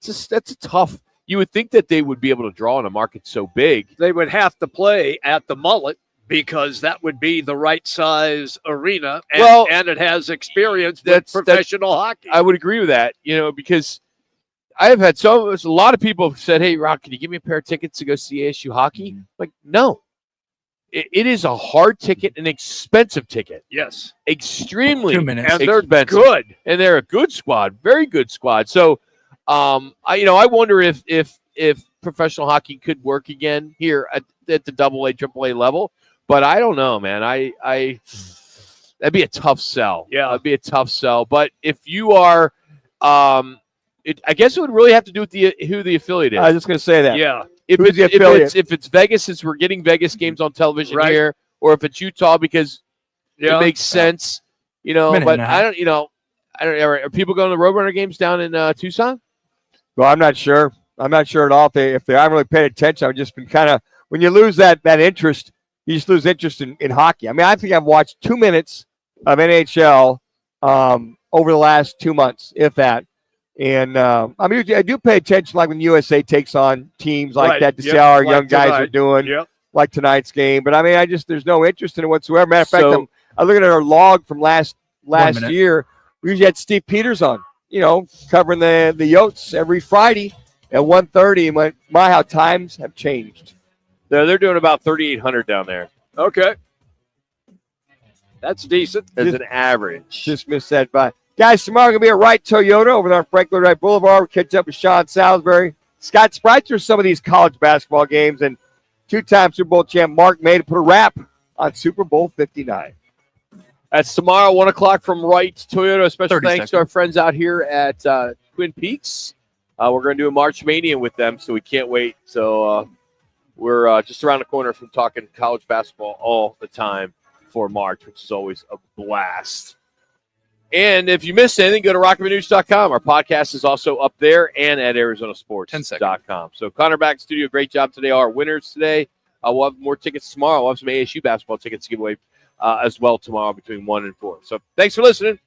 that's a tough. You would think that they would be able to draw in a market so big. They would have to play at the Mullet because that would be the right size arena, and it has experience with professional hockey. I would agree with that. Because I have had a lot of people have said, "Hey, Rock, can you give me a pair of tickets to go see ASU hockey?" Like, no. it is a hard ticket, an expensive ticket. Yes. Extremely 2 minutes. And they're expensive. good. And they're a good squad, very good squad. So, I wonder if professional hockey could work again here at the AA, AAA level. But I don't know, man. I that'd be a tough sell. Yeah. That'd be a tough sell. But if you are, I guess it would really have to do with who the affiliate is. I was just going to say that. Yeah. If Who's the affiliate? if it's Vegas, since we're getting Vegas games on television Right. here, or if it's Utah because Yeah. it makes sense, Minute But and a I don't, are people going to Roadrunner games down in Tucson? Well, I'm not sure. I'm not sure at all if they haven't really paid attention. I've just been kind of, when you lose that interest, you just lose interest in hockey. I mean, I think I've watched 2 minutes of NHL over the last 2 months, if that. And I do pay attention, like when USA takes on teams like Right. that to see Yep. how our Like young guys are tonight. doing, Yep. like tonight's game. But I mean, there's no interest in it whatsoever. Matter of fact, So- I look at our log from last minute. year. We usually had Steve Peters on, covering the Yotes every Friday at 1:30. And how times have changed. They're doing about 3,800 down there Okay. That's decent. as an average. Just missed that by. Guys, tomorrow going to be at Wright Toyota over there on Franklin Wright Boulevard. We'll catch up with Sean Salisbury. Scott Spreitzer, some of these college basketball games, and two-time Super Bowl champ Mark May to put a wrap on Super Bowl 59. That's tomorrow, 1 o'clock from Wright Toyota. Special 30 thanks to our friends out here at Twin Peaks. We're going to do a March Mania with them, so we can't wait. So we're just around the corner from talking college basketball all the time for March, which is always a blast. And if you missed anything, go to rockandmanuch.com. Our podcast is also up there and at arizonasports.com. So Connor back in studio, great job today. Our winners today. We'll have more tickets tomorrow. We'll have some ASU basketball tickets to give away as well tomorrow between 1 and 4. So thanks for listening.